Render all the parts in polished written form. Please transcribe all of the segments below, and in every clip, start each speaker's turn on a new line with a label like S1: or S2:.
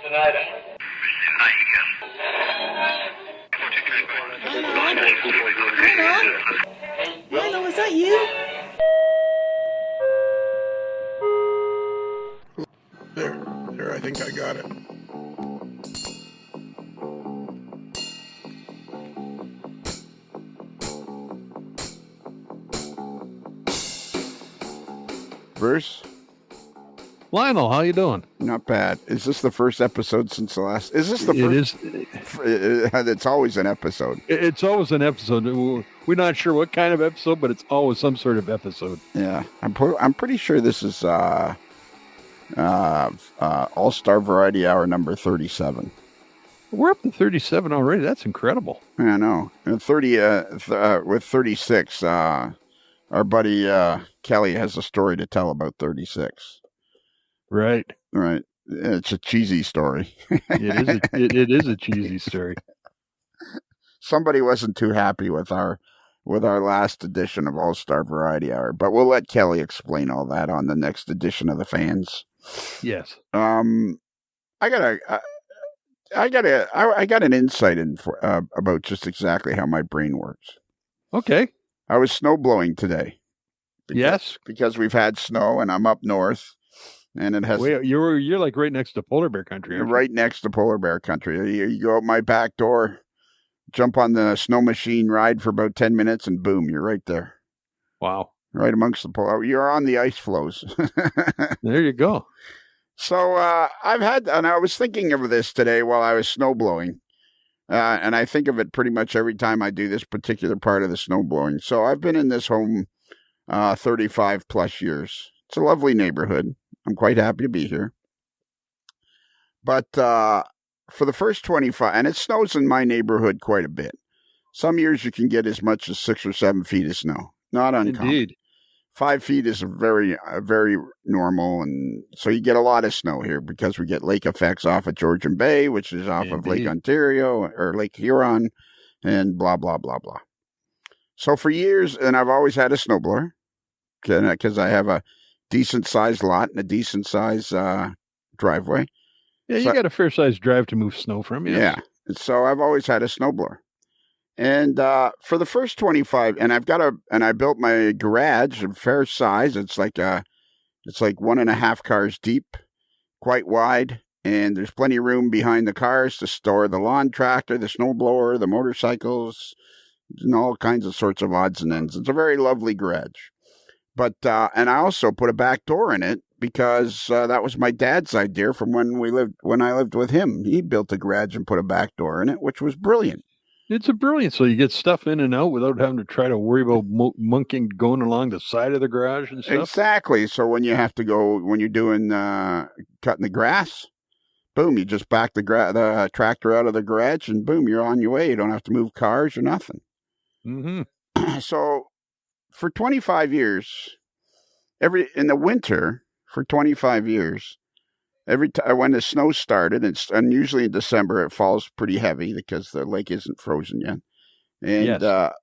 S1: Hello, is that you?
S2: There, I think I got it. Bruce?
S3: Lionel, how you doing?
S2: Not bad. Is this the first episode since the last? Is this the first?
S3: It is.
S2: It's always an episode.
S3: It's always an episode. We're not sure what kind of episode, but it's always some sort of episode.
S2: Yeah, I'm pretty sure this is All-Star Variety Hour number 37.
S3: We're up to 37 already. That's incredible.
S2: I know. And 30 with 36. Our buddy Kelly has a story to tell about 36.
S3: Right.
S2: It's a cheesy story.
S3: It is a cheesy story.
S2: Somebody wasn't too happy with our last edition of All-Star Variety Hour, but we'll let Kelly explain all that on the next edition of the Fans.
S3: Yes.
S2: I got an insight about just exactly how my brain works.
S3: Okay.
S2: I was snow blowing today.
S3: Yes.
S2: Because we've had snow and I'm up north. And it has.
S3: Wait, you're like right next to polar bear country.
S2: Right next to polar bear country. You go out my back door, jump on the snow machine, ride for about 10 minutes, and boom, you're right there.
S3: Wow!
S2: Right amongst the polar. You're on the ice floes.
S3: There you go.
S2: So and I was thinking of this today while I was snow blowing, and I think of it pretty much every time I do this particular part of the snow blowing. So I've been in this home 35 plus years. It's a lovely neighborhood. I'm quite happy to be here. But for the first 25, and it snows in my neighborhood quite a bit. Some years you can get as much as 6 or 7 feet of snow. Not uncommon.
S3: Indeed.
S2: 5 feet is very normal, and so you get a lot of snow here because we get lake effects off at Georgian Bay, which is off of Lake Ontario or Lake Huron, and blah, blah, blah, blah. So for years, and I've always had a snowblower because I have a decent-sized lot and a decent-sized driveway.
S3: Yeah, you got a fair-sized drive to move snow from. Yes.
S2: Yeah, so I've always had a snowblower. And for the first 25, and I built my garage of fair size. It's like 1.5 cars deep, quite wide, and there's plenty of room behind the cars to store the lawn tractor, the snowblower, the motorcycles, and all kinds of sorts of odds and ends. It's a very lovely garage. But and I also put a back door in it because that was my dad's idea from when I lived with him. He built a garage and put a back door in it, which was brilliant.
S3: It's brilliant. So you get stuff in and out without having to try to worry about monkeying going along the side of the garage and stuff.
S2: Exactly. So when you're doing cutting the grass, boom, you just back the tractor out of the garage and boom, you're on your way. You don't have to move cars or nothing.
S3: Mm-hmm.
S2: So for 25 years, in the winter, for 25 years, every time when the snow started, and usually in December it falls pretty heavy because the lake isn't frozen yet. And yes.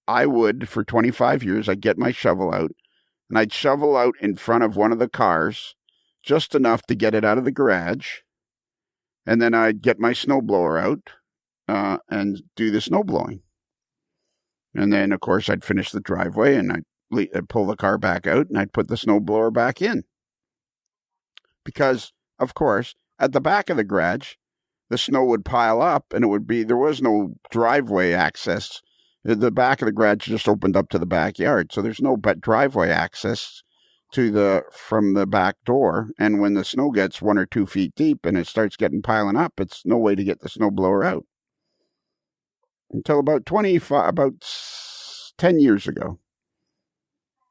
S2: I would, for 25 years, I'd get my shovel out, and I'd shovel out in front of one of the cars, just enough to get it out of the garage, and then I'd get my snowblower out and do the snow blowing. And then, of course, I'd finish the driveway, and I'd pull the car back out, and I'd put the snowblower back in. Because, of course, at the back of the garage, the snow would pile up, and there was no driveway access. The back of the garage just opened up to the backyard, so there's no driveway access from the back door. And when the snow gets 1 or 2 feet deep and it starts piling up, it's no way to get the snowblower out. Until about 10 years ago,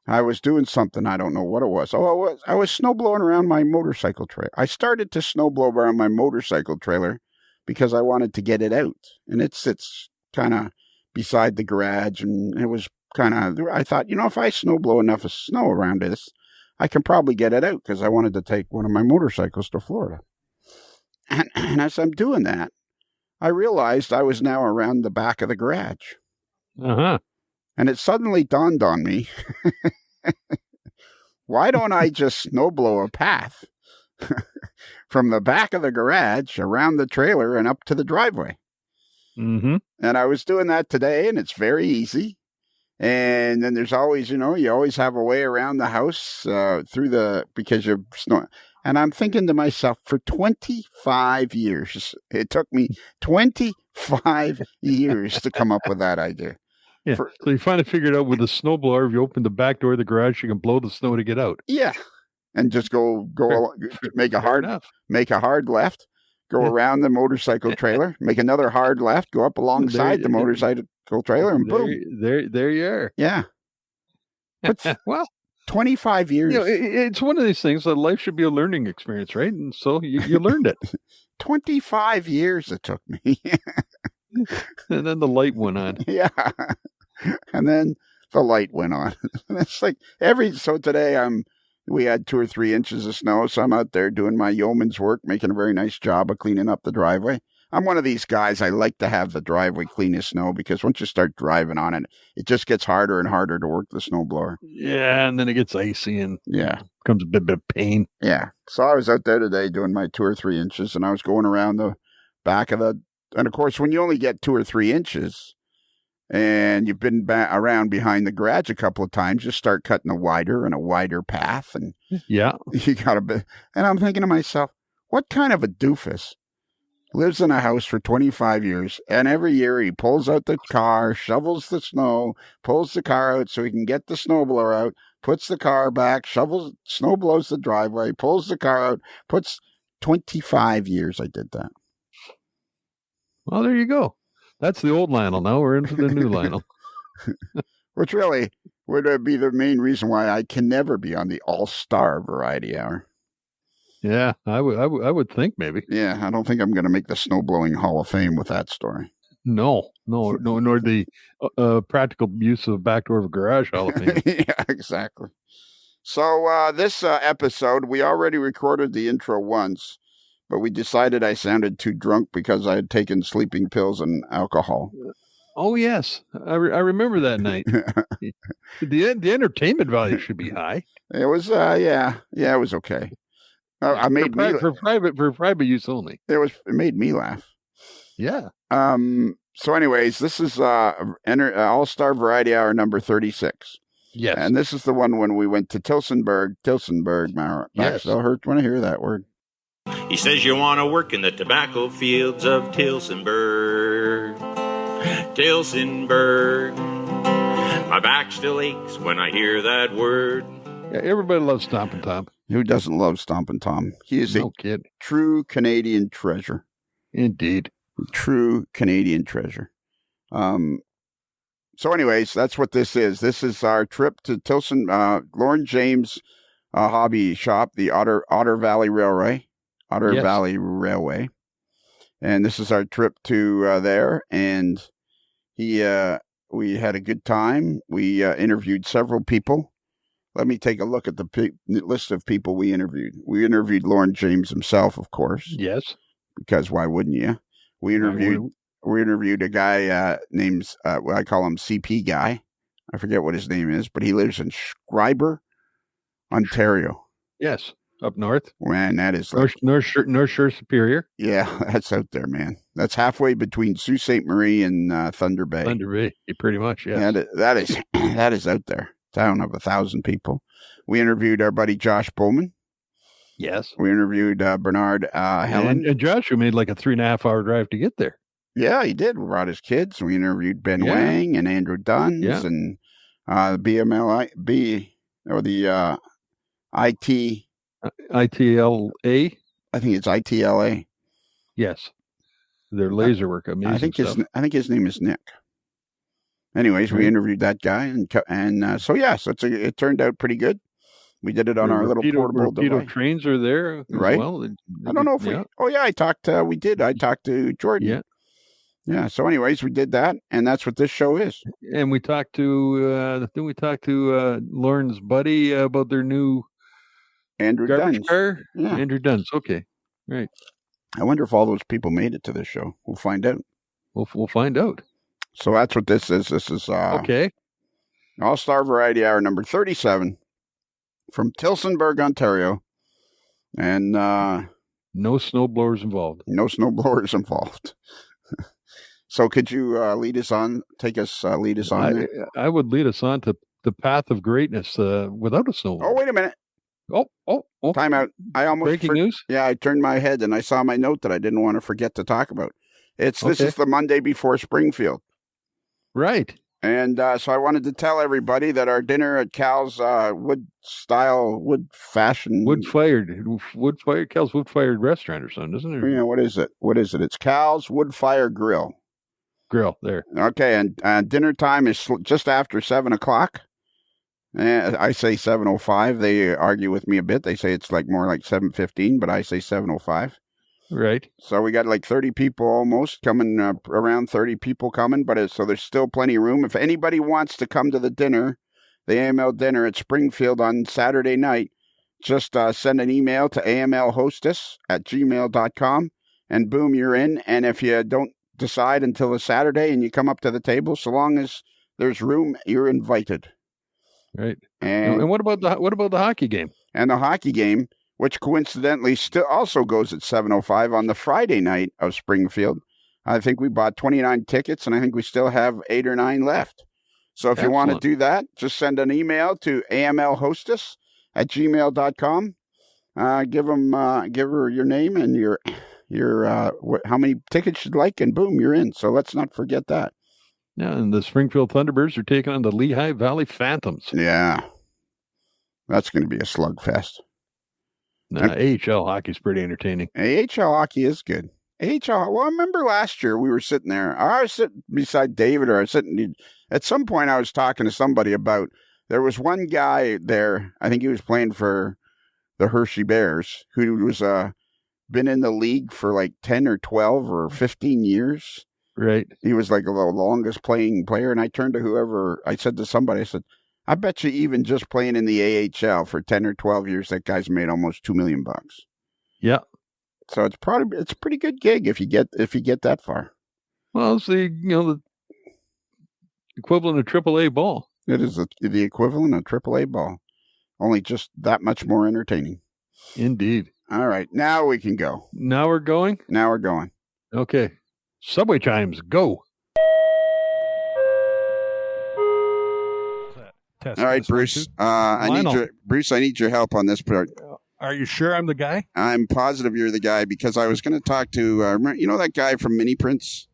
S2: I was doing something. I don't know what it was. I was snowblowing around my motorcycle trailer. I started to snowblow around my motorcycle trailer because I wanted to get it out. And it sits kind of beside the garage. And it was I thought, if I snowblow enough of snow around this, I can probably get it out because I wanted to take one of my motorcycles to Florida. And as I'm doing that, I realized I was now around the back of the garage.
S3: Uh-huh.
S2: And it suddenly dawned on me, why don't I just snowblow a path from the back of the garage around the trailer and up to the driveway.
S3: Mm-hmm.
S2: And I was doing that today, and it's very easy. And then there's always, you always have a way around the house because you're snow. And I'm thinking to myself, for 25 years, it took me 25 years to come up with that idea.
S3: Yeah. So you finally figured out with the snowblower, if you open the back door of the garage, you can blow the snow to get out.
S2: Yeah. And just make a hard left, go around the motorcycle trailer, make another hard left, go up alongside the motorcycle trailer, and boom.
S3: There you are.
S2: Yeah. But well, 25 years.
S3: It's one of these things that life should be a learning experience, right? And so you learned it.
S2: 25 years it took me.
S3: And then the light went on.
S2: Yeah. And then the light went on. It's like so today we had 2 or 3 inches of snow, so I'm out there doing my yeoman's work, making a very nice job of cleaning up the driveway. I'm one of these guys, I like to have the driveway clean as snow, because once you start driving on it, it just gets harder and harder to work the snowblower.
S3: Yeah, and then it gets icy and becomes a bit of pain.
S2: Yeah. So I was out there today doing my 2 or 3 inches, and I was going around the back of and of course, when you only get 2 or 3 inches, and you've been around behind the garage a couple of times, you start cutting a wider path, and you got a bit. And I'm thinking to myself, what kind of a doofus lives in a house for 25 years, and every year he pulls out the car, shovels the snow, pulls the car out so he can get the snowblower out, puts the car back, snow blows the driveway, pulls the car out, 25 years I did that.
S3: Well, there you go. That's the old Lionel. Now we're into the new Lionel.
S2: Which really would be the main reason why I can never be on the All-Star Variety Hour.
S3: Yeah, I would think maybe.
S2: Yeah, I don't think I'm going to make the Snowblowing Hall of Fame with that story.
S3: No, nor the practical use of backdoor of a garage Hall of Fame.
S2: Yeah, exactly. So this episode, we already recorded the intro once, but we decided I sounded too drunk because I had taken sleeping pills and alcohol.
S3: Oh, yes. I remember that night. The entertainment value should be high.
S2: It was, it was okay. I made
S3: for private use only.
S2: It made me laugh.
S3: Yeah.
S2: So anyways, this is All-Star Variety Hour number 36.
S3: Yes.
S2: And this is the one when we went to Tillsonburg My.
S3: Yes.
S2: Still hurt when I hear that word.
S1: He says you want to work in the tobacco fields of Tillsonburg. Tillsonburg. My back still aches when I hear that word.
S3: Yeah, everybody loves Stompin' Tom.
S2: Who doesn't love Stompin' Tom? He is a true Canadian treasure.
S3: Indeed.
S2: True Canadian treasure. So anyways, that's what this is. This is our trip to Lorne James hobby shop, the Otter Valley Railroad. Valley Railway. And this is our trip to there. And we had a good time. We interviewed several people. Let me take a look at the list of people we interviewed. We interviewed Lorne James himself, of course.
S3: Yes.
S2: Because why wouldn't you? We interviewed a guy named, I call him CP Guy. I forget what his name is, but he lives in Schreiber, Ontario.
S3: Yes. Up north.
S2: Man, that is
S3: North Shore Superior.
S2: Yeah, that's out there, man. That's halfway between Sault Ste. Marie and Thunder Bay.
S3: Thunder Bay, pretty much, yes.
S2: That is out there. Town of 1,000 people. We interviewed our buddy Josh Bowman.
S3: Yes.
S2: We interviewed Bernard Helen.
S3: And Joshua made like a 3.5-hour drive to get there.
S2: Yeah, he did. We brought his kids. We interviewed Ben Wang and Andrew Duns and BMLI, or the IT.
S3: ITLA?
S2: I think it's ITLA.
S3: Yes. Their laser work. Amazing
S2: I think his name is Nick. Anyways, we interviewed that guy, and so it turned out pretty good. We did it on our little portable device.
S3: Trains are there,
S2: right?
S3: Well,
S2: I don't know if we. Oh yeah, I talked to Jordan.
S3: Yeah.
S2: Yeah. So, anyways, we did that, and that's what this show is.
S3: And we talked to Lauren's buddy about their new
S2: Andrew
S3: garbage
S2: Duns.
S3: car.
S2: Yeah.
S3: Andrew Duns. Okay, right.
S2: I wonder if all those people made it to this show. We'll find out.
S3: We'll find out.
S2: So that's what this is. This is
S3: okay.
S2: All-Star Variety Hour number 37 from Tillsonburg, Ontario. And
S3: No snowblowers involved.
S2: No snowblowers involved. So could you lead us on there?
S3: I would lead us on to the path of greatness without a snowblower.
S2: Oh, wait a minute.
S3: Oh.
S2: Time out. I almost
S3: Breaking news?
S2: Yeah, I turned my head and I saw my note that I didn't want to forget to talk about. This is the Monday before Springfield.
S3: Right.
S2: And so I wanted to tell everybody that our dinner at Cal's
S3: Cal's wood-fired restaurant or something, isn't it?
S2: Yeah, what is it? It's Cal's Wood-Fire Grill.
S3: There.
S2: Okay, and dinner time is just after 7 o'clock. I say 7:05. They argue with me a bit. They say it's more like 7:15, but I say 7:05.
S3: Right.
S2: So we got like 30 people almost coming, around 30 people coming, but so there's still plenty of room. If anybody wants to come to the dinner, the AML dinner at Springfield on Saturday night, just send an email to amlhostess@gmail.com and boom, you're in. And if you don't decide until a Saturday and you come up to the table, so long as there's room, you're invited.
S3: Right.
S2: And
S3: what about the hockey game?
S2: And the hockey game, which coincidentally still also goes at 7:05 on the Friday night of Springfield. I think we bought 29 tickets, and I think we still have 8 or 9 left. So if you want to do that, just send an email to amlhostess@gmail.com. Give her your name and your how many tickets you'd like, and boom, you're in. So let's not forget that.
S3: Yeah, and the Springfield Thunderbirds are taking on the Lehigh Valley Phantoms.
S2: Yeah, that's going to be a slugfest.
S3: AHL hockey is pretty entertaining.
S2: AHL hockey is good. Well, I remember last year we were sitting there. I was sitting beside David, or I was sitting at some point. I was talking to somebody about there was one guy there. I think he was playing for the Hershey Bears, who was been in the league for like 10 or 12 or 15 years.
S3: Right.
S2: He was like the longest playing player. And I turned to whoever. I said to somebody, I said, I bet you even just playing in the AHL for 10 or 12 years, that guy's made almost $2 million.
S3: Yeah.
S2: So it's a pretty good gig if you get that far.
S3: Well, it's the equivalent of AAA ball.
S2: It is the equivalent of AAA ball, only just that much more entertaining.
S3: Indeed.
S2: All right, now we can go.
S3: Now we're going?
S2: Now we're going.
S3: Okay. Subway chimes, go.
S2: All right, Bruce. I need your help on this part.
S3: Are you sure I'm the guy?
S2: I'm positive you're the guy, because I was going to talk to that guy from Mini Prince.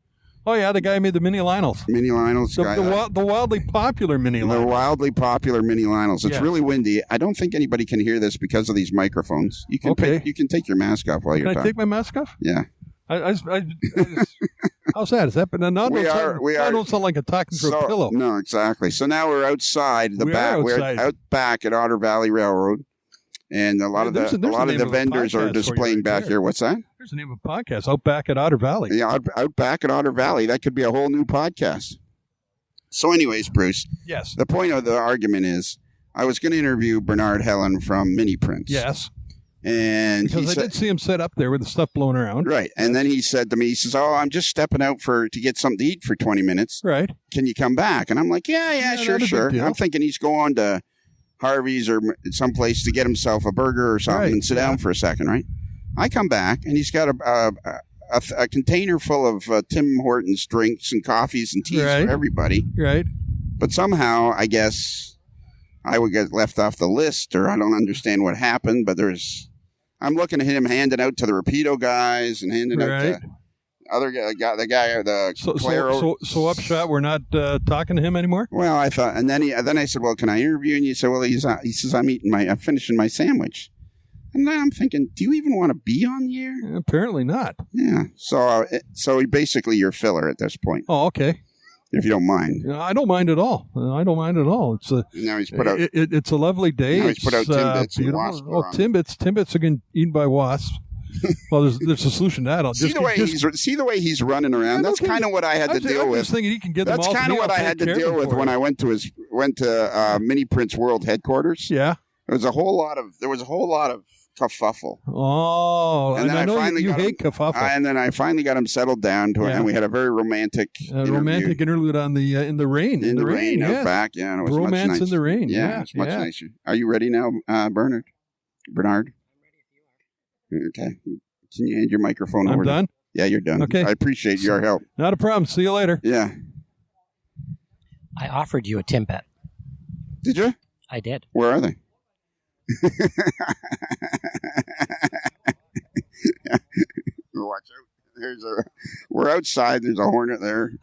S3: Oh yeah, the guy who made the Mini Lionels.
S2: Mini Lionels guy.
S3: The wildly popular Mini Lionels.
S2: The wildly popular Mini Lionels. It's really windy. I don't think anybody can hear this because of these microphones. You can take your mask off while you're talking.
S3: Can I take my mask off?
S2: Yeah.
S3: How's that? Is that? I don't sound like a talking to a pillow.
S2: No, exactly. So now we're outside We're out back at Otter Valley Railroad, and a lot of the vendors are displaying back here. What's that?
S3: There's the name of a podcast. Out back at Otter Valley.
S2: Yeah, out back at Otter Valley. That could be a whole new podcast. So, anyways, Bruce.
S3: Yes.
S2: The point of the argument is, I was going to interview Bernard Helen from Mini Prince.
S3: Yes.
S2: And
S3: because I did see him set up there with the stuff blowing around.
S2: Right. And then he said to me, he says, "Oh, I'm just stepping out to get something to eat for 20 minutes.
S3: Right.
S2: Can you come back?" And I'm like, yeah, sure. I'm thinking he's going to Harvey's or someplace to get himself a burger or something and sit down for a second, right? I come back, and he's got a container full of Tim Hortons drinks and coffees and teas for everybody.
S3: Right.
S2: But somehow, I guess I would get left off the list, or I don't understand what happened, but I'm looking at him handing out to the Rapido guys and handing out to other guy,
S3: So upshot, we're not talking to him anymore?
S2: Well, I thought, and then I said, "Well, can I interview?" And you said, "Well, he says I'm finishing my sandwich." And then I'm thinking, do you even want to be on the air?
S3: Apparently not.
S2: Yeah. So basically, you're filler at this point.
S3: Oh, okay.
S2: If you don't mind.
S3: I don't mind at all. It's
S2: now he's put out.
S3: It's a lovely day.
S2: Now he's put out Timbits and wasps.
S3: Oh, Timbits are getting eaten by wasps. Well, there's a solution to that.
S2: See the way he's running around. That's kind of what I had to deal with. That's kind of what I had to deal with when I went to Mini Prince World headquarters.
S3: Yeah.
S2: There was a whole lot of kerfuffle.
S3: Oh, and I know you hate kerfuffle.
S2: And then I finally got him settled down to it, and we had a very romantic
S3: interlude on in the rain.
S2: In the rain out back, yeah. And it was
S3: romance
S2: much nicer.
S3: In the rain.
S2: Yeah, it's much nicer. Are you ready now, Bernard? I'm ready if you are. Okay. Can you hand your microphone
S3: I'm
S2: over?
S3: done?
S2: Yeah, you're done.
S3: Okay.
S2: I appreciate your help.
S3: Not a problem. See you later.
S2: Yeah.
S4: I offered you a Timbit.
S2: Did you?
S4: I did.
S2: Where are they? Watch out. We're outside. There's a hornet there.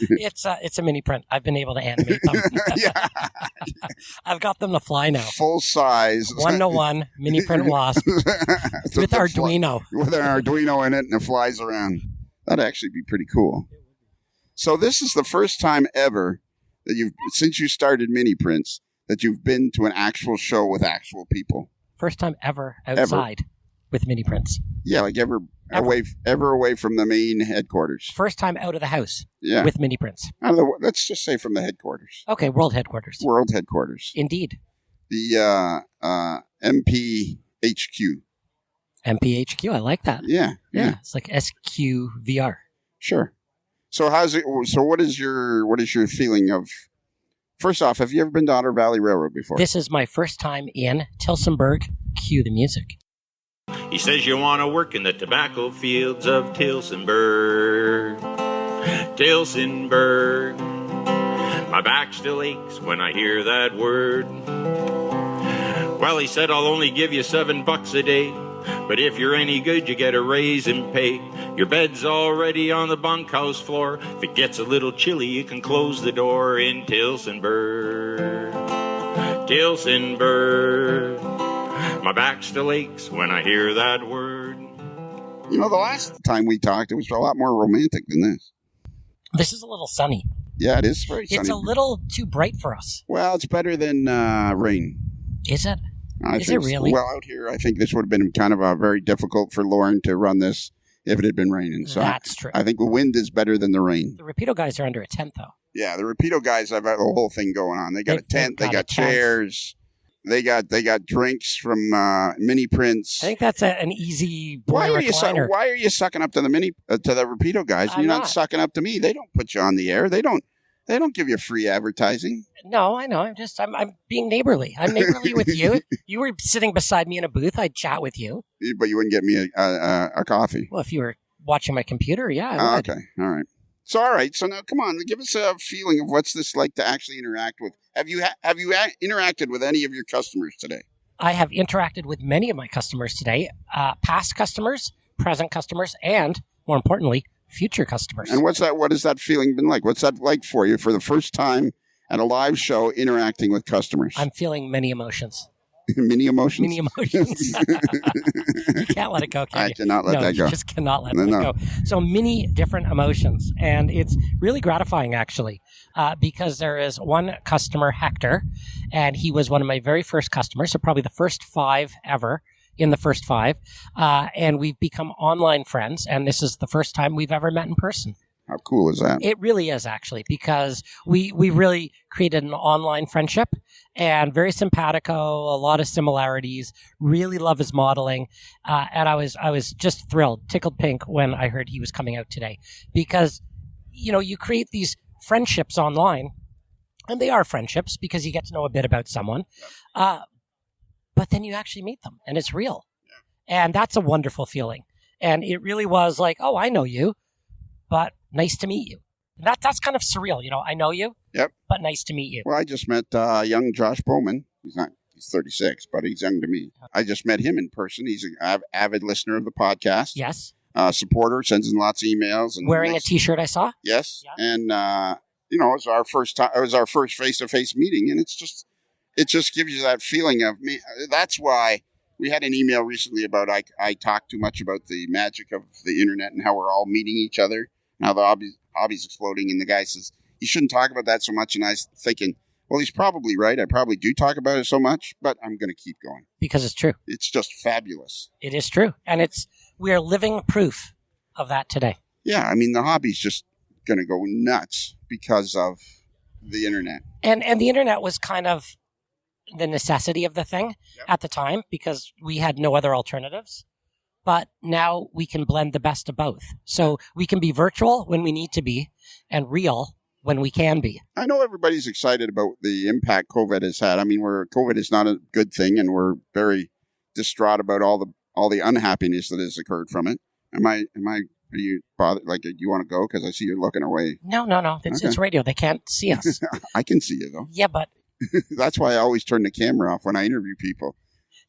S4: It's a mini print. I've been able to animate them.
S2: Yeah.
S4: I've got them to fly now.
S2: Full size.
S4: 1-to-1 mini print wasp with Arduino.
S2: With an Arduino in it, and it flies around. That'd actually be pretty cool. So this is the first time ever that since you started mini prints, that you've been to an actual show with actual people.
S4: First time ever outside with mini prints.
S2: Yeah, like ever away from the main headquarters.
S4: First time out of the house
S2: Yeah.
S4: with mini prints.
S2: Let's just say from the headquarters.
S4: Okay, world headquarters.
S2: World headquarters.
S4: Indeed.
S2: The MPHQ.
S4: MPHQ, I like that.
S2: Yeah.
S4: It's like SQVR.
S2: Sure. So what is your feeling of? First off, have you ever been to Otter Valley Railroad before?
S4: This is my first time in Tillsonburg. Cue the music.
S1: He says you want to work in the tobacco fields of Tillsonburg. Tillsonburg. My back still aches when I hear that word. Well, he said, I'll only give you $7 a day. But if you're any good, you get a raise in pay. Your bed's already on the bunkhouse floor. If it gets a little chilly, you can close the door in Tillsonburg. Tillsonburg. My back still aches when I hear that word.
S2: You know, the last time we talked, it was a lot more romantic than this.
S4: This is a little sunny.
S2: Yeah, it is very sunny.
S4: It's a little too bright for us.
S2: Well, it's better than rain.
S4: Is it?
S2: Is
S4: it really?
S2: Well, out here, I think this would have been kind of very difficult for Lorne to run this if it had been raining. So
S4: that's true.
S2: I think the wind is better than the rain.
S4: The Rapido guys are under a tent, though.
S2: Yeah, the Rapido guys have a whole thing going on. They got a tent. They got chairs. They got drinks from mini prints.
S4: I think that's an easy boy
S2: Why are
S4: recliner.
S2: you sucking up to the Rapido guys?
S4: I'm
S2: You're not
S4: not.
S2: sucking up to me. They don't put you on the air. They don't give you free advertising.
S4: No, I know. I'm being neighborly. I'm neighborly with you. You were sitting beside me in a booth. I'd chat with you.
S2: But you wouldn't get me a coffee.
S4: Well, if you were watching my computer, yeah, I would.
S2: Okay. All right. So, all right. So now, come on. Give us a feeling of what's this like to actually interact with. Have you interacted with any of your customers today?
S4: I have interacted with many of my customers today, past customers, present customers, and more importantly, future customers.
S2: And what has that feeling been like? What's that like for you for the first time at a live show interacting with customers?
S4: I'm feeling many emotions.
S2: Many emotions?
S4: Many emotions. You can't let it go, can you?
S2: I cannot let that go.
S4: You just cannot let
S2: No.
S4: it go. So many different emotions. And it's really gratifying, actually, because there is one customer, Hector, and he was one of my very first customers, so probably the first 5 ever in the first 5. And we've become online friends, and this is the first time we've ever met in person.
S2: How cool is that?
S4: It really is, actually, because we really created an online friendship and very simpatico, a lot of similarities, really love his modeling. And I was just thrilled, tickled pink when I heard he was coming out today because, you create these friendships online and they are friendships because you get to know a bit about someone. But then you actually meet them and it's real. And that's a wonderful feeling. And it really was like, oh, I know you, but nice to meet you. That's kind of surreal. I know you,
S2: Yep.
S4: but nice to meet you.
S2: Well, I just met young Josh Bowman. He's 36, but he's young to me. I just met him in person. He's an avid listener of the podcast.
S4: Yes.
S2: Supporter, sends in lots of emails. And
S4: Wearing a T-shirt I saw?
S2: Yes.
S4: Yeah.
S2: And, it was our first time. It was our first face-to-face meeting. And it just gives you that feeling of me. That's why we had an email recently about I talk too much about the magic of the internet and how we're all meeting each other. Now the hobby's exploding, and the guy says, you shouldn't talk about that so much. And I was thinking, well, he's probably right. I probably do talk about it so much, but I'm going to keep going.
S4: Because it's true.
S2: It's just fabulous.
S4: It is true. And we are living proof of that today.
S2: Yeah, I mean, the hobby's just going to go nuts because of the internet.
S4: And the internet was kind of the necessity of the thing at the time because we had no other alternatives. But now we can blend the best of both. So we can be virtual when we need to be and real when we can be.
S2: I know everybody's excited about the impact COVID has had. I mean, COVID is not a good thing, and we're very distraught about all the all the unhappiness that has occurred from it. Are you bothered? Like, you want to go? Because I see you're looking away.
S4: No. It's radio. They can't see us.
S2: I can see you, though.
S4: Yeah, but...
S2: That's why I always turn the camera off when I interview people.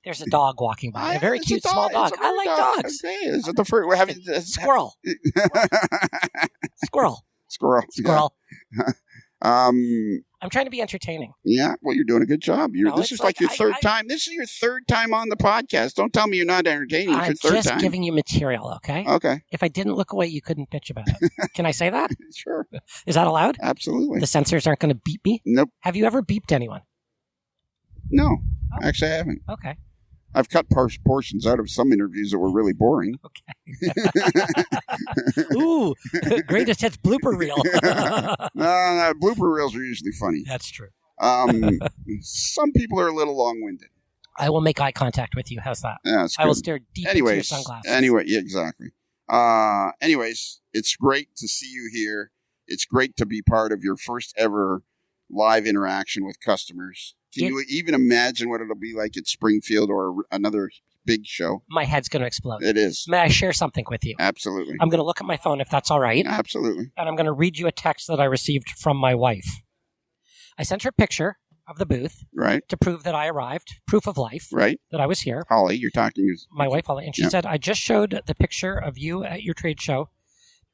S4: There's a dog walking by. A very cute small dog. I like dogs.
S2: Okay. Is it the first? We're having
S4: Squirrel. Squirrel.
S2: Yeah.
S4: I'm trying to be entertaining.
S2: Yeah, well, you're doing a good job. This is like your third time. This is your third time on the podcast. Don't tell me you're not entertaining.
S4: I'm just giving you material, okay?
S2: Okay.
S4: If I didn't look away, you couldn't bitch about it. Can I say that?
S2: Sure.
S4: Is that allowed?
S2: Absolutely.
S4: The censors aren't going to beep me?
S2: Nope.
S4: Have you ever beeped anyone?
S2: No.
S4: Oh.
S2: Actually, I haven't.
S4: Okay.
S2: I've cut portions out of some interviews that were really boring.
S4: Okay. Ooh, greatest hits blooper reel.
S2: No, blooper reels are usually funny.
S4: That's true.
S2: Some people are a little long-winded.
S4: I will make eye contact with you. How's that?
S2: Yeah,
S4: I will stare deep into your sunglasses.
S2: Yeah, exactly. Anyways, it's great to see you here. It's great to be part of your first ever live interaction with customers. Can you even imagine what it'll be like at Springfield or another big show?
S4: My head's going to explode.
S2: It is.
S4: May I share something with you?
S2: Absolutely.
S4: I'm going to look at my phone if that's all right.
S2: Absolutely.
S4: And I'm going to read you a text that I received from my wife. I sent her a picture of the booth.
S2: Right.
S4: To prove that I arrived. Proof of life.
S2: Right.
S4: That I was here.
S2: Holly, you're talking.
S4: My wife, Holly. And she said, I just showed the picture of you at your trade show.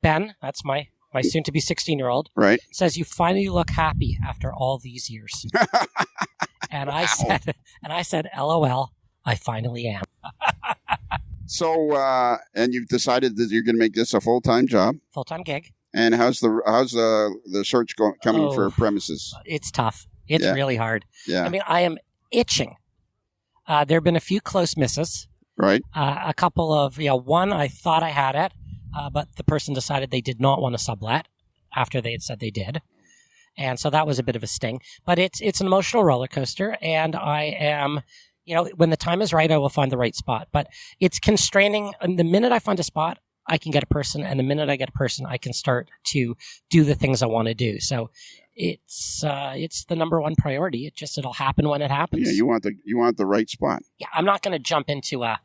S4: Ben, that's my soon-to-be 16-year-old,
S2: right,
S4: says you finally look happy after all these years. And I said, LOL, I finally am.
S2: So, and you've decided that you're going to make this a full-time job?
S4: Full-time gig.
S2: And how's the search coming for premises?
S4: It's tough. It's really hard.
S2: Yeah.
S4: I mean, I am itching. There have been a few close misses.
S2: Right.
S4: A couple of, one I thought I had it. But the person decided they did not want to sublet after they had said they did. And so that was a bit of a sting. But it's an emotional roller coaster. And I am, when the time is right, I will find the right spot. But it's constraining. And the minute I find a spot, I can get a person. And the minute I get a person, I can start to do the things I want to do. So it's the number one priority. It'll happen when it happens.
S2: Yeah, you want the right spot.
S4: Yeah, I'm not going to jump into a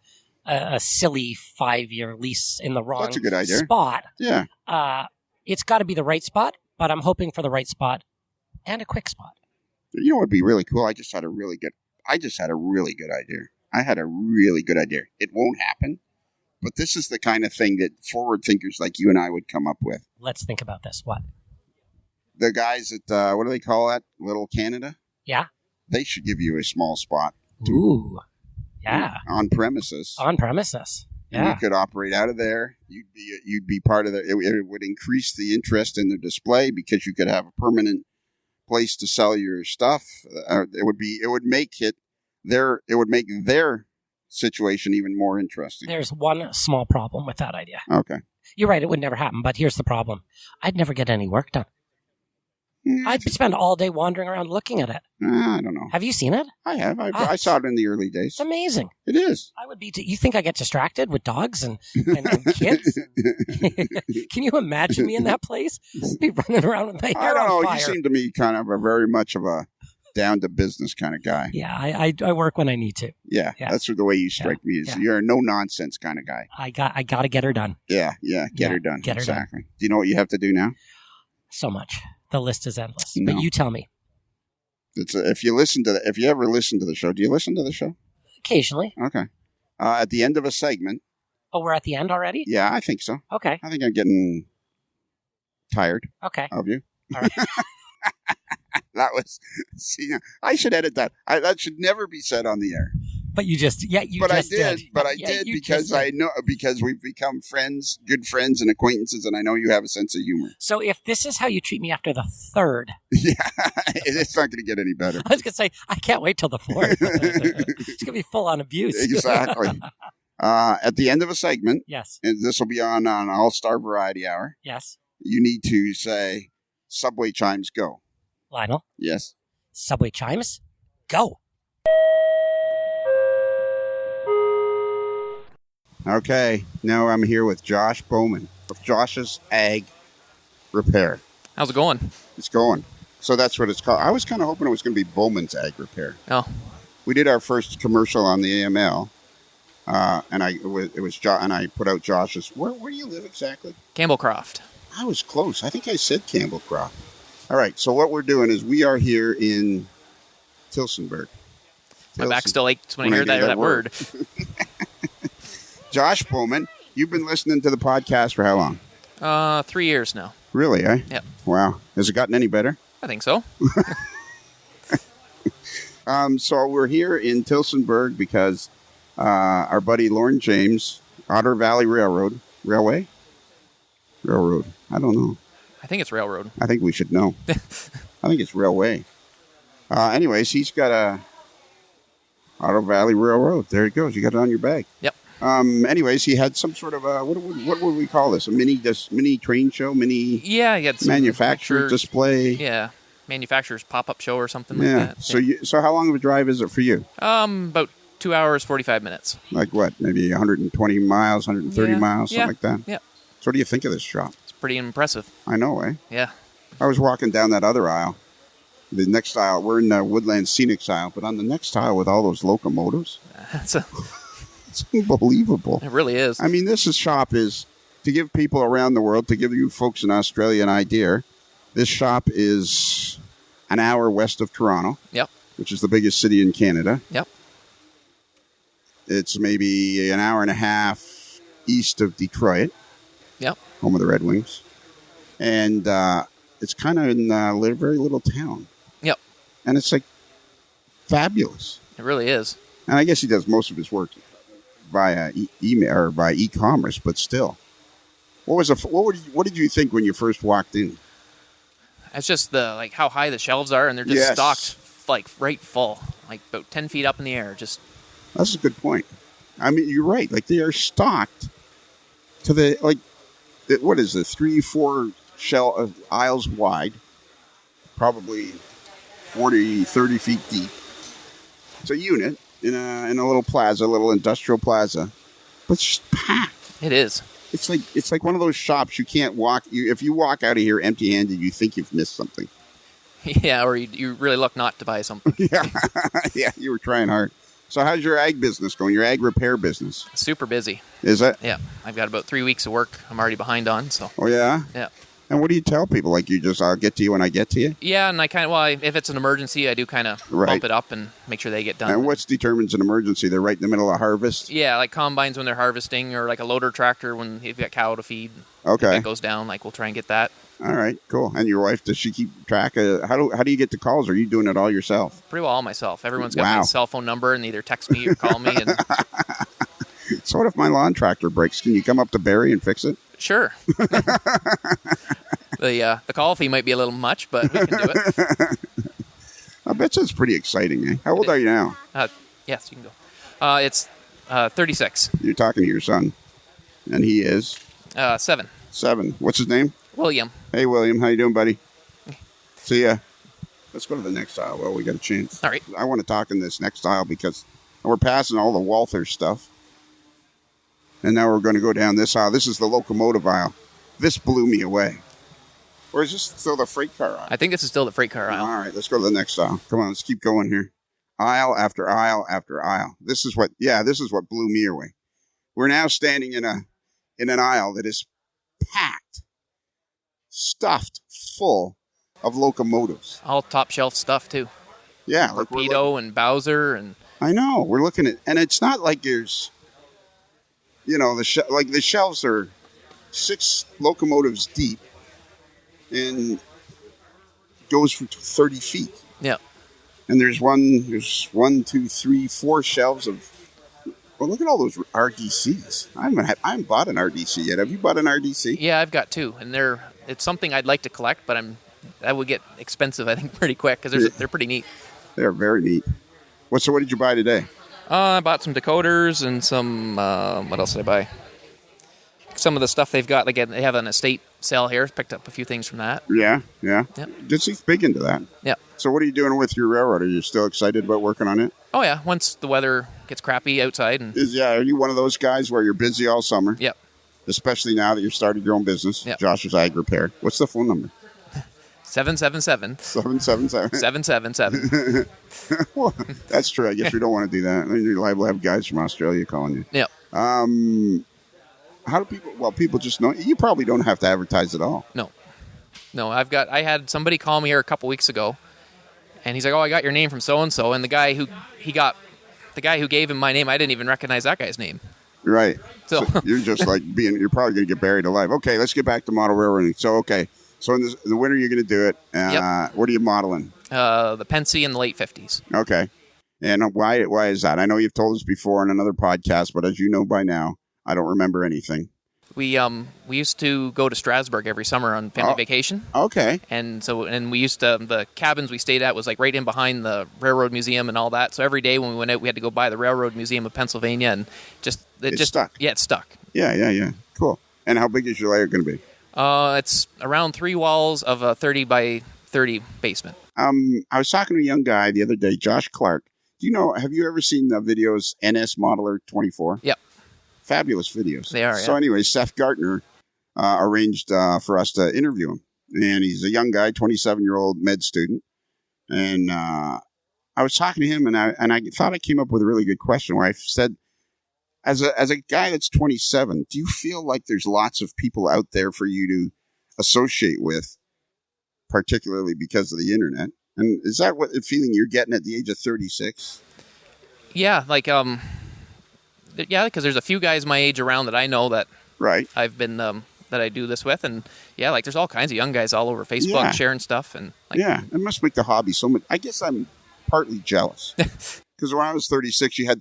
S4: silly 5-year lease in the wrong
S2: That's a good idea.
S4: spot.
S2: Yeah.
S4: It's got to be the right spot, but I'm hoping for the right spot and a quick spot.
S2: You know what would be really cool? I just had a really good idea. I had a really good idea. It won't happen, but this is the kind of thing that forward thinkers like you and I would come up with.
S4: Let's think about this. What?
S2: The guys at, what do they call that? Little Canada?
S4: Yeah.
S2: They should give you a small spot.
S4: Ooh. Yeah.
S2: On premises.
S4: Yeah.
S2: And you could operate out of there. You'd be part of the. It would increase the interest in the display because you could have a permanent place to sell your stuff. It would make their situation even more interesting.
S4: There's one small problem with that idea.
S2: Okay.
S4: You're right. It would never happen. But here's the problem. I'd never get any work done. I'd spend all day wandering around looking at it.
S2: I don't know.
S4: Have you seen it?
S2: I have. I saw it in the early days.
S4: It's amazing.
S2: It is.
S4: I would be. You think I get distracted with dogs and kids? Can you imagine me in that place? Be running around with my hair on fire.
S2: I don't know. You seem to me kind of very much of a down to business kind of guy.
S4: Yeah, I work when I need to.
S2: Yeah. That's the way you strike me. Is you're a no nonsense kind of guy.
S4: I got to get her done.
S2: Yeah. Get her done.
S4: Get her done.
S2: Do you know what you have to do now?
S4: So much. The list is endless.
S2: No.
S4: But you tell me.
S2: If you ever listen to the show, do you listen to the show?
S4: Occasionally.
S2: Okay. At the end of a segment.
S4: Oh, we're at the end already?
S2: Yeah, I think so.
S4: Okay.
S2: I think I'm getting tired.
S4: Okay.
S2: Of you.
S4: All right.
S2: I should edit that. That should never be said on the air.
S4: But you just,
S2: But I did because we've become friends, good friends and acquaintances, and I know you have a sense of humor.
S4: So if this is how you treat me after the third.
S2: Yeah, it's not going to get any better.
S4: I was going to say, I can't wait till the fourth. It's going to be full on abuse.
S2: Exactly. At the end of a segment.
S4: Yes.
S2: And this will be on All-Star Variety Hour.
S4: Yes.
S2: You need to say, Subway chimes, go.
S4: Lionel.
S2: Yes.
S4: Subway chimes, go.
S2: Okay, now I'm here with Josh Bowman of Josh's Ag Repair.
S5: How's it going?
S2: It's going. So that's what it's called. I was kind of hoping it was going to be Bowman's Ag Repair.
S5: Oh.
S2: We did our first commercial on the AML, And it was and I put out Josh's. Where do you live exactly?
S5: Campbellcroft.
S2: I was close. I think I said Campbellcroft. All right. So what we're doing is we are here in Tillsonburg.
S5: My back still aches when I hear that word.
S2: Josh Bowman, you've been listening to the podcast for how long?
S5: 3 years now.
S2: Really, eh?
S5: Yep.
S2: Wow. Has it gotten any better?
S5: I think so.
S2: So we're here in Tillsonburg because our buddy Lorne James, Otter Valley Railroad. Railway? Railroad. I don't know.
S5: I think it's railroad.
S2: I think we should know. I think it's railway. Anyways, he's got a Otter Valley Railroad. There it goes. You got it on your bag.
S5: Yep.
S2: Anyways, he had some sort of what would we call this? A mini train show,
S5: Yeah, you had
S2: manufacturer display.
S5: Yeah, manufacturer's pop-up show or something like that.
S2: So how long of a drive is it for you?
S5: About 2 hours 45 minutes.
S2: Like what? Maybe 120 miles, 130 miles, something like that.
S5: Yeah.
S2: So what do you think of this shop?
S5: It's pretty impressive.
S2: I know, eh?
S5: Yeah.
S2: I was walking down that other aisle. The next aisle, we're in the Woodland Scenics aisle, but on the next aisle with all those locomotives, it's unbelievable.
S5: It really is.
S2: I mean, this shop is, to give people around the world, to give you folks in Australia an idea, this shop is an hour west of Toronto.
S5: Yep.
S2: Which is the biggest city in Canada.
S5: Yep.
S2: It's maybe an hour and a half east of Detroit.
S5: Yep.
S2: Home of the Red Wings. And it's kind of in a very little town.
S5: Yep.
S2: And it's like fabulous.
S5: It really is.
S2: And I guess he does most of his work via email or by e-commerce, but still. What did you think when you first walked in?
S5: It's just how high the shelves are, and they're just stocked right full, like about 10 feet up in the air. Just
S2: that's a good point. I mean, you're right. Like they are stocked to the what is it? 3-4 aisles wide, probably 40-30 feet deep. It's a unit in a little plaza, a little industrial plaza, but it's just packed.
S5: It is.
S2: It's like one of those shops you can't walk. If you walk out of here empty-handed, you think you've missed something.
S5: Yeah, or you really look not to buy something.
S2: Yeah, you were trying hard. So how's your ag business going? Your ag repair business?
S5: Super busy.
S2: Is it?
S5: Yeah, I've got about 3 weeks of work. I'm already behind on. So.
S2: Oh yeah.
S5: Yeah.
S2: And what do you tell people? Like I'll get to you when I get to you?
S5: Yeah, and I if it's an emergency, I do kind of bump it up and make sure they get done.
S2: And what determines an emergency? They're right in the middle of harvest?
S5: Yeah, like combines when they're harvesting, or like a loader tractor when you've got cow to feed.
S2: Okay.
S5: If it goes down, we'll try and get that.
S2: All right, cool. And your wife, does she keep track of, how do you get the calls? Are you doing it all yourself?
S5: Pretty well all myself. Everyone's got my cell phone number and either text me or call me. And
S2: so what if my lawn tractor breaks? Can you come up to Barrie and fix it?
S5: Sure. The call fee might be a little much, but we can do it.
S2: I bet you it's pretty exciting, eh? How old are you now?
S5: Yes, you can go. It's 36.
S2: You're talking to your son, and he is?
S5: 7.
S2: 7. What's his name?
S5: William.
S2: Hey, William. How you doing, buddy? See ya. Let's go to the next aisle while we got a chance.
S5: All right.
S2: I want to talk in this next aisle because we're passing all the Walther stuff. And now we're going to go down this aisle. This is the locomotive aisle. This blew me away. Or is this still the freight car aisle?
S5: I think this is still the freight car aisle.
S2: All right, let's go to the next aisle. Come on, let's keep going here. Aisle after aisle after aisle. This is what blew me away. We're now standing in an aisle that is packed, stuffed full of locomotives.
S5: All top shelf stuff too.
S2: Yeah,
S5: Torpedo and Bowser and.
S2: I know. We're looking at, and it's not like there's, the shelves are 6 locomotives deep, and goes for 30 feet.
S5: Yeah.
S2: And there's 1, 2, 3, 4 shelves of. Well, look at all those RDCs. I haven't bought an RDC yet. Have you bought an RDC?
S5: Yeah, I've got 2, and it's something I'd like to collect, but that would get expensive, I think, pretty quick because they're pretty neat.
S2: They're very neat. What did you buy today?
S5: I bought some decoders and some. What else did I buy? Some of the stuff they've got. Like they have an estate sale here. Picked up a few things from that.
S2: Yeah.
S5: Yep.
S2: He's big into that.
S5: Yeah.
S2: So what are you doing with your railroad? Are you still excited about working on it?
S5: Oh yeah. Once the weather gets crappy outside,
S2: are you one of those guys where you're busy all summer?
S5: Yep.
S2: Especially now that you've started your own business.
S5: Yep.
S2: Josh's Ag Repair. What's the phone number?
S5: 777.
S2: 777.
S5: 777.
S2: Well, that's true. I guess we don't want to do that. I mean, you're liable to have guys from Australia calling you.
S5: Yep.
S2: How do people? Well, people just know. You probably don't have to advertise at all.
S5: No. I had somebody call me here a couple weeks ago, and he's like, "Oh, I got your name from so and so," and the guy who gave him my name, I didn't even recognize that guy's name.
S2: Right.
S5: So
S2: you're just like you're probably going to get buried alive. Okay, let's get back to model railroading. So so in the winter you're going to do it.
S5: Yep.
S2: What are you modeling?
S5: The Pensy in the late 50s.
S2: Okay. And why is that? I know you've told us before in another podcast, but as you know by now, I don't remember anything.
S5: We used to go to Strasbourg every summer on family vacation.
S2: Okay.
S5: And we used to, the cabins we stayed at was like right in behind the Railroad Museum and all that. So every day when we went out, we had to go by the Railroad Museum of Pennsylvania, and it just stuck. Yeah, it's stuck.
S2: Yeah. Cool. And how big is your layout going to be?
S5: It's around 3 walls of a 30 by 30 basement.
S2: I was talking to a young guy the other day, Josh Clark. Have you ever seen the videos NS Modeler 24?
S5: Yep.
S2: Fabulous videos.
S5: They are,
S2: So anyway, Seth Gartner arranged for us to interview him. And he's a young guy, 27-year-old med student. And I was talking to him, and I thought I came up with a really good question where I said, as a guy that's 27, do you feel like there's lots of people out there for you to associate with, particularly because of the internet? And is that what the feeling you're getting at the age of 36?
S5: Yeah, because there's a few guys my age around that I know that I've been that I do this with, and there's all kinds of young guys all over Facebook sharing stuff, and
S2: it must make the hobby so much. I guess I'm partly jealous because when I was 36, you had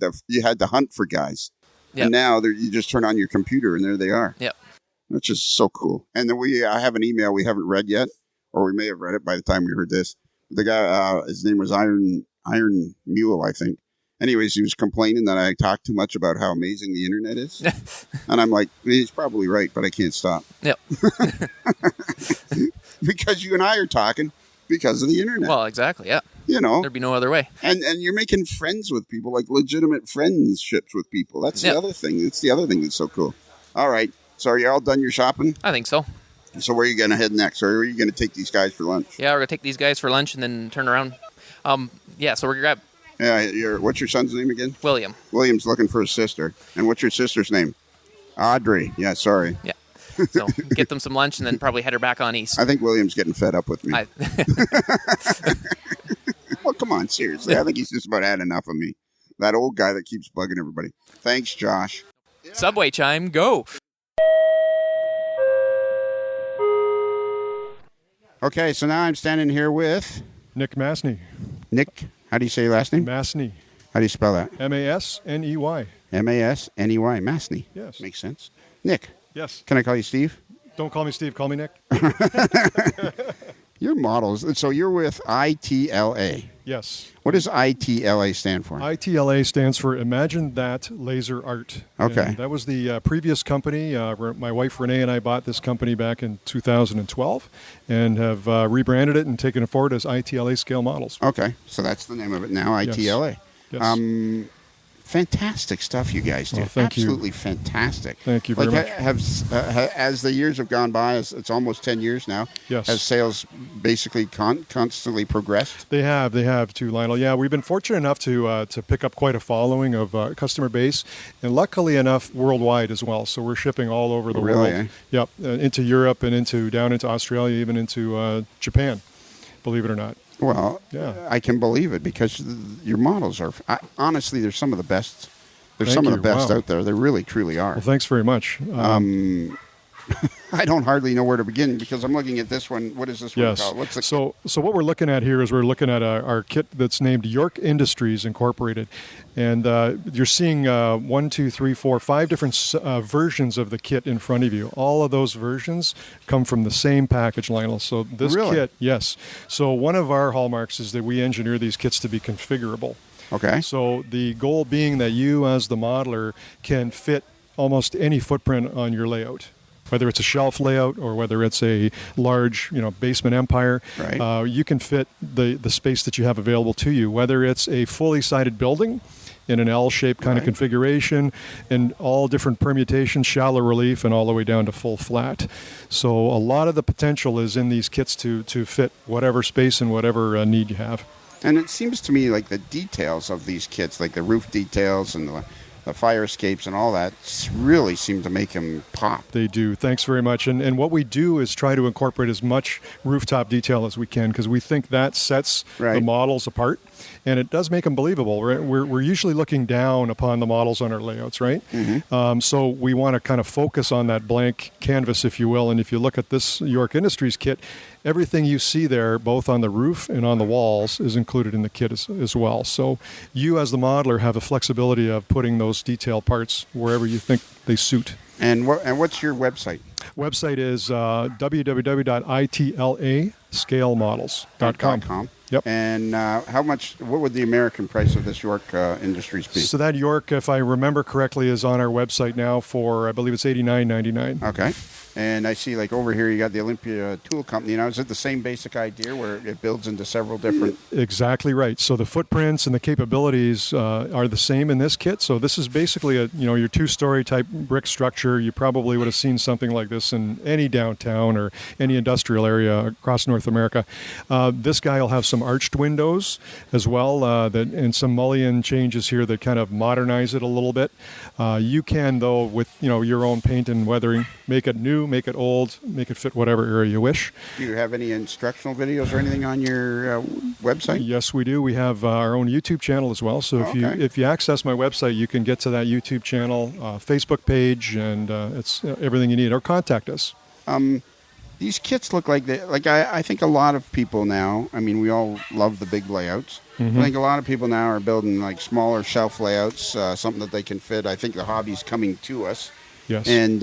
S2: to hunt for guys, and now you just turn on your computer and there they are.
S5: Yep,
S2: which is so cool. And then I have an email we haven't read yet, or we may have read it by the time we heard this. The guy, his name was Iron Mule, I think. Anyways, he was complaining that I talk too much about how amazing the internet is. And I'm like, he's probably right, but I can't stop.
S5: Yep.
S2: Because you and I are talking because of the internet.
S5: Well, exactly, yeah. There'd be no other way.
S2: And you're making friends with people, like legitimate friendships with people. That's the other thing. It's the other thing that's so cool. All right. So are you all done your shopping?
S5: I think so.
S2: So where are you going to head next? Or are you going to take these guys for lunch?
S5: Yeah, we're going to take these guys for lunch and then turn around. So we're going to grab...
S2: Yeah, what's your son's name again?
S5: William.
S2: William's looking for his sister. And what's your sister's name? Audrey. Yeah, sorry.
S5: Yeah. So get them some lunch and then probably head her back on east.
S2: I think William's getting fed up with me. Well, come on, seriously. I think he's just about had enough of me. That old guy that keeps bugging everybody. Thanks, Josh.
S5: Subway chime, go.
S2: Okay, so now I'm standing here with...
S6: Nick Massney.
S2: Nick, how do you say your last name?
S6: Massney.
S2: How do you spell that?
S6: Massney.
S2: Massney. Massney.
S6: Yes.
S2: Makes sense. Nick.
S6: Yes.
S2: Can I call you Steve?
S6: Don't call me Steve. Call me Nick.
S2: Your models. So you're with ITLA.
S6: Yes.
S2: What does ITLA stand for?
S6: ITLA stands for Imagine That Laser Art.
S2: Okay.
S6: And that was the previous company. My wife Renee and I bought this company back in 2012 and have rebranded it and taken it forward as ITLA Scale Models.
S2: Okay. So that's the name of it now, ITLA.
S6: Yes.
S2: Fantastic stuff you guys do.
S6: Well, thank you.
S2: Absolutely fantastic.
S6: Thank you very much.
S2: As the years have gone by, it's almost 10 years now,
S6: yes.
S2: Has sales basically constantly progressed?
S6: They have too, Lionel. Yeah, we've been fortunate enough to pick up quite a following of customer base, and luckily enough, worldwide as well. So we're shipping all over the world.
S2: Eh?
S6: Yep, into Europe and down into Australia, even into Japan, believe it or not.
S2: Well,
S6: yeah.
S2: I can believe it because your models are, honestly, they're some of the best. They're
S6: Thank
S2: some
S6: you.
S2: of the best
S6: Wow.
S2: out there. They really, truly are.
S6: Well, thanks very much.
S2: I don't hardly know where to begin because I'm looking at this one. What is this one called? What's the
S6: So what we're looking at here is we're looking at our kit that's named York Industries Incorporated. And you're seeing 5 different versions of the kit in front of you. All of those versions come from the same package, Lionel. So this kit, yes. So one of our hallmarks is that we engineer these kits to be configurable.
S2: Okay.
S6: So the goal being that you as the modeler can fit almost any footprint on your layout. Whether it's a shelf layout or whether it's a large, basement empire,
S2: right.
S6: You can fit the space that you have available to you. Whether it's a fully sided building, in an L-shaped kind of configuration, and all different permutations, shallow relief, and all the way down to full flat. So a lot of the potential is in these kits to fit whatever space and whatever need you have.
S2: And it seems to me like the details of these kits, like the roof details and the fire escapes and all that, really seem to make them pop.
S6: They do. Thanks very much. And what we do is try to incorporate as much rooftop detail as we can, because we think that sets the models apart. And it does make them believable. We're usually looking down upon the models on our layouts, right? Mm-hmm. So we want to kind of focus on that blank canvas, if you will. And if you look at this York Industries kit, everything you see there, both on the roof and on the walls, is included in the kit as well. So you, as the modeler, have the flexibility of putting those detail parts wherever you think they suit.
S2: And what's your website?
S6: Website is www.itlascalemodels.com. Yep.
S2: And what would the American price of this York Industries be?
S6: So that York, if I remember correctly, is on our website now for, I believe it's $89.99.
S2: Okay. And I see, like, over here you got the Olympia Tool Company. Now, is it the same basic idea where it builds into several different...
S6: Exactly right. So the footprints and the capabilities are the same in this kit. So this is basically your two-story type brick structure. You probably would have seen something like this in any downtown or any industrial area across North America. This guy will have some arched windows as well, and some mullion changes here that kind of modernize it a little bit. You can, though, with your own paint and weathering, make it new, make it old, make it fit whatever area you wish.
S2: Do you have any instructional videos or anything on your website?
S6: Yes, we do. We have our own YouTube channel as well. So if you access my website, you can get to that YouTube channel, Facebook page, and it's everything you need. Or contact us.
S2: These kits look like I think a lot of people now, I mean, we all love the big layouts. Mm-hmm. I think a lot of people now are building like smaller shelf layouts, something that they can fit. I think the hobby's coming to us.
S6: Yes.
S2: And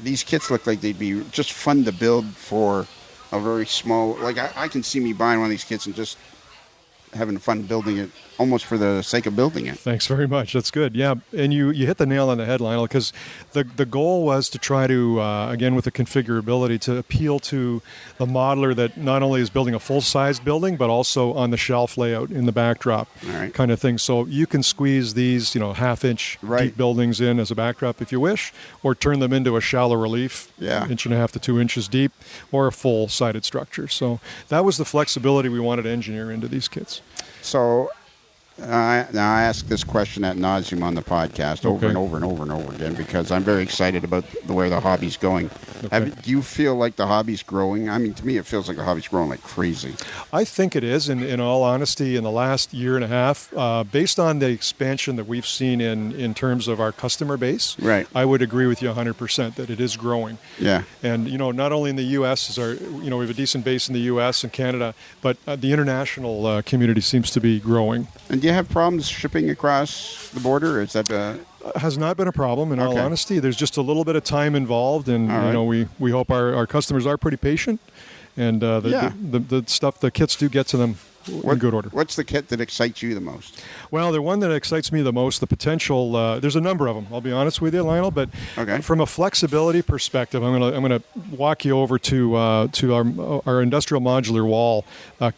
S2: these kits look like they'd be just fun to build for a very small... Like, I can see me buying one of these kits and just having fun building it, almost for the sake of building it.
S6: Thanks very much. That's good. Yeah, and you hit the nail on the head, Lionel, because the goal was to try to, again, with the configurability, to appeal to the modeler that not only is building a full-sized building, but also on the shelf layout in the backdrop kind of thing. So you can squeeze these, half-inch deep buildings in as a backdrop if you wish, or turn them into a shallow relief, 1.5 to 2 inches deep, or a full-sided structure. So that was the flexibility we wanted to engineer into these kits.
S2: So now I ask this question ad nauseum on the podcast over and over and over and over again because I'm very excited about where the hobby's going. Okay. Do you feel like the hobby's growing? I mean, to me, it feels like the hobby's growing like crazy.
S6: I think it is, in all honesty, in the last year and a half, based on the expansion that we've seen in terms of our customer base.
S2: Right.
S6: I would agree with you 100% that it is growing.
S2: Yeah.
S6: And, not only in the U.S., we have a decent base in the U.S. and Canada, but the international community seems to be growing.
S2: And do you have problems shipping across the border? Or is that
S6: has not been a problem, in all honesty. There's just a little bit of time involved, and we hope our customers are pretty patient, and the stuff, the kits do get to them in good order.
S2: What's the kit that excites you the most?
S6: Well, the one that excites me the most, the potential. There's a number of them. I'll be honest with you, Lionel. But from a flexibility perspective, I'm gonna walk you over to our industrial modular wall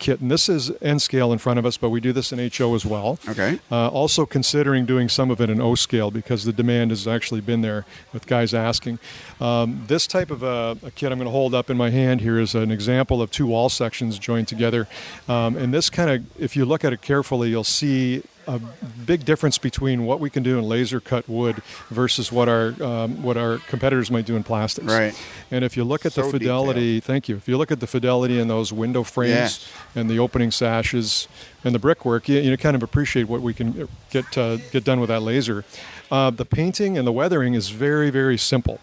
S6: kit, and this is N scale in front of us, but we do this in HO as well.
S2: Okay.
S6: Also considering doing some of it in O scale because the demand has actually been there with guys asking. This type of a kit I'm going to hold up in my hand here is an example of two wall sections joined together, and this kind of, if you look at it carefully, you'll see a big difference between what we can do in laser cut wood versus what our competitors might do in plastics.
S2: Right.
S6: And if you look at the fidelity, thank you. If you look at the fidelity in those window frames and the opening sashes and the brickwork, you kind of appreciate what we can get done with that laser. The painting and the weathering is very, very simple.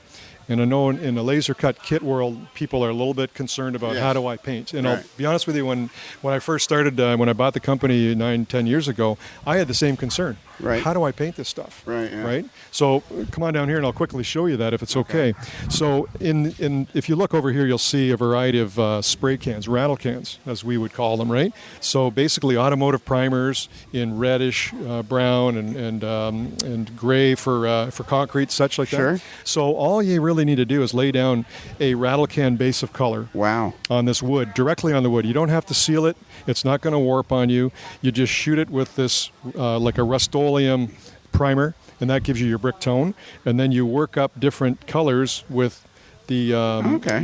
S6: And I know in the laser cut kit world, people are a little bit concerned about how do I paint. And I'll be honest with you, when I first started, when I bought the company 9-10 years ago, I had the same concern.
S2: Right.
S6: How do I paint this stuff?
S2: Right. Yeah.
S6: Right. So come on down here, and I'll quickly show you that if it's okay. So if you look over here, you'll see a variety of spray cans, rattle cans, as we would call them. Right. So basically, automotive primers in reddish, brown, and gray for concrete, such like that.
S2: Sure.
S6: So all you really really need to do is lay down a rattle can base of color
S2: Wow.
S6: on this wood, directly on the wood. You don't have to seal it. It's not going to warp on you. You just shoot it with this like a Rust-Oleum primer, and that gives you your brick tone. And then you work up different colors with the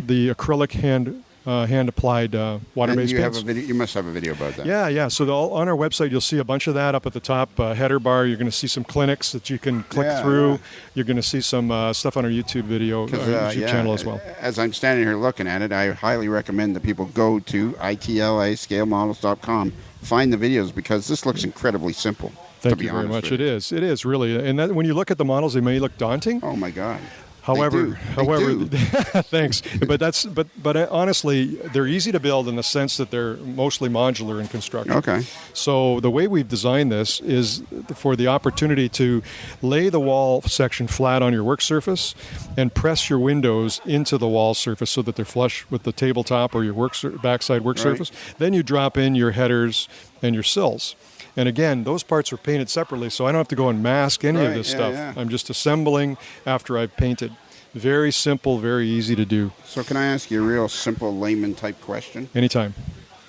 S6: the acrylic hand applied water-based
S2: And
S6: paints.
S2: you must have a video about that.
S6: Yeah. So on our website, you'll see a bunch of that up at the top header bar. You're going to see some clinics that you can click through.
S2: Yeah.
S6: You're going to see some stuff on our YouTube video, YouTube channel as well.
S2: As I'm standing here looking at it, I highly recommend that people go to itlascalemodels.com, find the videos, because this looks incredibly simple.
S6: Thank you very much. It is really. And that, when you look at the models, they may look daunting.
S2: Oh my God.
S6: However,
S2: They do.
S6: thanks. But honestly, they're easy to build in the sense that they're mostly modular in construction.
S2: Okay.
S6: So the way we've designed this is for the opportunity to lay the wall section flat on your work surface and press your windows into the wall surface so that they're flush with the tabletop or your backside work surface. Then you drop in your headers and your sills. And again, those parts are painted separately, so I don't have to go and mask any of this stuff.
S2: Yeah.
S6: I'm just assembling after I've painted. Very simple, very easy to do.
S2: So can I ask you a real simple layman type question?
S6: Anytime.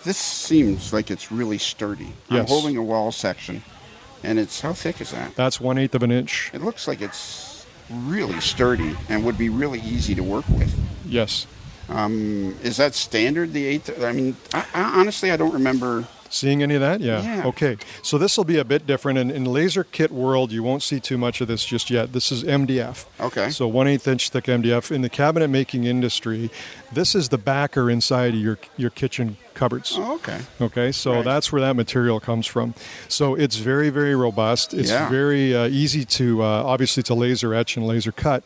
S2: This seems like it's really sturdy.
S6: Yes.
S2: I'm holding a wall section, and how thick is that?
S6: That's 1/8 of an inch.
S2: It looks like it's really sturdy and would be really easy to work with.
S6: Yes.
S2: Is that standard, the 1/8? I mean, I honestly, I don't remember.
S6: Seeing any of that? Yeah. Okay. So this will be a bit different. In laser kit world, you won't see too much of this just yet. This is MDF.
S2: Okay.
S6: So 1/8 inch thick MDF. In the cabinet making industry, this is the backer inside of your kitchen cupboards.
S2: Oh, okay.
S6: Okay, so that's where that material comes from. So it's very, very robust. It's very easy to, obviously, to laser etch and laser cut.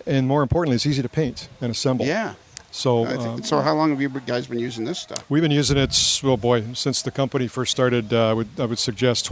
S6: And more importantly, it's easy to paint and assemble.
S2: Yeah.
S6: So,
S2: so how long have you guys been using this stuff?
S6: We've been using it, since the company first started, I would suggest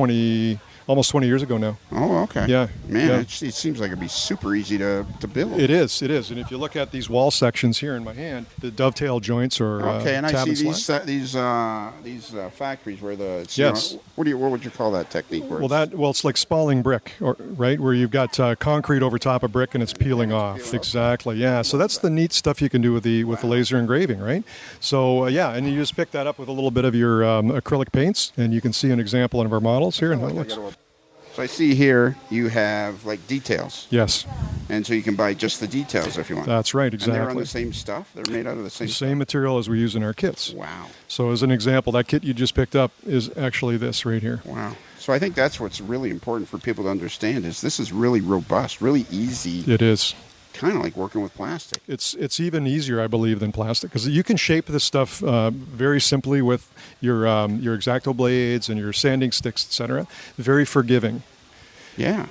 S6: almost 20 years ago now.
S2: Oh, okay.
S6: Yeah.
S2: Man,
S6: yeah.
S2: It seems like it'd be super easy to build.
S6: It is. And if you look at these wall sections here in my hand, the dovetail joints or
S2: and I
S6: tab
S2: see
S6: and
S2: these factories where what would you call that technique?
S6: It's like spalling brick, right, where you've got concrete over top of brick and it's peeling off. Exactly. Yeah. So that's the neat stuff you can do with the laser engraving, right? So and you just pick that up with a little bit of your acrylic paints, and you can see an example of our models here and how it looks.
S2: So I see here you have like details.
S6: Yes.
S2: And so you can buy just the details if you want.
S6: That's right, exactly.
S2: And they're on the same stuff? They're made out of the same
S6: same material as we use in our kits.
S2: Wow.
S6: So as an example, that kit you just picked up is actually this right here.
S2: Wow. So I think that's what's really important for people to understand is this is really robust, really easy.
S6: It is.
S2: Kind of like working with plastic.
S6: It's even easier, I believe, than plastic because you can shape this stuff very simply with your X-Acto blades and your sanding sticks, etc. Very forgiving.
S2: Yeah.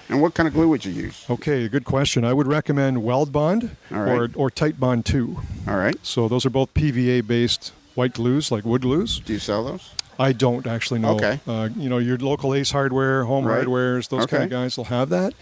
S2: And what kind of glue would you use?
S6: Okay, good question. I would recommend Weld Bond or Tight Bond 2.
S2: All right.
S6: So those are both PVA-based white glues, like wood glues.
S2: Do you sell those?
S6: I don't actually know.
S2: Okay.
S6: Your local Ace Hardware, Home Hardwares, those kind of guys will have that.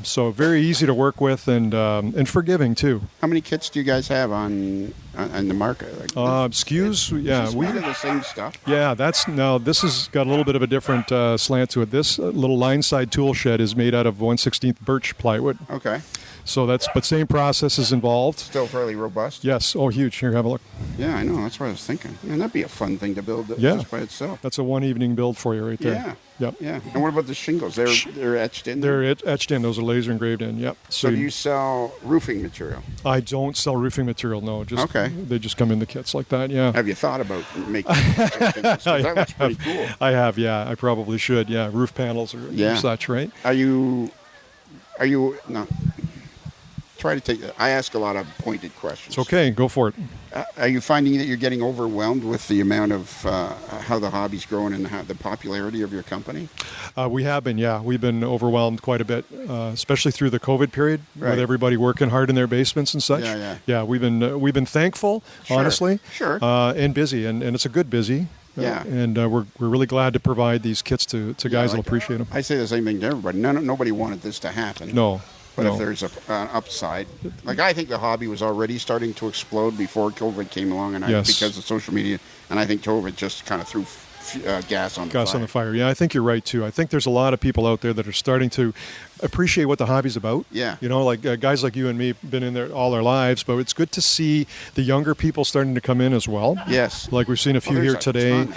S6: So very easy to work with and forgiving too.
S2: How many kits do you guys have on the market?
S6: SKUs,
S2: we have the same stuff.
S6: Yeah, this has got a little bit of a different slant to it. This little line side tool shed is made out of 1/16 birch plywood.
S2: Okay.
S6: So but same process is involved.
S2: Still fairly robust.
S6: Yes. Oh, huge. Here, have a look.
S2: Yeah, I know. That's what I was thinking. Man, that'd be a fun thing to build just by itself.
S6: That's a one evening build for you right there.
S2: Yeah.
S6: Yep.
S2: Yeah. And what about the shingles? They're etched in?
S6: They're etched in. Those are laser engraved in. Yep.
S2: So do you sell roofing material?
S6: I don't sell roofing material, no. They just come in the kits like that, yeah.
S2: Have you thought about making that looks pretty cool.
S6: I have, yeah. I probably should, yeah. Roof panels or such, right?
S2: Are you not... Try to take that. I ask a lot of pointed questions.
S6: It's okay. Go for it.
S2: Are you finding that you're getting overwhelmed with the amount of how the hobby's growing and the popularity of your company?
S6: We have been, yeah. We've been overwhelmed quite a bit, especially through the COVID period with everybody working hard in their basements and such. Yeah, we've been thankful, honestly.
S2: Sure.
S6: And busy, and it's a good busy.
S2: Yeah.
S6: And we're really glad to provide these kits to guys that appreciate them.
S2: I say the same thing to everybody. Nobody wanted this to happen.
S6: No.
S2: But if there's an upside, like I think the hobby was already starting to explode before COVID came along, and because of social media, and I think COVID just kind of threw gas on the fire.
S6: Yeah, I think you're right too. I think there's a lot of people out there that are starting to appreciate what the hobby's about.
S2: Yeah.
S6: You know, like guys like you and me been in there all our lives, but it's good to see the younger people starting to come in as well.
S2: Yes.
S6: Like we've seen a few here today.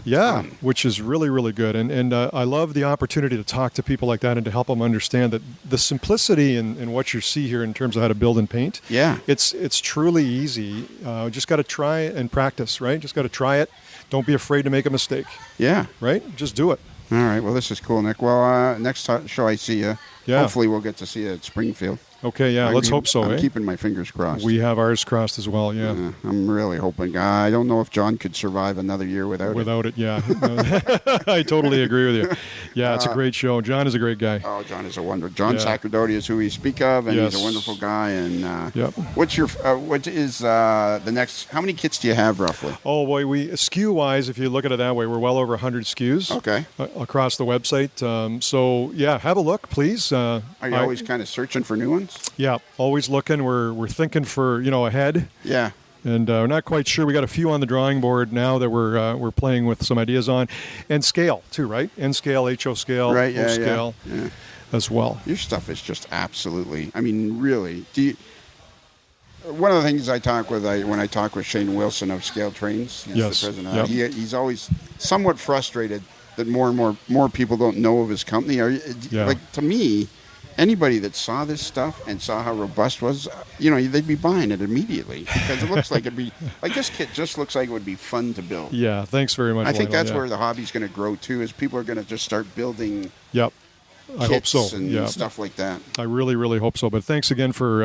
S2: Yeah,
S6: which is really, really good. And I love the opportunity to talk to people like that and to help them understand that the simplicity in what you see here in terms of how to build and paint.
S2: Yeah.
S6: It's truly easy. Just got to try and practice, right? Just got to try it. Don't be afraid to make a mistake.
S2: Yeah.
S6: Right? Just do it.
S2: All right. Well, this is cool, Nick. Well, next show I see you, hopefully we'll get to see you at Springfield.
S6: Okay, yeah, let's hope so.
S2: I'm keeping my fingers crossed.
S6: We have ours crossed as well, yeah.
S2: I'm really hoping. I don't know if John could survive another year without it.
S6: Without it, yeah. I totally agree with you. Yeah, it's a great show. John is a great guy.
S2: Oh, John is a wonder. John Sacerdoti is who we speak of, and he's a wonderful guy. And what is the next? How many kits do you have roughly?
S6: Oh boy, we SKU wise, if you look at it that way, we're well over 100 SKUs.
S2: Okay.
S6: Across the website. So yeah, have a look, please.
S2: Are you always kind of searching for new ones?
S6: Yeah, always looking. We're thinking for ahead.
S2: Yeah.
S6: And we're not quite sure. We got a few on the drawing board now that we're playing with some ideas on, and scale too, right? N scale, HO scale,
S2: right?
S6: O scale, as well.
S2: Your stuff is just absolutely. I mean, really. One of the things I talk with when I talk with Shane Wilson of Scale Trains, he's the president. He's always somewhat frustrated that more and more people don't know of his company. Like to me. Anybody that saw this stuff and saw how robust it was, they'd be buying it immediately because it looks like it'd be like this kit just looks like it would be fun to build.
S6: Yeah, thanks very much.
S2: I think that's where the hobby's going to grow too. Is people are going to just start building.
S6: Yep. I hope so.
S2: And stuff like that.
S6: I really, really hope so. But thanks again for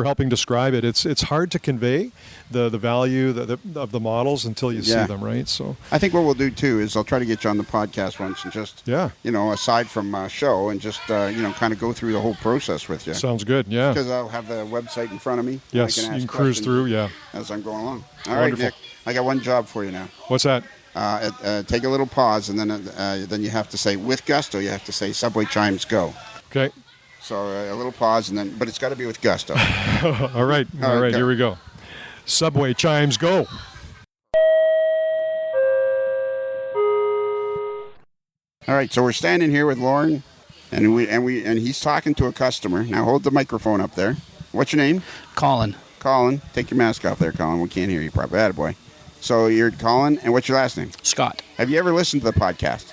S6: helping describe it. It's hard to convey the value of the models until you see them, right? So
S2: I think what we'll do too is I'll try to get you on the podcast once and just aside from show and just kind of go through the whole process with you.
S6: Sounds good. Yeah.
S2: Because I'll have the website in front of me.
S6: Yes, you can cruise through. Yeah.
S2: As I'm going along. All right, Nick. I got one job for you now.
S6: What's that?
S2: Take a little pause, and then you have to say, with gusto, you have to say, subway chimes go.
S6: Okay.
S2: So a little pause, but it's got to be with gusto.
S6: All right. All right, here we go. Subway chimes go.
S2: All right, so we're standing here with Lorne, and he's talking to a customer. Now hold the microphone up there. What's your name?
S7: Colin.
S2: Colin. Take your mask off there, Colin. We can't hear you properly. Attaboy. So you're Colin, and what's your last name?
S7: Scott.
S2: Have you ever listened to the podcast?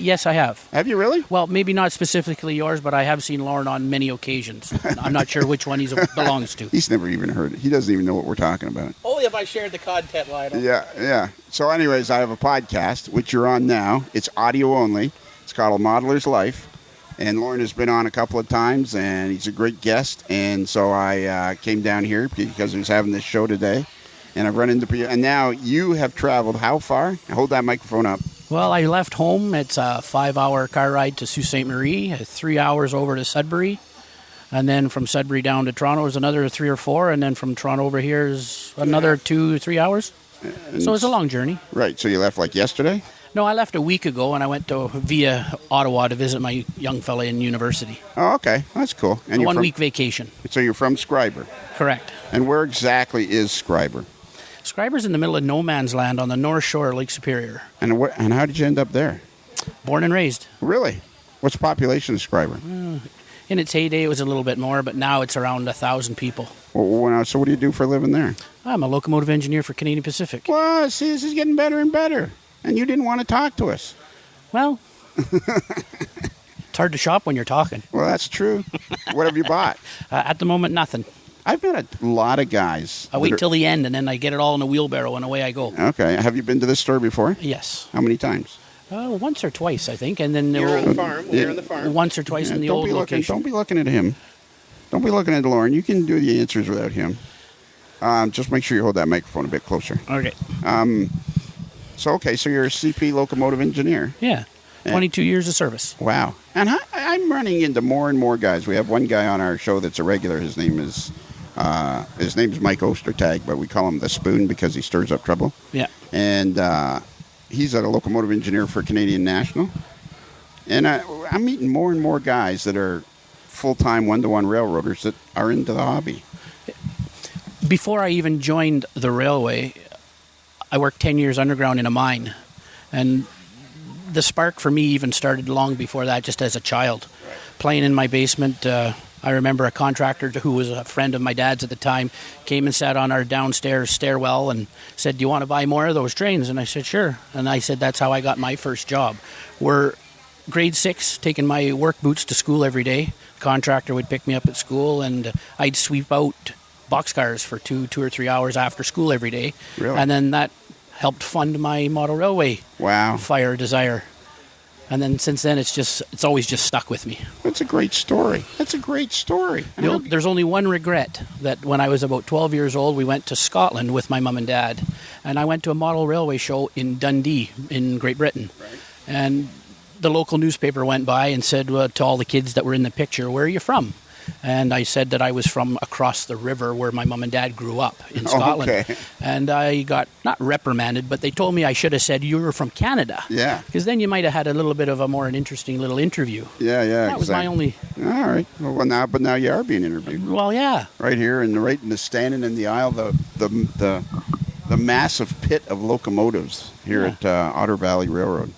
S7: Yes, I have.
S2: Have you really?
S7: Well, maybe not specifically yours, but I have seen Lorne on many occasions. I'm not sure which one he belongs to.
S2: He's never even heard it. He doesn't even know what we're talking about.
S7: Only if I shared the content, Lionel.
S2: Yeah. So anyways, I have a podcast, which you're on now. It's audio only. It's called A Modeler's Life. And Lorne has been on a couple of times, and he's a great guest. And so I came down here because he was having this show today. And I've run into people. And now you have traveled how far? Hold that microphone up.
S7: Well, I left home. It's a 5-hour car ride to Sault Ste. Marie, 3 hours over to Sudbury. And then from Sudbury down to Toronto is another 3 or 4. And then from Toronto over here is another 2-3 hours. So it's a long journey.
S2: Right. So you left like yesterday?
S7: No, I left a week ago, and I went via Ottawa to visit my young fella in university.
S2: Oh, okay. That's cool. And
S7: a 1-week vacation.
S2: So you're from Schreiber?
S7: Correct.
S2: And where exactly is Schreiber?
S7: Schreiber's in the middle of no man's land on the north shore of Lake Superior.
S2: And how did you end up there?
S7: Born and raised.
S2: Really? What's the population of Schreiber?
S7: In its heyday, it was a little bit more, but now it's around 1,000 people.
S2: Well, so what do you do for a living there?
S7: I'm a locomotive engineer for Canadian Pacific.
S2: Well, see, this is getting better and better. And you didn't want to talk to us.
S7: Well, it's hard to shop when you're talking.
S2: Well, that's true. What have you bought?
S7: At the moment, nothing.
S2: I've met a lot of guys.
S7: I wait till the end, and then I get it all in a wheelbarrow, and away I go.
S2: Okay. Have you been to this store before?
S7: Yes.
S2: How many times?
S7: Once or twice, I think. And then
S2: You're on the farm. We're on the farm.
S7: Once or twice in the old location.
S2: Don't be looking at him. Don't be looking at Lorne. You can do the answers without him. Just make sure you hold that microphone a bit closer.
S7: Okay.
S2: So you're a CP locomotive engineer.
S7: Yeah. 22 years of service.
S2: Wow. And I'm running into more and more guys. We have one guy on our show that's a regular. His name's Mike Ostertag, but we call him the Spoon because he stirs up trouble.
S7: Yeah.
S2: And he's a locomotive engineer for Canadian National. And I'm meeting more and more guys that are full-time one-to-one railroaders that are into the hobby.
S7: Before I even joined the railway, I worked 10 years underground in a mine. And the spark for me even started long before that, just as a child. playing in my basement. I remember a contractor who was a friend of my dad's at the time came and sat on our downstairs stairwell and said, "Do you want to buy more of those trains?" And I said, "Sure." And I said, "That's how I got my first job." We're grade 6, taking my work boots to school every day. The contractor would pick me up at school, and I'd sweep out boxcars for 2 or 3 hours after school every day.
S2: Really?
S7: And then that helped fund my model railway fire desire. And then since then, it's always just stuck with me.
S2: That's a great story.
S7: There's only one regret, that when I was about 12 years old, we went to Scotland with my mum and dad. And I went to a model railway show in Dundee in Great Britain.
S2: Right.
S7: And the local newspaper went by and said to all the kids that were in the picture, "Where are you from?" And I said that I was from across the river where my mum and dad grew up in Scotland.
S2: Okay.
S7: And I got, not reprimanded, but they told me I should have said, "You were from Canada."
S2: Yeah.
S7: Because then you might have had a little bit of a more interesting little interview.
S2: Yeah,
S7: That was my only...
S2: All right. Well, now you are being interviewed.
S7: Well, yeah.
S2: Right here, right in the standing in the aisle, the massive pit of locomotives here at Otter Valley Railroad.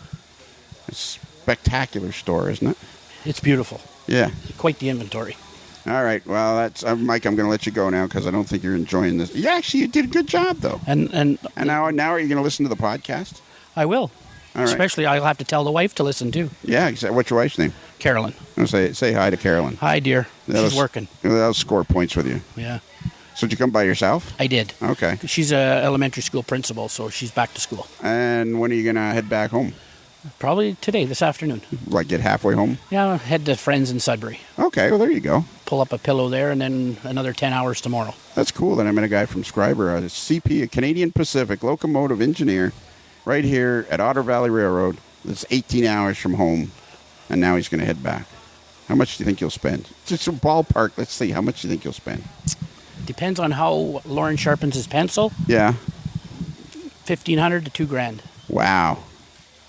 S2: It's a spectacular store, isn't it?
S7: It's beautiful.
S2: Yeah.
S7: Quite the inventory.
S2: All right. Well, that's Mike. I'm going to let you go now because I don't think you're enjoying this. Yeah, actually, you did a good job though.
S7: And
S2: now are you going to listen to the podcast?
S7: I will.
S2: All right.
S7: Especially, I'll have to tell the wife to listen too.
S2: Yeah. Exactly. What's your wife's name?
S7: Carolyn.
S2: I'll say hi to Carolyn.
S7: Hi, dear. She's working.
S2: That'll score points with you.
S7: Yeah.
S2: So did you come by yourself?
S7: I did.
S2: Okay.
S7: She's a elementary school principal, so she's back to school.
S2: And when are you going to head back home?
S7: Probably today, this afternoon.
S2: Like get halfway home?
S7: Yeah, I'll head to friends in Sudbury.
S2: Okay, well there you go.
S7: Pull up a pillow there, and then another 10 hours tomorrow.
S2: That's cool. Then I met a guy from Scriber, a CP, a Canadian Pacific locomotive engineer, right here at Otter Valley Railroad. That's 18 hours from home, and now he's going to head back. How much do you think you'll spend? Just a ballpark. Let's see. How much do you think you'll spend?
S7: Depends on how Lorne sharpens his pencil.
S2: Yeah.
S7: $1,500 to $2,000.
S2: Wow.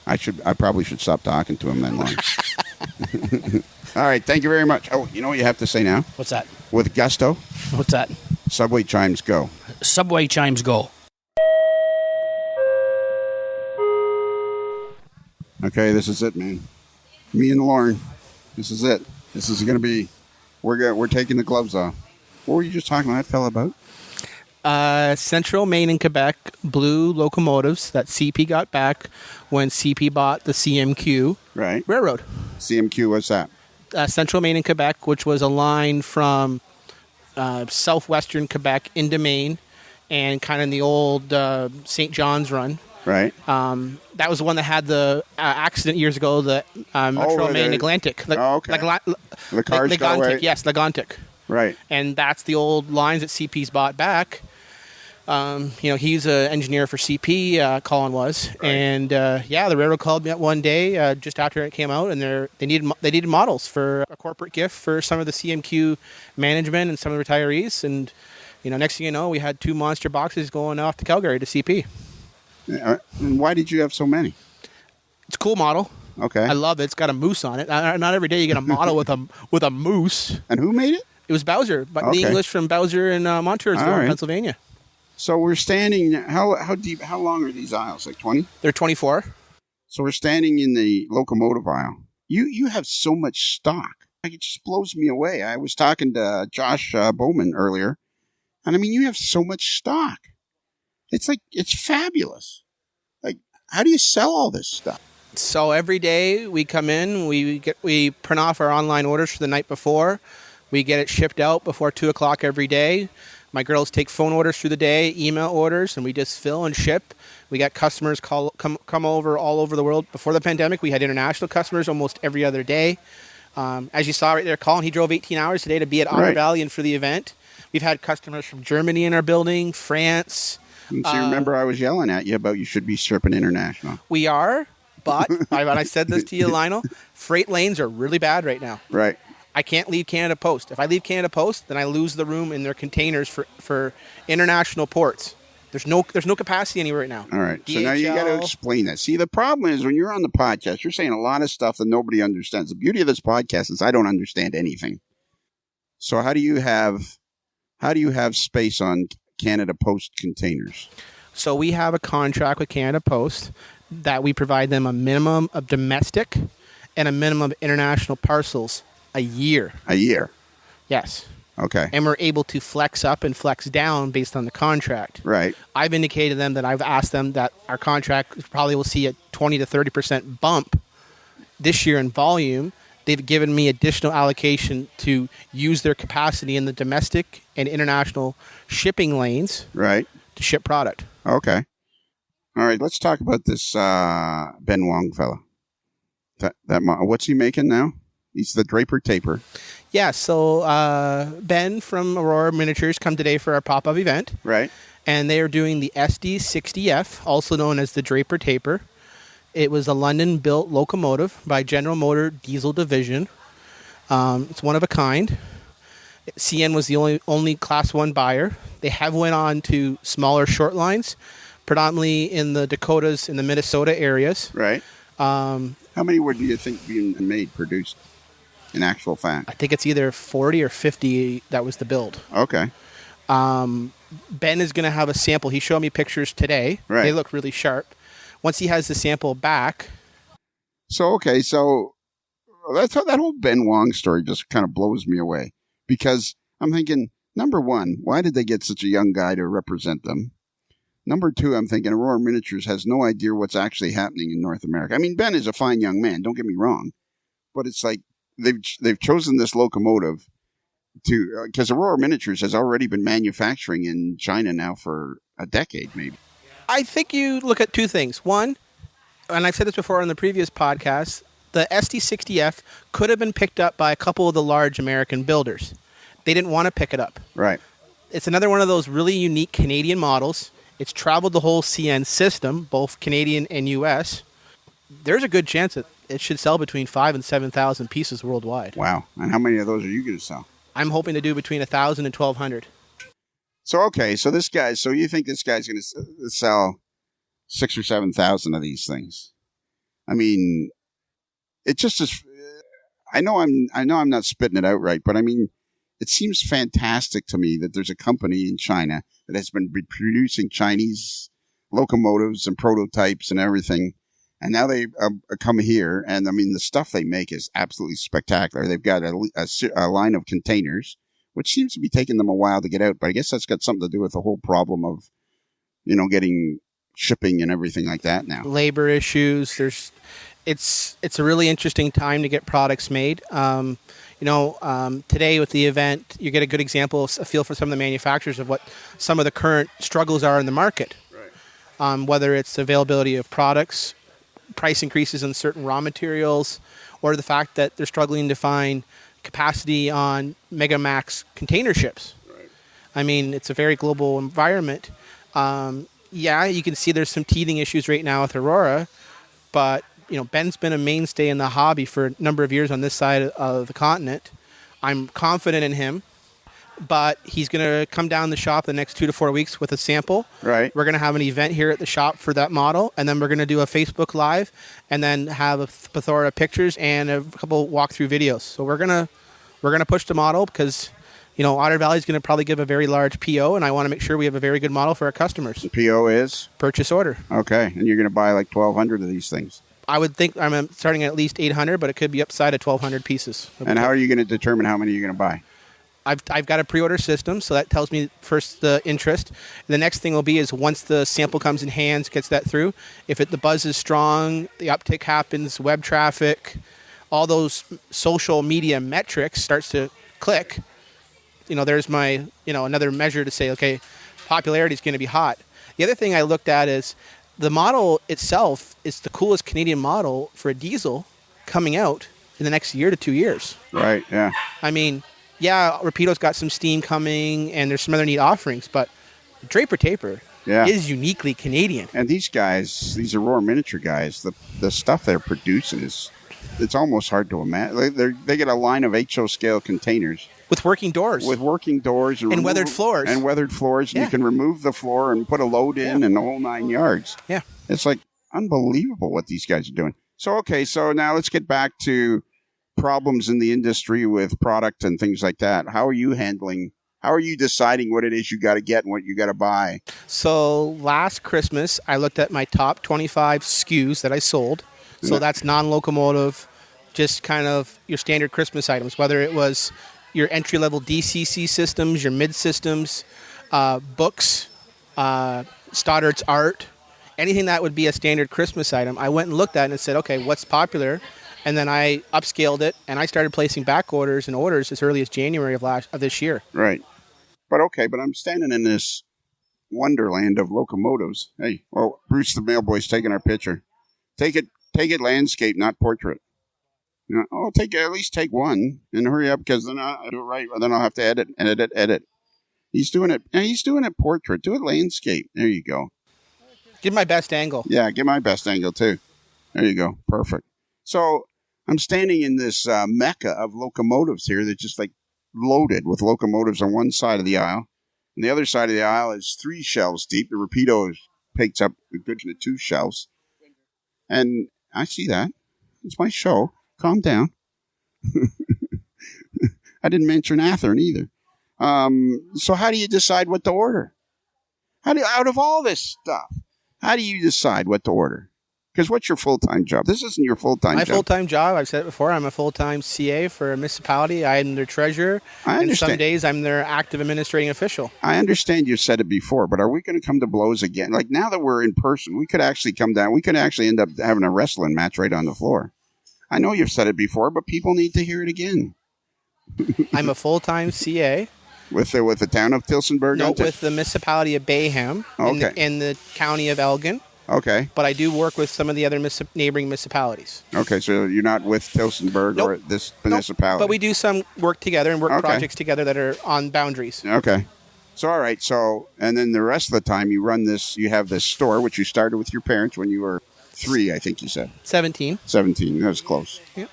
S2: I probably should stop talking to him then, Lorne. All right. Thank you very much. Oh, you know what you have to say now?
S7: What's that?
S2: With gusto?
S7: What's that?
S2: Subway chimes go.
S7: Subway chimes go.
S2: Okay, this is it, man. Me and Lorne. This is it. This is going to be... We're taking the gloves off. What were you just talking to that fella about?
S8: Central, Maine, and Quebec blue locomotives that CP got back when CP bought the CMQ Railroad.
S2: CMQ, what's that?
S8: Central, Maine, and Quebec, which was a line from southwestern Quebec into Maine and kind of in the old St. John's run.
S2: Right.
S8: That was the one that had the accident years ago, the Metro Maine Atlantic.
S2: Okay. The cars got away.
S8: Yes, Legantic.
S2: Right.
S8: And that's the old lines that CP's bought back. He's an engineer for CP, Colin was. Right. And, the railroad called me up one day just after it came out, and they needed models for a corporate gift for some of the CMQ management and some of the retirees. And, next thing you know, we had 2 monster boxes going off to Calgary to CP.
S2: And why did you have so many?
S8: It's a cool model.
S2: Okay.
S8: I love it. It's got a moose on it. Not every day you get a model with a moose.
S2: And who made it?
S8: It was Bowser, but the English from Bowser in Montoursville, in Pennsylvania.
S2: So we're standing. How deep? How long are these aisles? Like 20?
S8: They're 24.
S2: So we're standing in the locomotive aisle. You have so much stock. Like, it just blows me away. I was talking to Josh Bowman earlier, and I mean, you have so much stock. It's fabulous. Like, how do you sell all this stuff?
S8: So every day we come in, we print off our online orders for the night before. We get it shipped out before 2 o'clock every day. My girls take phone orders through the day, email orders, and we just fill and ship. We got customers come over all over the world. Before the pandemic, we had international customers almost every other day. As you saw right there, Colin, he drove 18 hours today to be at Otter Valley and for the event. We've had customers from Germany in our building, France.
S2: So you remember I was yelling at you about you should be shipping international.
S8: We are, but when I said this to you, Lionel, freight lanes are really bad right now.
S2: Right.
S8: I can't leave Canada Post. If I leave Canada Post, then I lose the room in their containers for international ports. There's no capacity anywhere right now.
S2: All right.
S8: DHL.
S2: So now you got to explain that. See, the problem is when you're on the podcast, you're saying a lot of stuff that nobody understands. The beauty of this podcast is I don't understand anything. So how do you have space on Canada Post containers?
S8: So we have a contract with Canada Post that we provide them a minimum of domestic and a minimum of international parcels a year.
S2: A year.
S8: Yes.
S2: Okay.
S8: And we're able to flex up and flex down based on the contract.
S2: Right.
S8: I've indicated to them that I've asked them that our contract probably will see a 20 to 30% bump this year in volume. They've given me additional allocation to use their capacity in the domestic and international shipping lanes.
S2: Right.
S8: To ship product.
S2: Okay. All right. Let's talk about this Ben Wong fella. What's he making now? He's the Draper Taper.
S8: Yeah, so Ben from Aurora Miniatures come today for our pop-up event.
S2: Right.
S8: And they are doing the SD60F, also known as the Draper Taper. It was a London-built locomotive by General Motor Diesel Division. It's one of a kind. CN was the only Class 1 buyer. They have went on to smaller short lines, predominantly in the Dakotas and the Minnesota areas.
S2: Right. How many do you think being produced? In actual fact,
S8: I think it's either 40 or 50 that was the build.
S2: Okay.
S8: Ben is going to have a sample. He showed me pictures today.
S2: Right.
S8: They look really sharp. Once he has the sample back.
S2: So that's how that whole Ben Wong story just kind of blows me away. Because I'm thinking, number one, why did they get such a young guy to represent them? Number two, I'm thinking Aurora Miniatures has no idea what's actually happening in North America. I mean, Ben is a fine young man, don't get me wrong. But it's like, they've chosen this locomotive because Aurora Miniatures has already been manufacturing in China now for a decade, maybe.
S8: I think you look at two things. One, and I've said this before on the previous podcast, the SD60F could have been picked up by a couple of the large American builders. They didn't want to pick it up.
S2: Right.
S8: It's another one of those really unique Canadian models. It's traveled the whole CN system, both Canadian and U.S. There's a good chance that it should sell between 5,000 and 7,000 pieces worldwide.
S2: Wow. And how many of those are you going to sell?
S8: I'm hoping to do between 1,000 and 1,200.
S2: So you think this guy's going to sell 6,000 or 7,000 of these things? I mean, it just is. I know I'm not spitting it out right, but I mean, it seems fantastic to me that there's a company in China that has been producing Chinese locomotives and prototypes and everything. And now they come here, and I mean, the stuff they make is absolutely spectacular. They've got a line of containers, which seems to be taking them a while to get out. But I guess that's got something to do with the whole problem of, getting shipping and everything like that now.
S8: Labor issues. It's a really interesting time to get products made. Today with the event, you get a good example, a feel for some of the manufacturers of what some of the current struggles are in the market. Right. Whether it's availability of products, price increases in certain raw materials, or the fact that they're struggling to find capacity on Megamax container ships. Right. I mean, it's a very global environment. You can see there's some teething issues right now with Aurora, but Ben's been a mainstay in the hobby for a number of years on this side of the continent. I'm confident in him. But he's going to come down the shop the next 2 to 4 weeks with a sample. Right. We're going to have an event here at the shop for that model, and then we're going to do a Facebook Live, and then have a plethora of pictures and a couple walkthrough videos. So we're gonna push the model because Otter Valley is going to probably give a very large PO, and I want to make sure we have a very good model for our customers.
S2: The PO is
S8: purchase order.
S2: Okay, and you're going to buy like 1,200 of these things.
S8: I would think I'm starting at least 800, but it could be upside of 1,200 pieces.
S2: And how are you going to determine how many you're going to buy?
S8: I've got a pre-order system, so that tells me first the interest. The next thing will be is once the sample comes in hands, gets that through. If the buzz is strong, the uptick happens, web traffic, all those social media metrics starts to click. There's my another measure to say, okay, popularity is going to be hot. The other thing I looked at is the model itself is the coolest Canadian model for a diesel coming out in the next year to 2 years.
S2: Right. Yeah.
S8: I mean. Yeah, Rapido's got some steam coming, and there's some other neat offerings, but Draper Taper is uniquely Canadian.
S2: And these guys, these Aurora Miniature guys, the stuff they're producing it's almost hard to imagine. They get a line of HO scale containers.
S8: With working doors.
S2: And weathered floors. And you can remove the floor and put a load in and the whole 9 yards.
S8: Yeah.
S2: It's like unbelievable what these guys are doing. So now let's get back to problems in the industry with product and things like that. How are you deciding what it is you got to get and what you got to buy?
S8: So last Christmas, I looked at my top 25 SKUs that I sold. So that's non-locomotive, just kind of your standard Christmas items, whether it was your entry-level DCC systems, your mid systems, books, Stoddard's art, anything that would be a standard Christmas item. I went and looked at it and said, okay, what's popular? And then I upscaled it, and I started placing back orders and orders as early as January of this year.
S2: Right. But I'm standing in this wonderland of locomotives. Hey, well, Bruce the mailboy's taking our picture. Take it landscape, not portrait. At least take one and hurry up, because then I'll do it right. Then I'll have to edit. He's doing it. He's doing it portrait. Do it landscape. There you go.
S8: Give my best angle.
S2: Yeah, give my best angle too. There you go. Perfect. So I'm standing in this mecca of locomotives here that's just like loaded with locomotives on one side of the aisle. And the other side of the aisle is 3 shelves deep. The Rapido takes up a good 2 shelves. And I see that. It's my show. Calm down. I didn't mention Athearn either. So how do you decide what to order? Out of all this stuff, how do you decide what to order? Because what's your full-time job? This isn't your full-time job.
S8: My full-time job, I've said it before, I'm a full-time CA for a municipality. I'm their treasurer.
S2: I understand.
S8: And some days I'm their active administrating official.
S2: I understand you said it before, but are we going to come to blows again? Like, now that we're in person, we could actually come down. We could actually end up having a wrestling match right on the floor. I know you've said it before, but people need to hear it again.
S8: I'm a full-time CA.
S2: With the town of Tillsonburg?
S8: No, with the municipality of Bayham in the county of Elgin.
S2: Okay.
S8: But I do work with some of the other neighboring municipalities.
S2: Okay, so you're not with Tillsonburg or this municipality?
S8: But we do some work together and work projects together that are on boundaries.
S2: Okay. So, all right. So, and then the rest of the time you run this, you have this store, which you started with your parents when you were 3, I think you said.
S8: 17.
S2: 17. That was close.
S8: Yep.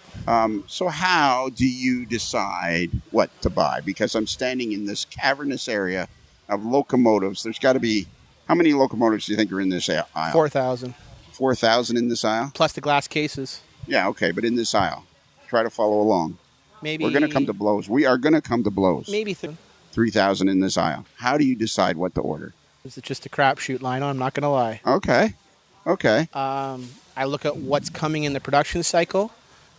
S2: So how do you decide what to buy? Because I'm standing in this cavernous area of locomotives. There's got to be, how many locomotives do you think are in this aisle?
S8: 4,000.
S2: 4,000 in this aisle?
S8: Plus the glass cases.
S2: Yeah, okay, but in this aisle. Try to follow along.
S8: Maybe.
S2: We're going to come to blows. We are going to come to blows.
S8: Maybe
S2: 3,000 in this aisle. How do you decide what to order?
S8: Is it just a crapshoot, Lionel? I'm not going to lie.
S2: Okay.
S8: I look at what's coming in the production cycle.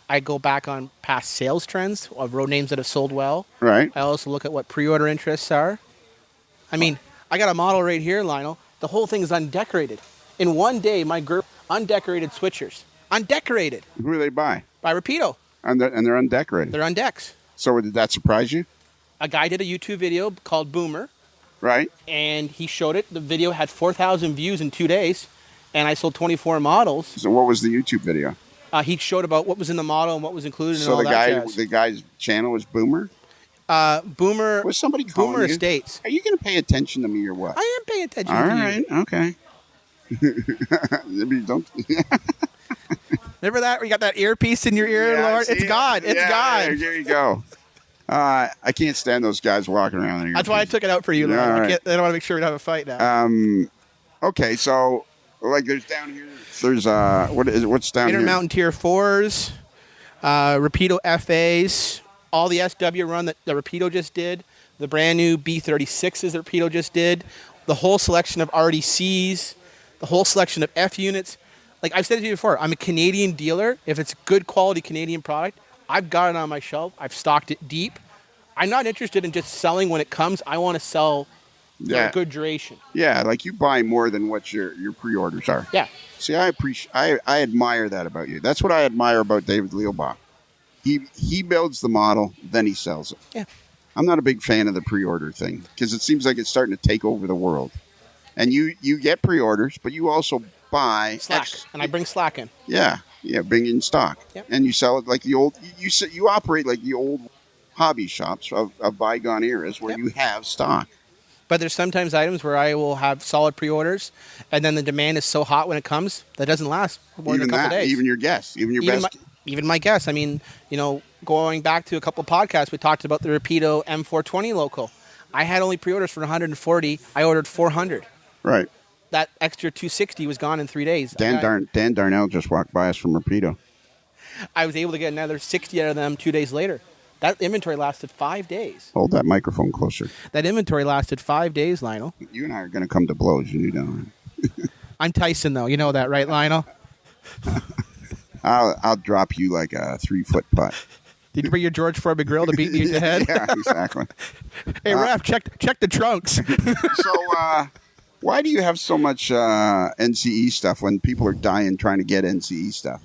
S8: I go back on past sales trends of road names that have sold well.
S2: Right.
S8: I also look at what pre-order interests are. I mean, I got a model right here, Lionel. The whole thing is undecorated. In one day, my group undecorated switchers. Undecorated.
S2: Who do they buy?
S8: By Rapido.
S2: And they're undecorated.
S8: They're on decks.
S2: So did that surprise you?
S8: A guy did a YouTube video called Boomer.
S2: Right.
S8: And he showed it. The video had 4,000 views in 2 days. And I sold 24 models.
S2: So what was the YouTube video?
S8: He showed about what was in the model and what was included and
S2: all
S8: all that jazz.
S2: So the guy's channel was Boomer?
S8: Boomer.
S2: Was somebody calling
S8: Boomer
S2: you?
S8: Estates.
S2: Are you going to pay attention to me or what?
S8: I am paying attention
S2: all
S8: to you.
S2: right. Okay. Don't.
S8: Remember that? We got that earpiece in your ear, Lord? It's God. It's God.
S2: There you go. I can't stand those guys walking around in
S8: That's why I took it out for you, Lord.
S2: Right.
S8: I don't want to make sure we don't have a fight now.
S2: Okay, so like there's down here. There's what's down here?
S8: Intermountain Tier 4s, Rapido FAs, all the SW run that the Rapido just did, the brand new B36s that Rapido just did, the whole selection of RDCs, the whole selection of F units. Like I've said to you before, I'm a Canadian dealer. If it's a good quality Canadian product, I've got it on my shelf. I've stocked it deep. I'm not interested in just selling when it comes. I want to sell for a good duration.
S2: Yeah, like you buy more than what your pre-orders are.
S8: Yeah.
S2: See, I admire that about you. That's what I admire about David Leobach. He builds the model, then he sells it.
S8: Yeah.
S2: I'm not a big fan of the pre-order thing because it seems like it's starting to take over the world. And you get pre-orders, but you also buy
S8: Slack, and I bring Slack in.
S2: Yeah, bring in stock.
S8: Yep.
S2: And you sell it like the old. You operate like the old hobby shops of bygone eras where you have stock.
S8: But there's sometimes items where I will have solid pre-orders, and then the demand is so hot when it comes that doesn't last more than a couple days.
S2: Even your guess, even your best.
S8: Even my guess. I mean, going back to a couple podcasts, we talked about the Rapido M420 local. I had only pre-orders for 140. I ordered 400.
S2: Right.
S8: That extra 260 was gone in 3 days.
S2: Dan Darnell just walked by us from Rapido.
S8: I was able to get another 60 out of them 2 days later. That inventory lasted 5 days.
S2: Hold that microphone closer.
S8: That inventory lasted 5 days, Lionel.
S2: You and I are going to come to blows, and you know.
S8: I'm Tyson, though. You know that, right, Lionel?
S2: I'll drop you like a 3-foot putt.
S8: Did you bring your George Foreman grill to beat me in the head?
S2: Yeah, exactly.
S8: Hey, Ref, check the trunks.
S2: So, why do you have so much NCE stuff when people are dying trying to get NCE stuff?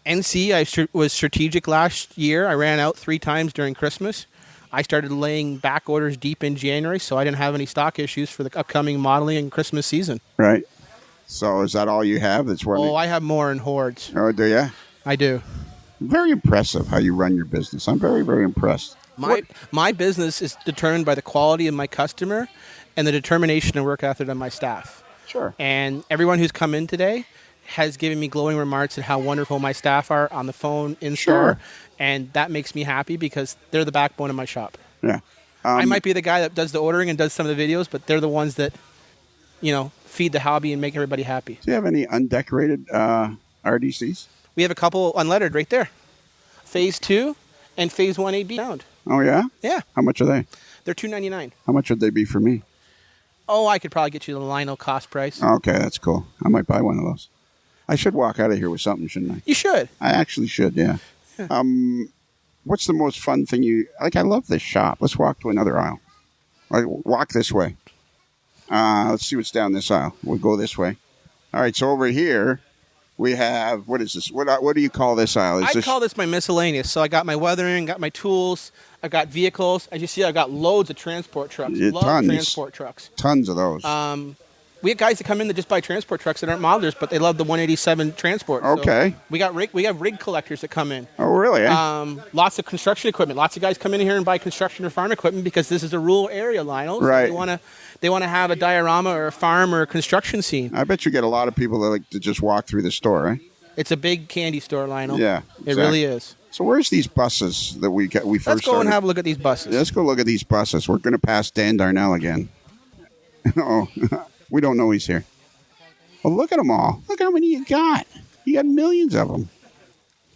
S8: NC, was strategic last year. I ran out 3 times during Christmas. I started laying back orders deep in January, so I didn't have any stock issues for the upcoming modeling and Christmas season.
S2: Right. So is that all you have? That's running?
S8: Oh, I have more in hordes.
S2: Oh, do you?
S8: I do.
S2: Very impressive how you run your business. I'm very, very impressed.
S8: My business is determined by the quality of my customer and the determination and work ethic of my staff.
S2: Sure.
S8: And everyone who's come in today has given me glowing remarks at how wonderful my staff are on the phone, in store, and that makes me happy because they're the backbone of my shop.
S2: Yeah.
S8: I might be the guy that does the ordering and does some of the videos, but they're the ones that, feed the hobby and make everybody happy.
S2: Do you have any undecorated RDCs?
S8: We have a couple unlettered right there. Phase 2 and Phase 1AB sound.
S2: Oh, yeah?
S8: Yeah.
S2: How much are they?
S8: They're $2.99.
S2: How much would they be for me?
S8: Oh, I could probably get you the Lionel cost price.
S2: Okay, that's cool. I might buy one of those. I should walk out of here with something, shouldn't I?
S8: You should.
S2: I actually should, yeah. What's the most fun thing I love this shop. Let's walk to another aisle. Walk this way. Let's see what's down this aisle. We'll go this way. All right, so over here we have, what is this? What do you call this aisle?
S8: I call this my miscellaneous. So I got my weathering, got my tools, I've got vehicles. As you see, I've got loads of transport trucks.
S2: Yeah, tons.
S8: Transport trucks.
S2: Tons of those.
S8: We have guys that come in that just buy transport trucks that aren't modelers, but they love the 187 transport.
S2: Okay.
S8: So we have rig collectors that come in.
S2: Oh, really? Eh?
S8: Lots of construction equipment. Lots of guys come in here and buy construction or farm equipment because this is a rural area, Lionel. So
S2: right.
S8: They want to have a diorama or a farm or a construction scene.
S2: I bet you get a lot of people that like to just walk through the store, right?
S8: It's a big candy store, Lionel.
S2: Yeah, exactly.
S8: It really is.
S2: So where's these buses that we first
S8: Let's go
S2: started?
S8: and have a look at these buses.
S2: Let's go look at these buses. We're going to pass Dan Darnell again. Oh, we don't know he's here. Well, look at them all. Look how many you got. You got millions of them.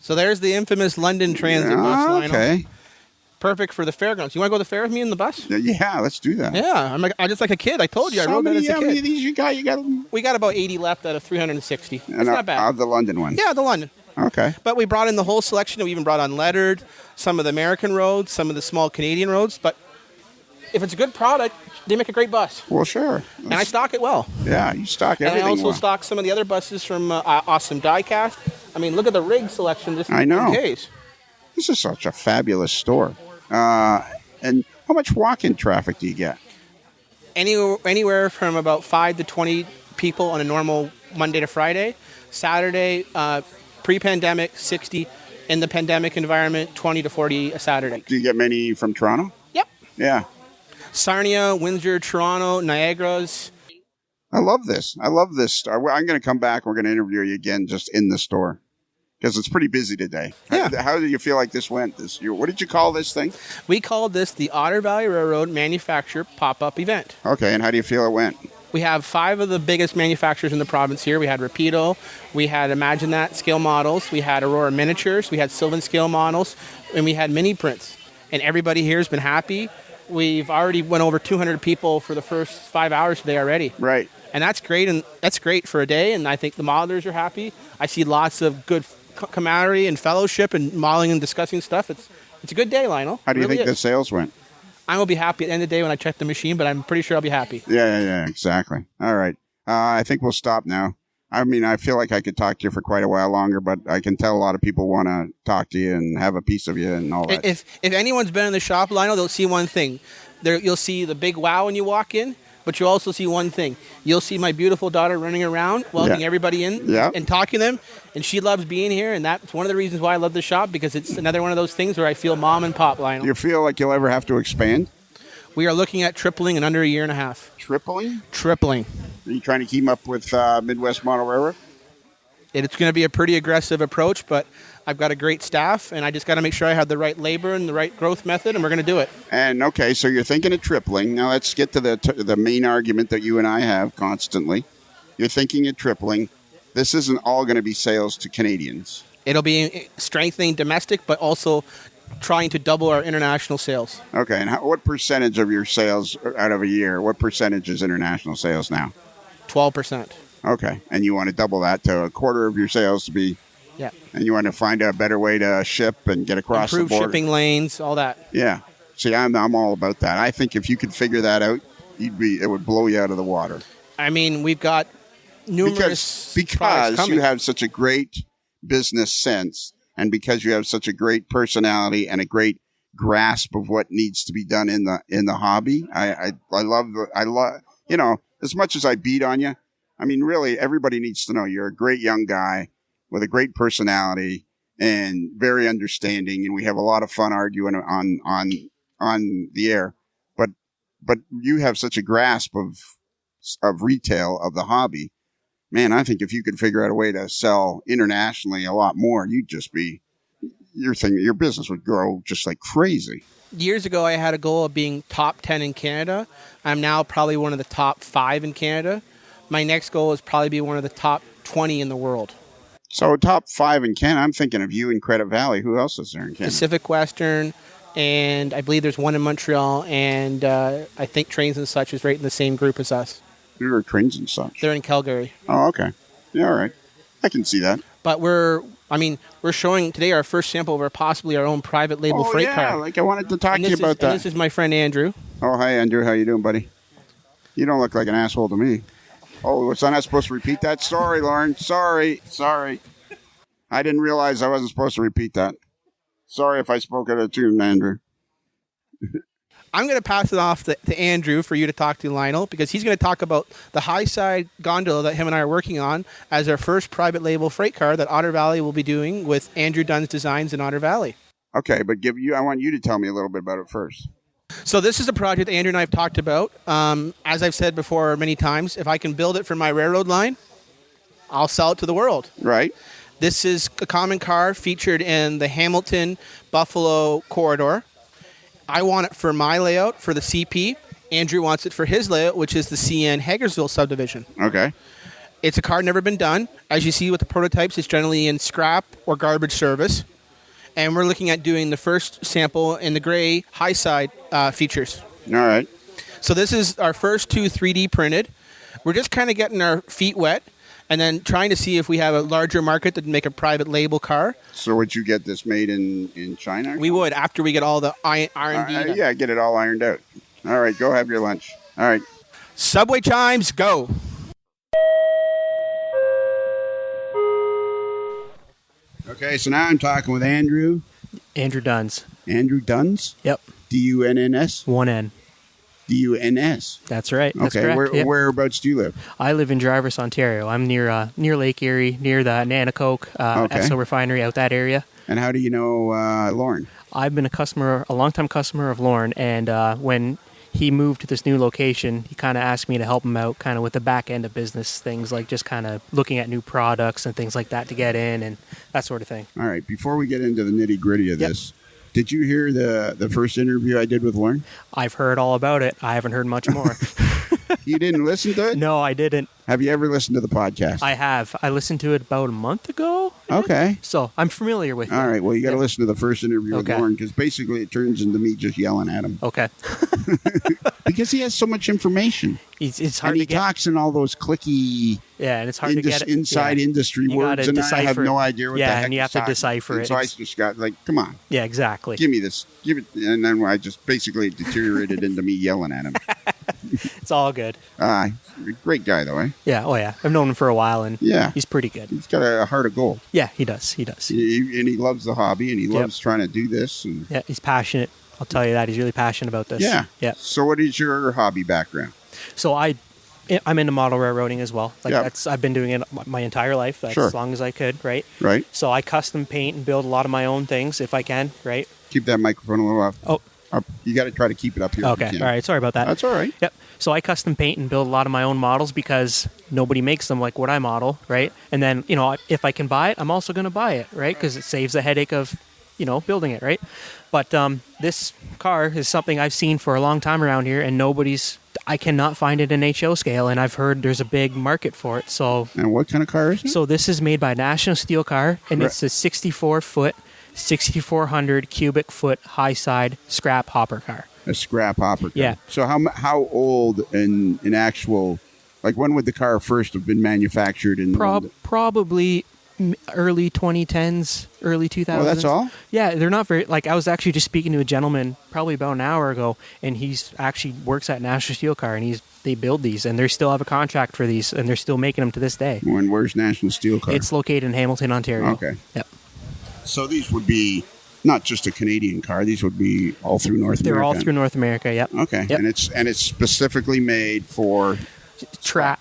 S8: So there's the infamous London Transit bus, Lionel.
S2: Okay.
S8: Perfect for the fairgrounds. You want to go to the fair with me in the bus?
S2: Yeah, let's do that.
S8: Yeah, I'm just like a kid. I told you, I rode that as a kid.
S2: How many of these you got?
S8: We got about 80 left out of 360. That's
S2: and
S8: not bad.
S2: The London ones.
S8: Yeah, the London.
S2: Okay.
S8: But we brought in the whole selection. We even brought on lettered, some of the American roads, some of the small Canadian roads. But if it's a good product, they make a great bus.
S2: Well, sure.
S8: And I stock it well.
S2: Yeah, you stock everything.
S8: And I also
S2: well.
S8: stock some of the other buses from Awesome Diecast. I mean, look at the rig selection.
S2: I know.
S8: Case.
S2: This is such a fabulous store. And how much walk-in traffic do you get?
S8: Anywhere from about 5 to 20 people on a normal Monday to Friday. Saturday, pre-pandemic, 60. In the pandemic environment, 20 to 40 a Saturday.
S2: Do you get many from Toronto?
S8: Yep.
S2: Yeah.
S8: Sarnia, Windsor, Toronto, Niagara's.
S2: I love this. I love this store. I'm going to come back. We're going to interview you again just in the store. Because it's pretty busy today.
S8: Yeah.
S2: How do you feel like this went this year? What did you call this thing?
S8: We called this the Otter Valley Railroad Manufacturer Pop-Up Event.
S2: Okay, and how do you feel it went?
S8: We have 5 of the biggest manufacturers in the province here. We had Rapido, we had Imagine That scale models, we had Aurora Miniatures, we had Sylvan scale models, and we had mini prints. And everybody here has been happy. We've already went over 200 people for the first 5 hours today already.
S2: Right.
S8: And that's great for a day, and I think the modelers are happy. I see lots of good camaraderie and fellowship and modeling and discussing stuff. It's a good day, Lionel.
S2: How do you
S8: really
S2: think the sales went?
S8: I will be happy at the end of the day when I check the machine, but I'm pretty sure I'll be happy.
S2: Yeah, exactly. All right. I think we'll stop now. I mean, I feel like I could talk to you for quite a while longer, but I can tell a lot of people want to talk to you and have a piece of you and all that.
S8: If anyone's been in the shop, Lionel, they'll see one thing. You'll see the big wow when you walk in, but you'll also see one thing. You'll see my beautiful daughter running around, welcoming everybody in and talking to them, and she loves being here, and that's one of the reasons why I love the shop, because it's another one of those things where I feel mom and pop, Lionel.
S2: Do you feel like you'll ever have to expand?
S8: We are looking at tripling in under a year and a half.
S2: Tripling?
S8: Tripling.
S2: Are you trying to keep up with Midwest Model Railroad?
S8: It's going to be a pretty aggressive approach, but I've got a great staff, and I just got to make sure I have the right labor and the right growth method, and we're going to do it.
S2: And, okay, so you're thinking of tripling. Now let's get to the main argument that you and I have constantly. You're thinking of tripling. This isn't all going to be sales to Canadians.
S8: It'll be strengthening domestic, but also trying to double our international sales.
S2: Okay, and what percentage of your sales out of a year, what percentage is international sales now?
S8: 12%.
S2: Okay, and you want to double that to a quarter of your sales to be
S8: Yeah.
S2: And you want to find a better way to ship and get across
S8: Improve
S2: the border.
S8: shipping lanes, all that.
S2: Yeah. See, I'm all about that. I think if you could figure that out, it would blow you out of the water.
S8: I mean, we've got numerous
S2: because you have such a great business sense, and because you have such a great personality and a great grasp of what needs to be done in the hobby. I love as much as I beat on you. I mean, really, everybody needs to know you're a great young guy with a great personality and very understanding, and we have a lot of fun arguing on the air. But you have such a grasp of retail of the hobby. Man, I think if you could figure out a way to sell internationally a lot more, your business would grow just like crazy.
S8: Years ago, I had a goal of being top 10 in Canada. I'm now probably one of the top 5 in Canada. My next goal is probably be one of the top 20 in the world.
S2: So top 5 in Canada, I'm thinking of you in Credit Valley. Who else is there in Canada?
S8: Pacific Western, and I believe there's one in Montreal, and I think Trains and Such is right in the same group as us.
S2: Who are Trains and Such?
S8: They're in Calgary.
S2: Oh, okay. Yeah, all right. I can see that.
S8: But we're showing today our first sample of possibly our own private label freight car.
S2: Like I wanted to talk to you about that.
S8: And this is my friend Andrew.
S2: Oh, hi, Andrew. How you doing, buddy? You don't look like an asshole to me. Oh, was I not supposed to repeat that? Sorry, Lorne. Sorry. I didn't realize I wasn't supposed to repeat that. Sorry if I spoke out of tune, Andrew.
S8: I'm going to pass it off to Andrew for you to talk to, Lionel, because he's going to talk about the high side gondola that him and I are working on as our first private label freight car that Otter Valley will be doing with Andrew Dunn's Designs in Otter Valley.
S2: Okay, but I want you to tell me a little bit about it first.
S8: So this is a project that Andrew and I have talked about. As I've said before many times, if I can build it for my railroad line, I'll sell it to the world.
S2: Right.
S8: This is a common car featured in the Hamilton-Buffalo corridor. I want it for my layout for the CP. Andrew wants it for his layout, which is the CN Hagersville subdivision.
S2: Okay.
S8: It's a car never been done. As you see with the prototypes, it's generally in scrap or garbage service. And we're looking at doing the first sample in the gray high side features.
S2: All right.
S8: So this is our first 2 3D printed. We're just kind of getting our feet wet and then trying to see if we have a larger market that make a private label car.
S2: So would you get this made in China?
S8: We would, after we get all the R&D.
S2: Yeah, get it all ironed out. All right, go have your lunch. All right.
S8: Subway chimes, go.
S2: Okay, so now I'm talking with Andrew.
S9: Andrew Duns.
S2: Andrew Duns?
S9: Yep.
S2: D-U-N-N-S?
S9: One N.
S2: D-U-N-S?
S9: That's right. That's
S2: okay,
S9: correct.
S2: Whereabouts do you live?
S9: I live in Drivers, Ontario. I'm near Lake Erie, near the Nanacoke Esso refinery out that area.
S2: And how do you know Lorne?
S9: I've been a longtime customer of Lorne, and when he moved to this new location, he kind of asked me to help him out kind of with the back end of business things, like just kind of looking at new products and things like that to get in and that sort of thing.
S2: All right, before we get into the nitty-gritty of this, did you hear the first interview I did with Lorne?
S9: I've heard all about it. I haven't heard much more.
S2: You didn't listen to it?
S9: No, I didn't.
S2: Have you ever listened to the podcast?
S9: I have. I listened to it about a month ago.
S2: Okay.
S9: So I'm familiar with it.
S2: All right. Well, you got to listen to the first interview with Lorne, because basically it turns into me just yelling at him.
S9: Okay.
S2: Because he has so much information.
S9: It's hard
S2: and
S9: to get.
S2: He talks in all those clicky
S9: and it's hard to get
S2: inside industry
S9: you
S2: words, and I have
S9: it.
S2: no idea what the heck
S9: and you have to decipher it.
S2: So I just got like, come on.
S9: Yeah, exactly.
S2: Give me this. Give it. And then I just basically deteriorated into me yelling at him.
S9: It's all good.
S2: Great guy, though, eh?
S9: Yeah, oh yeah. I've known him for a while, and he's pretty good.
S2: He's got a heart of gold.
S9: Yeah, he does. He does.
S2: And he loves the hobby, and he loves trying to do this. And
S9: yeah, he's passionate. I'll tell you that. He's really passionate about this.
S2: Yeah.
S9: Yeah.
S2: So what is your hobby background?
S9: So I'm into model railroading as well. I've been doing it my entire life, as long as I could, right?
S2: Right.
S9: So I custom paint and build a lot of my own things if I can, right?
S2: Keep that microphone a little off.
S9: Oh.
S2: Up. You got to try to keep it up here.
S9: Okay. All right. Sorry about that.
S2: That's all right.
S9: Yep. So I custom paint and build a lot of my own models because nobody makes them like what I model, right? And then, if I can buy it, I'm also going to buy it, right? Because it saves the headache of, building it, right? But this car is something I've seen for a long time around here, and I cannot find it in HO scale, and I've heard there's a big market for it. So.
S2: And what kind of car is it?
S9: So this is made by National Steel Car, and it's a 64-foot, 6,400 cubic foot high side scrap hopper car.
S2: A scrap hopper car.
S9: Yeah.
S2: So how old in actual, like when would the car first have been manufactured?
S9: Probably early 2010s, early 2000s.
S2: Well, that's all?
S9: Yeah, they're not very, like, I was actually just speaking to a gentleman probably about an hour ago, and he's actually works at National Steel Car, and they build these, and they still have a contract for these, and they're still making them to this day.
S2: Where's National Steel Car?
S9: It's located in Hamilton, Ontario.
S2: Okay.
S9: Yep.
S2: So these would be not just a Canadian car. These would be all through North America.
S9: They're all through North America, yep.
S2: Okay.
S9: Yep.
S2: And it's specifically made for
S9: scrap,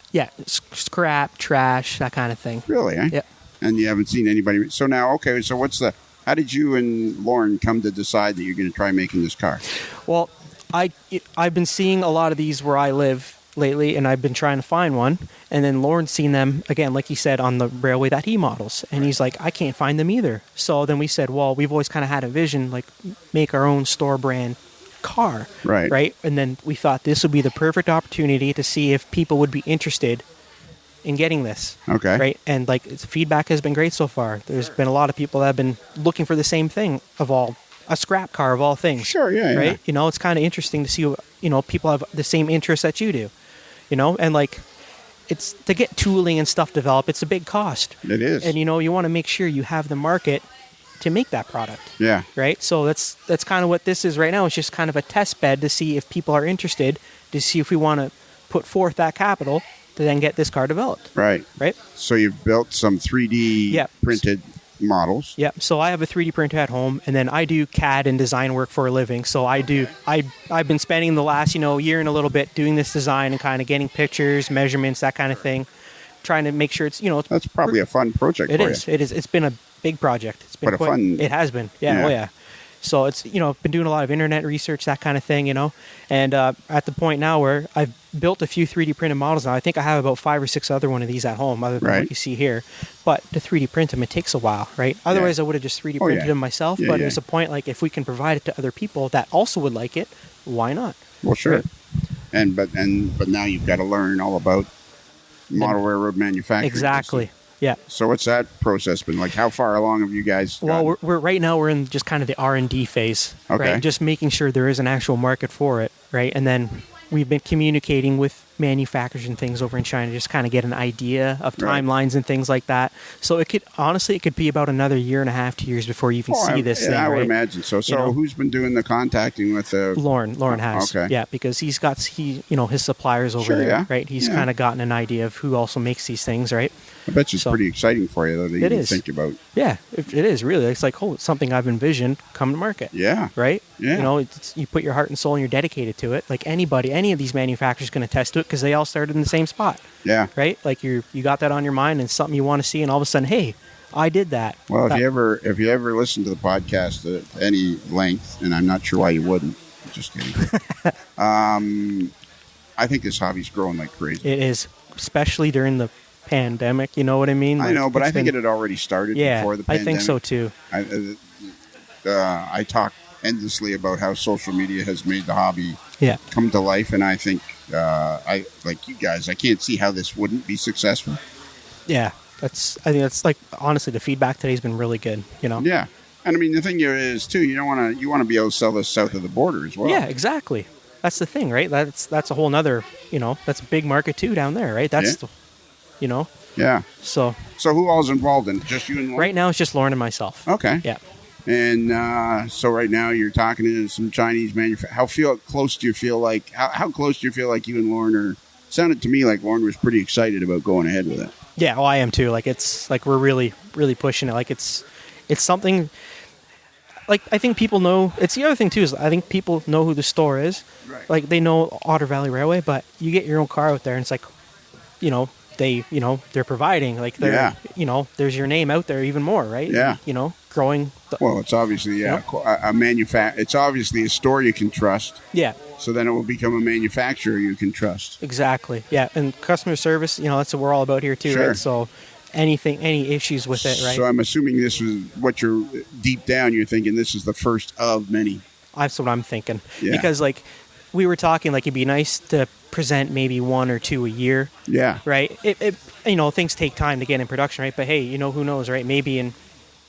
S9: trash, that kind of thing.
S2: Really, eh?
S9: Yep.
S2: And you haven't seen anybody. So now, okay, so how did you and Lorne come to decide that you're going to try making this car?
S9: Well, I've been seeing a lot of these where I live lately, and I've been trying to find one. And then Lorne's seen them, again, like he said, on the railway that he models. And he's like, I can't find them either. So then we said, well, we've always kind of had a vision, like make our own store brand car. Right. And then we thought this would be the perfect opportunity to see if people would be interested in getting this.
S2: Okay.
S9: Right. And like feedback has been great so far. There's been a lot of people that have been looking for the same thing a scrap car of all things.
S2: Sure. Yeah.
S9: Right.
S2: Yeah.
S9: You know, it's kind of interesting to see, people have the same interests that you do, and like it's to get tooling and stuff developed. It's a big cost.
S2: It is.
S9: And, you want to make sure you have the market to make that product.
S2: Yeah.
S9: Right. So that's kind of what this is right now. It's just kind of a test bed to see if people are interested, to see if we want to put forth that capital to then get this car developed.
S2: Right.
S9: Right.
S2: So you've built some 3D printed models.
S9: Yep. So I have a 3D printer at home, and then I do CAD and design work for a living. So I've been spending the last, year and a little bit doing this design and kind of getting pictures, measurements, that kind of thing, trying to make sure it's,
S2: That's probably a fun project for you.
S9: It is. It's been a big project. It's been
S2: fun.
S9: It has been. Yeah. Oh yeah. So it's, been doing a lot of internet research, that kind of thing, and at the point now where I've built a few 3D printed models now. I think I have about 5 or 6 other one of these at home, other than what you see here. But to 3D print them, it takes a while, right? Otherwise, I would have just 3D printed them myself. But there's a point, like, if we can provide it to other people that also would like it, why not?
S2: Well, sure.
S9: Right?
S2: But now you've got to learn all about model railroad manufacturing.
S9: Exactly. Yeah.
S2: So what's that process been like? How far along have you guys gotten?
S9: Well, we're right now we're in just kind of the R&D phase,
S2: okay.
S9: Right? Just making sure there is an actual market for it, right? And then we've been communicating with manufacturers and things over in China, just kind of get an idea of timelines and things like that. So it could be about another year and a half, 2 years before you even see this thing.
S2: I would
S9: right?
S2: imagine so. So who's been doing the contacting with
S9: Lorne has.
S2: Okay.
S9: Yeah, because he's got his suppliers over there, right? He's kind of gotten an idea of who also makes these things, right?
S2: I bet you it's pretty exciting for you, though, to even think about.
S9: Yeah, it is, really. It's like, it's something I've envisioned come to market.
S2: Yeah.
S9: Right?
S2: Yeah.
S9: You put your heart and soul and you're dedicated to it. Like any of these manufacturers can attest to it because they all started in the same spot.
S2: Yeah.
S9: Right? Like you got that on your mind and something you want to see, and all of a sudden, hey, I did that.
S2: Well, if you ever listen to the podcast at any length, and I'm not sure why you wouldn't, just kidding. I think this hobby's growing like crazy.
S9: It is, especially during the pandemic, you know what I mean?
S2: I know, but I think it had already started before the pandemic.
S9: I think so too.
S2: I talk endlessly about how social media has made the hobby come to life, and I think I like you guys. I can't see how this wouldn't be successful.
S9: Yeah, I think that's like, honestly, the feedback today's been really good.
S2: Yeah, and I mean the thing is too, you want to be able to sell this south of the border as well.
S9: Yeah, exactly. That's the thing, right? That's a whole nother, that's a big market too down there, right? That's
S2: Yeah.
S9: So
S2: who all's involved in it? Just you and Lorne?
S9: Right now it's just Lorne and myself.
S2: Okay.
S9: Yeah.
S2: And so right now you're talking to some Chinese manufacturers. How close do you feel like you and Lorne are? Sounded to me like Lorne was pretty excited about going ahead with it.
S9: Yeah, I am too. Like it's like we're really, really pushing it. Like it's something. Like I think people know. It's the other thing too is I think people know who the store is.
S2: Right.
S9: Like they know Otter Valley Railway, but you get your own car out there, and it's like, they're providing, like there's your name out there even more, right?
S2: Yeah.
S9: Growing.
S2: Well, it's obviously It's obviously a store you can trust.
S9: Yeah.
S2: So then it will become a manufacturer you can trust.
S9: Exactly. Yeah, and customer service, that's what we're all about here too,
S2: sure.
S9: Right? So any issues with it, right?
S2: So I'm assuming this was what you're deep down. You're thinking this is the first of many.
S9: That's what I'm thinking.
S2: Yeah.
S9: Because like we were talking, like it'd be nice to present maybe 1 or 2 a year.
S2: Yeah.
S9: Right. It things take time to get in production, right? But hey, who knows, right? Maybe in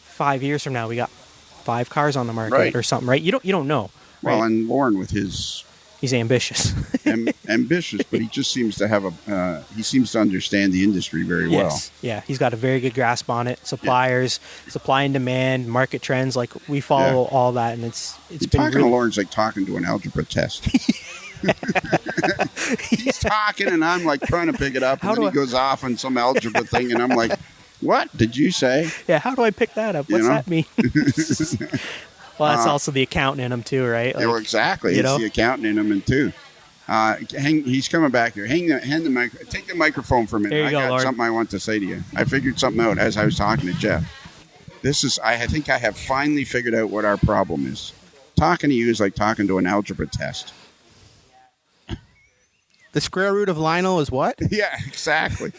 S9: 5 years from now we got 5 cars on the market or something, right? You don't know. Right?
S2: Well, and Lorne with his
S9: He's ambitious.
S2: Ambitious, but he just seems to have he seems to understand the industry very well.
S9: Yeah, he's got a very good grasp on it. Suppliers, supply and demand, market trends, like we follow all that, and it's been
S2: talking to Lorne's like talking to an algebra test. He's talking, and I'm like trying to pick it up, and then he goes off on some algebra thing, and I'm like, "What did you say?"
S9: Yeah, how do I pick that up? What's that mean? Well, that's also the accountant in him too, right?
S2: Like, exactly. It's the accountant in him too. He's coming back here. Take the microphone for a minute.
S9: There you go,
S2: got
S9: Lord.
S2: something I want to say to you. I figured something out as I was talking to Jeff. I think I have finally figured out what our problem is. Talking to you is like talking to an algebra test.
S8: The square root of Lionel is what?
S2: Yeah, exactly.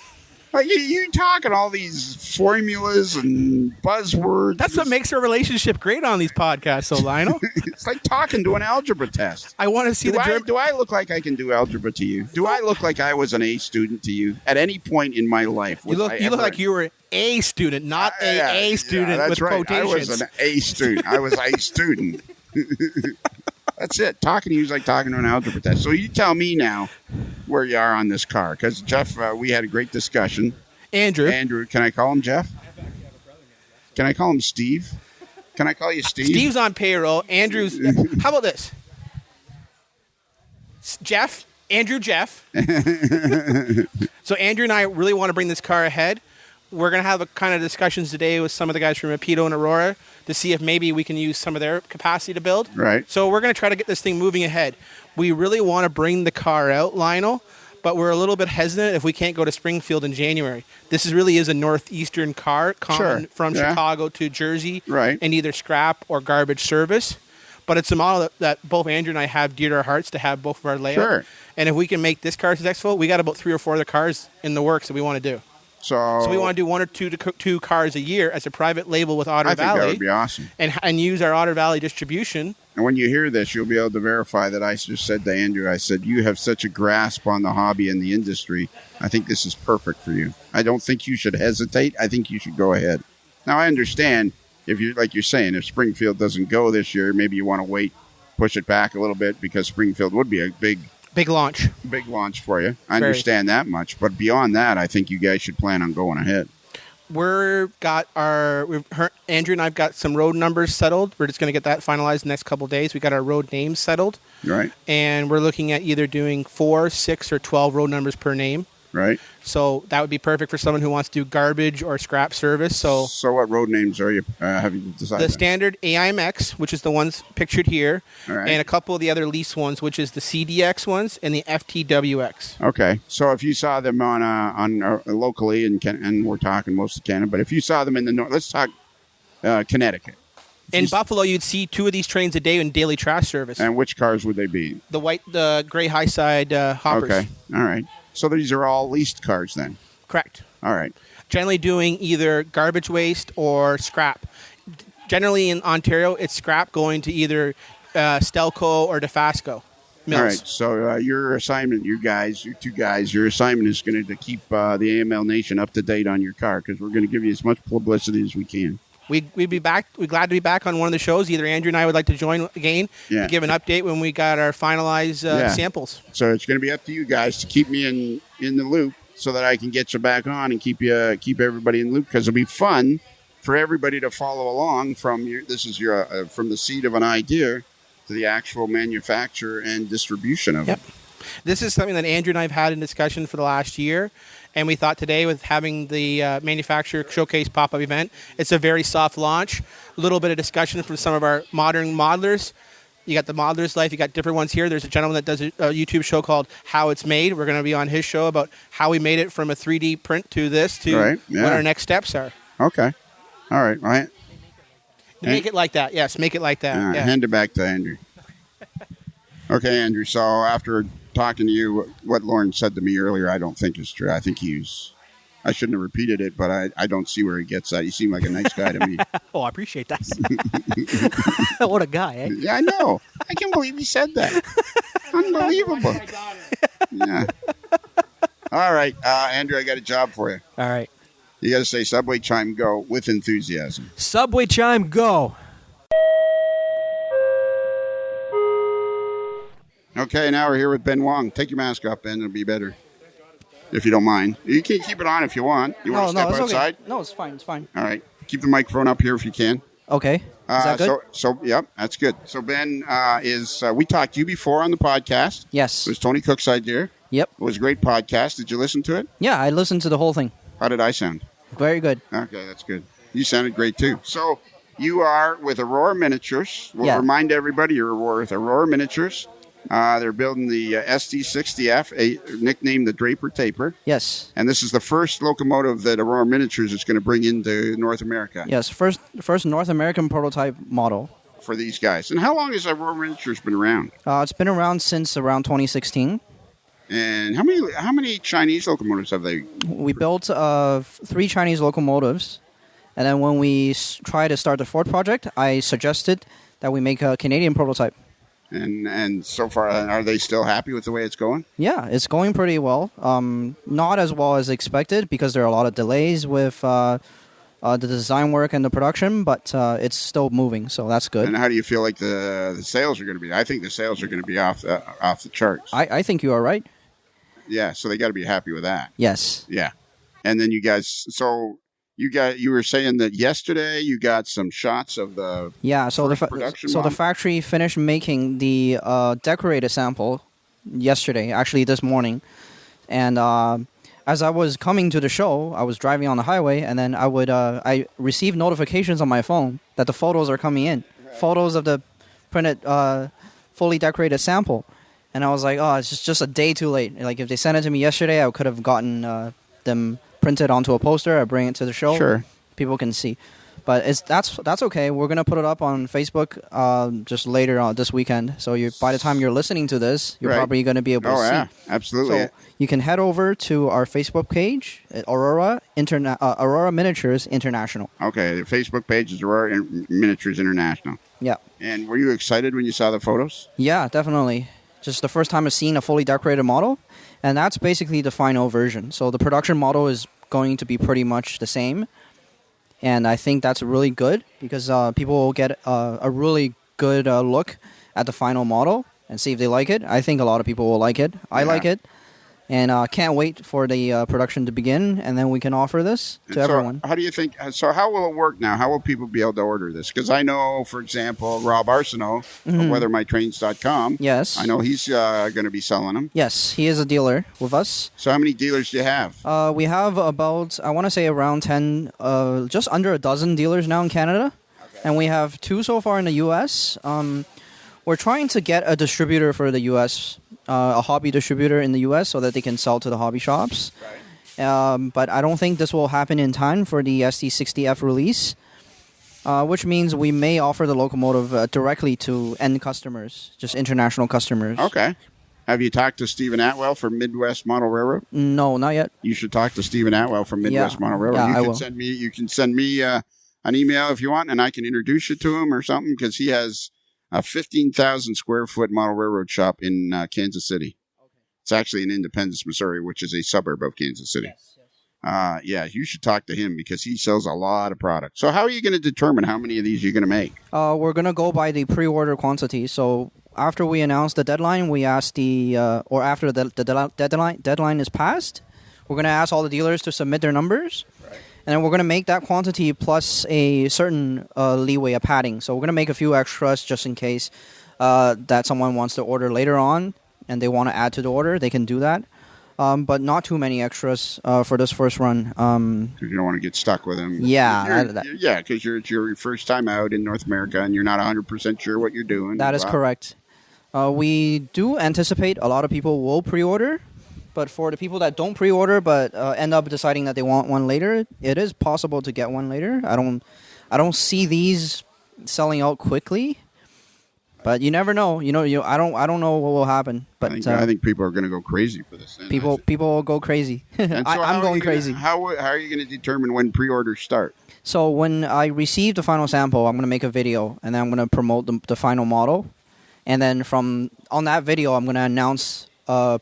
S2: Like you talking all these formulas and buzzwords.
S8: That's what makes our relationship great on these podcasts, so Lionel.
S2: It's like talking to an algebra test.
S8: I want to see
S2: Do I look like I can do algebra to you? Do I look like I was an A student to you at any point in my life?
S8: You look like you were a student, not a student
S2: that's
S8: with
S2: right.
S8: quotations.
S2: I was an A student. I was a student. That's it. Talking to you is like talking to an algebra test. So you tell me now where you are on this car. Because, Jeff, we had a great discussion. Andrew. Can I call him Jeff? Can I call him Steve? Can I call you Steve?
S8: Steve's on payroll. Andrew's... How about this? Jeff. Andrew Jeff. So Andrew and I really want to bring this car ahead. We're going to have a kind of discussions today with some of the guys from Rapido and Aurora to see if maybe we can use some of their capacity to build.
S2: Right.
S8: So we're going to try to get this thing moving ahead. We really want to bring the car out, Lionel, but we're a little bit hesitant if we can't go to Springfield in January. This really is a northeastern car, common from Chicago to Jersey, and either scrap or garbage service. But it's a model that both Andrew and I have dear to our hearts to have both of our layout.
S2: Sure.
S8: And if we can make this car successful, we got about 3 or 4 other cars in the works that we want to do. So we want to do 1 or 2 cars a year as a private label with Otter Valley.
S2: I think that would be awesome.
S8: And use our Otter Valley distribution.
S2: And when you hear this, you'll be able to verify that I just said to Andrew, I said, you have such a grasp on the hobby and the industry. I think this is perfect for you. I don't think you should hesitate. I think you should go ahead. Now, I understand if you, like you're saying, if Springfield doesn't go this year, maybe you want to wait, push it back a little bit because Springfield would be a big
S8: launch.
S2: Big launch for you. I understand that much. But beyond that, I think you guys should plan on going ahead.
S8: Andrew and I've got some road numbers settled. We're just going to get that finalized the next couple of days. We got our road names settled.
S2: Right.
S8: And we're looking at either doing 4, 6, or 12 road numbers per name.
S2: Right.
S8: So that would be perfect for someone who wants to do garbage or scrap service. So
S2: what road names are you have you decided?
S8: The standard AIMX, which is the ones pictured here,
S2: right.
S8: And a couple of the other lease ones, which is the CDX ones and the FTWX.
S2: Okay. So if you saw them on locally, and we're talking most of Canada, but if you saw them in the north, let's talk Connecticut.
S8: In Buffalo, you'd see 2 of these trains a day in daily trash service.
S2: And which cars would they be?
S8: The gray high side hoppers.
S2: Okay. All right. So these are all leased cars then?
S8: Correct.
S2: All right.
S8: Generally doing either garbage waste or scrap. Generally in Ontario, it's scrap going to either Stelco or DeFasco mills.
S2: All right. So your assignment, you two guys, your assignment is going to keep the AML Nation up to date on your car because we're going to give you as much publicity as we can.
S8: We'd be back. We're glad to be back on one of the shows. Either Andrew and I would like to join again to give an update when we got our finalized samples.
S2: So it's going to be up to you guys to keep me in the loop so that I can get you back on and keep everybody in the loop because it'll be fun for everybody to follow along from from the seed of an idea to the actual manufacture and distribution of it.
S8: This is something that Andrew and I have had in discussion for the last year. And we thought today with having the manufacturer showcase pop-up event, it's a very soft launch. A little bit of discussion from some of our modern modelers. You got the Modeler's Life. You got different ones here. There's a gentleman that does a YouTube show called How It's Made. We're going to be on his show about how we made it from a 3D print to this to what our next steps are.
S2: Okay. All right.
S8: Make it like that. Yes, make it like that.
S2: Yeah. Hand it back to Andrew. Okay, Andrew. So after talking to you, what Lorne said to me earlier, I don't think is true. I think I shouldn't have repeated it, but I don't see where he gets that. He seemed like a nice guy to me.
S9: Oh, I appreciate that. What a guy, eh?
S2: Yeah, I know. I can't believe he said that. Unbelievable. Yeah. All right, Andrew, I got a job for you.
S9: All right.
S2: You got to say Subway Chime Go with enthusiasm.
S9: Subway Chime Go.
S2: Okay. Okay, now we're here with Ben Wong. Take your mask off, Ben. It'll be better. If you don't mind. You can keep it on if you want. You want to step outside?
S10: Okay. No, it's fine. It's fine.
S2: All right. Keep the microphone up here if you can.
S10: Okay. Is that good?
S2: Yep, that's good. So Ben we talked to you before on the podcast.
S10: Yes.
S2: It was Tony Cook's idea.
S10: Yep.
S2: It was a great podcast. Did you listen to it?
S10: Yeah, I listened to the whole thing.
S2: How did I sound?
S10: Very good.
S2: Okay, that's good. You sounded great too. So you are with Aurora Miniatures. We'll remind everybody you're with Aurora Miniatures. They're building the SD60F, nicknamed the Draper Taper.
S10: Yes.
S2: And this is the first locomotive that Aurora Miniatures is going to bring into North America.
S10: Yes, first North American prototype model.
S2: For these guys. And how long has Aurora Miniatures been around?
S10: It's been around since around 2016.
S2: And how many Chinese locomotives have they?
S10: We built 3 Chinese locomotives. And then when we tried to start the Ford project, I suggested that we make a Canadian prototype.
S2: And so far, are they still happy with the way it's going?
S10: Yeah, it's going pretty well. Not as well as expected because there are a lot of delays with the design work and the production, but it's still moving, so that's good.
S2: And how do you feel like the sales are going to be? I think the sales are going to be off the charts.
S10: I think you are right.
S2: Yeah, so they got to be happy with that.
S10: Yes.
S2: Yeah. And then you guys, you were saying that yesterday you got some shots of the
S10: the factory finished making the decorated sample yesterday, actually this morning, and as I was coming to the show, I was driving on the highway, and then I received notifications on my phone that the photos are coming in, photos of the printed fully decorated sample, and I was like, oh, it's just a day too late. Like if they sent it to me yesterday, I could have gotten them printed onto a poster. I bring it to the show.
S2: Sure,
S10: people can see. But that's okay. We're gonna put it up on Facebook just later on this weekend. So by the time you're listening to this, you're probably gonna be able to see.
S2: Oh yeah, absolutely.
S10: So you can head over to our Facebook page, Aurora Miniatures International.
S2: Okay, the Facebook page is Aurora Miniatures International.
S10: Yeah.
S2: And were you excited when you saw the photos?
S10: Yeah, definitely. Just the first time I've seen a fully decorated model. And that's basically the final version. So the production model is going to be pretty much the same. And I think that's really good because people will get a really good look at the final model and see if they like it. I think a lot of people will like it. I like it. And can't wait for the production to begin, and then we can offer this to everyone.
S2: How do you think? So how will it work now? How will people be able to order this? Because I know, for example, Rob Arsenault of WeatherMyTrains.com.
S10: Yes.
S2: I know he's going to be selling them.
S10: Yes, he is a dealer with us.
S2: So how many dealers do you have?
S10: We have about, I want to say around 10, just under a dozen dealers now in Canada. Okay. And we have 2 so far in the U.S. We're trying to get a distributor for the U.S., a hobby distributor in the U.S. so that they can sell to the hobby shops. Right. But I don't think this will happen in time for the SD60F release, which means we may offer the locomotive directly to end customers, just international customers.
S2: Okay. Have you talked to Stephen Atwell from Midwest Model Railroad?
S10: No, not yet.
S2: You should talk to Stephen Atwell from Midwest Model Railroad.
S10: Yeah,
S2: You can send me an email if you want, and I can introduce you to him or something because he has a 15,000 square foot model railroad shop in Kansas City. Okay. It's actually in Independence, Missouri, which is a suburb of Kansas City. Yes. Yeah, you should talk to him because he sells a lot of product. So how are you going to determine how many of these you're going to make?
S10: We're going to go by the pre-order quantity. So after we announce the deadline, we ask or after the deadline is passed, we're going to ask all the dealers to submit their numbers. Right. And then we're going to make that quantity plus a certain leeway, a padding. So we're going to make a few extras just in case that someone wants to order later on and they want to add to the order. They can do that. But not too many extras for this first run.
S2: Because you don't want to get stuck with them.
S10: Yeah.
S2: Because it's your first time out in North America and you're not 100% sure what you're doing.
S10: That is correct. We do anticipate a lot of people will pre-order. But for the people that don't pre-order but end up deciding that they want one later, it is possible to get one later. I don't see these selling out quickly, but you never know. I don't know what will happen. But
S2: I think people are going to go crazy for this.
S10: People will go crazy. I'm going crazy.
S2: How are you going to determine when pre-orders start?
S10: So when I receive the final sample, I'm going to make a video, and then I'm going to promote the final model, and then on that video, I'm going to announce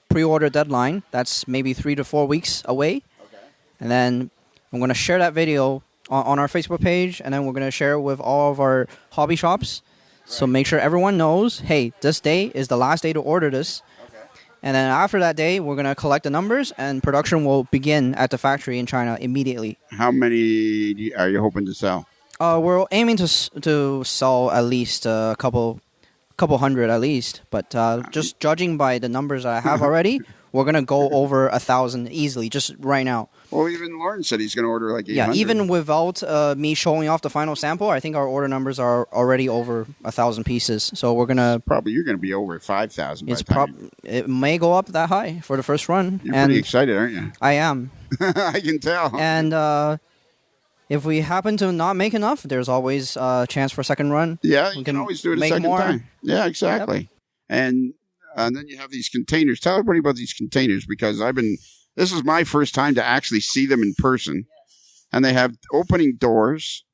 S10: pre-order deadline. That's maybe 3 to 4 weeks away. Okay. And then I'm going to share that video on our Facebook page, and then we're going to share it with all of our hobby shops So make sure everyone knows, hey, this day is the last day to order this. Okay. And then after that day, we're going to collect the numbers, and production will begin at the factory in China immediately.
S2: How many are you hoping to sell?
S10: We're aiming to sell at least a couple hundred at least. But just judging by the numbers that I have already, we're going to go over 1,000 easily, just right now.
S2: Well, even Lorne said he's going to order like 800.
S10: Yeah, even without me showing off the final sample, I think our order numbers are already over 1,000 pieces. So we're going to...
S2: Probably you're going to be over 5,000 by the time.
S10: It may go up that high for the first run.
S2: You're pretty excited, aren't you?
S10: I am.
S2: I can tell.
S10: And if we happen to not make enough, there's always a chance for a second run.
S2: Yeah, you can always do it a second time. Yeah, exactly. Yep. And then you have these containers. Tell everybody about these containers, because this is my first time to actually see them in person. And they have opening doors.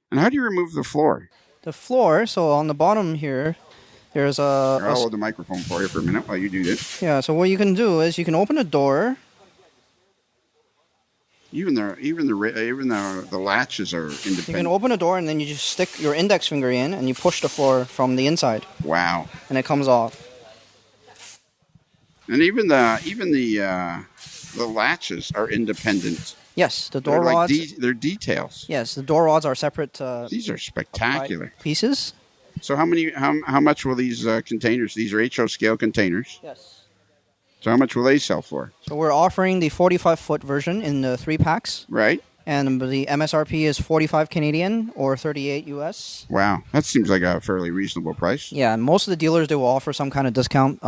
S2: And how do you remove the floor?
S10: The floor, so on the bottom here, there's
S2: I'll hold the microphone for you for a minute while you do this.
S10: Yeah, so what you can do is you can open a door.
S2: Even the latches are independent.
S10: You can open a door and then you just stick your index finger in and you push the floor from the inside.
S2: Wow.
S10: And it comes off.
S2: And even the latches are independent.
S10: Yes, the door rods.
S2: They're details.
S10: Yes, the door rods are separate.
S2: These are spectacular
S10: pieces.
S2: So how much will these containers? These are HO scale containers.
S10: Yes.
S2: So how much will they sell for?
S10: So we're offering the 45-foot version in the 3 packs.
S2: Right.
S10: And the MSRP is 45 Canadian or 38 US.
S2: Wow, that seems like a fairly reasonable price.
S10: Yeah, and most of the dealers, they will offer some kind of discount.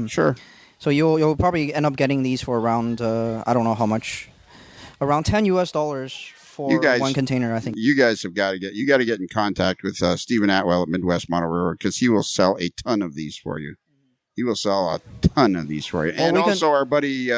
S2: Sure.
S10: So you'll probably end up getting these for around I don't know how much, around $10 US for one container, I think.
S2: You guys have got to get in contact with Stephen Atwell at Midwest Model Railroad, because he will sell a ton of these for you. He will sell a ton of these for you. Well, and also our buddy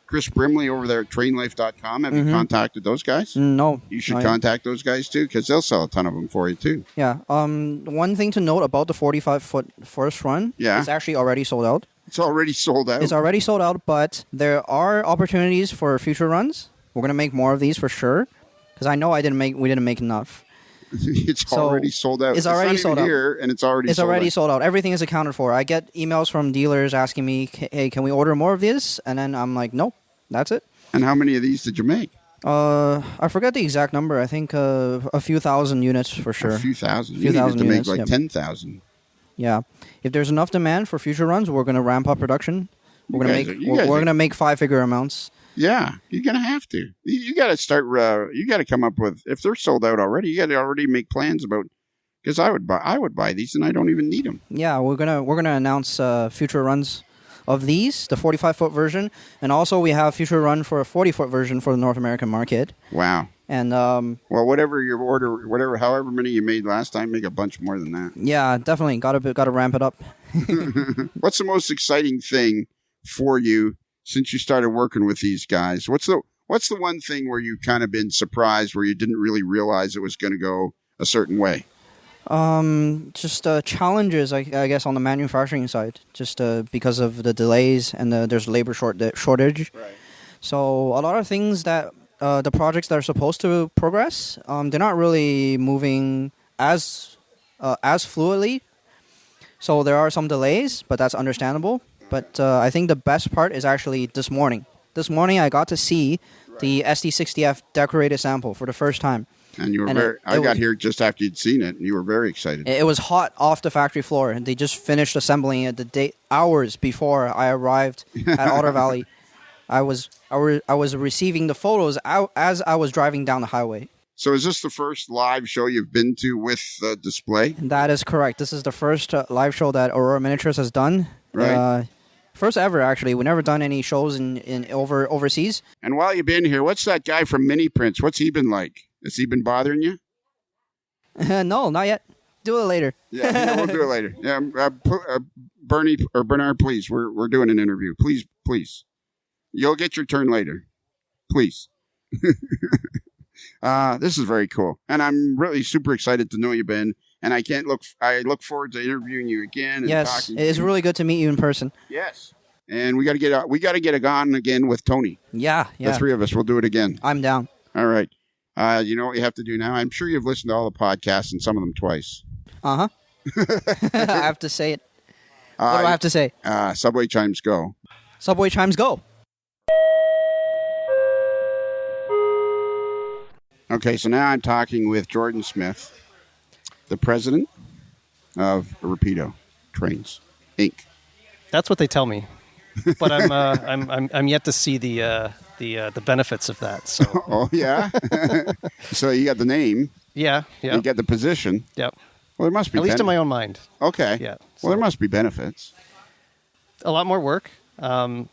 S2: Chris Brimley over there at trainlife.com. Have you contacted those guys?
S10: No.
S2: You should contact those guys too, because they'll sell a ton of them for you too.
S10: Yeah. One thing to note about the 45-foot first run, it's actually already sold out.
S2: It's already sold out.
S10: It's already sold out, but there are opportunities for future runs. We're going to make more of these for sure, because I know we didn't make enough.
S2: It's already sold out.
S10: It's already sold out
S2: here, and it's already
S10: sold out. Everything is accounted for. I get emails from dealers asking me, "Hey, can we order more of this?" And then I'm like, "Nope, that's it."
S2: And how many of these did you make?
S10: I forget the exact number. I think a few thousand units for sure.
S2: A few thousand.
S10: You needed to
S2: make like 10,000.
S10: Yeah, if there's enough demand for future runs, we're going to ramp up production. We're going to make 5-figure amounts.
S2: Yeah, you're going to have to. You got to start. You got to come up with, if they're sold out already, you got to already make plans about. Because I would buy these, and I don't even need them.
S10: Yeah, we're gonna announce future runs of these, the 45-foot version, and also we have future run for a 40-foot version for the North American market.
S2: Wow.
S10: And
S2: well, whatever your order, however many you made last time, make a bunch more than that.
S10: Yeah, definitely got to ramp it up.
S2: What's the most exciting thing for you since you started working with these guys? What's the one thing where you've kind of been surprised, where you didn't really realize it was going to go a certain way?
S10: Just challenges, I guess, on the manufacturing side, just because of the delays and there's labor shortage.
S2: Right.
S10: So a lot of things that the projects that are supposed to progress, they're not really moving as fluidly. So there are some delays, but that's understandable. But I think the best part is actually this morning. This morning I got to see the SD60F decorated sample for the first time.
S2: And you were I got here just after you'd seen it, and you were very excited.
S10: It was hot off the factory floor, and they just finished assembling it hours before I arrived at Otter Valley. I was receiving the photos as I was driving down the highway.
S2: So is this the first live show you've been to with the display?
S10: That is correct. This is the first live show that Aurora Miniatures has done.
S2: Right.
S10: First ever, actually. We've never done any shows in overseas.
S2: And while you've been here, what's that guy from Mini Prints? What's he been like? Has he been bothering you?
S10: No, not yet. Do it later.
S2: Yeah, we'll do it later. Yeah, Bernie or Bernard, please. We're doing an interview. Please. You'll get your turn later. Please. This is very cool, and I'm really super excited to know you, Ben. And I look forward to interviewing you again. And
S10: yes, it is really good to meet you in person.
S2: Yes, and we got to get on again with Tony.
S10: Yeah.
S2: The three of us. We'll do it again.
S10: I'm down.
S2: All right. You know what you have to do now? I'm sure you've listened to all the podcasts and some of them twice.
S10: Uh-huh. I have to say it. What do I have to say?
S2: Subway chimes go.
S10: Subway chimes go.
S2: Okay, so now I'm talking with Jordan Smith, the president of Rapido Trains, Inc.
S11: That's what they tell me, but I'm yet to see the benefits of that. So.
S2: Oh yeah. So you got the name.
S11: Yeah.
S2: You got the position.
S11: Yep.
S2: Well, there must be
S11: at least in my own mind.
S2: Okay.
S11: Yeah.
S2: Well, there must be benefits.
S11: A lot more work, and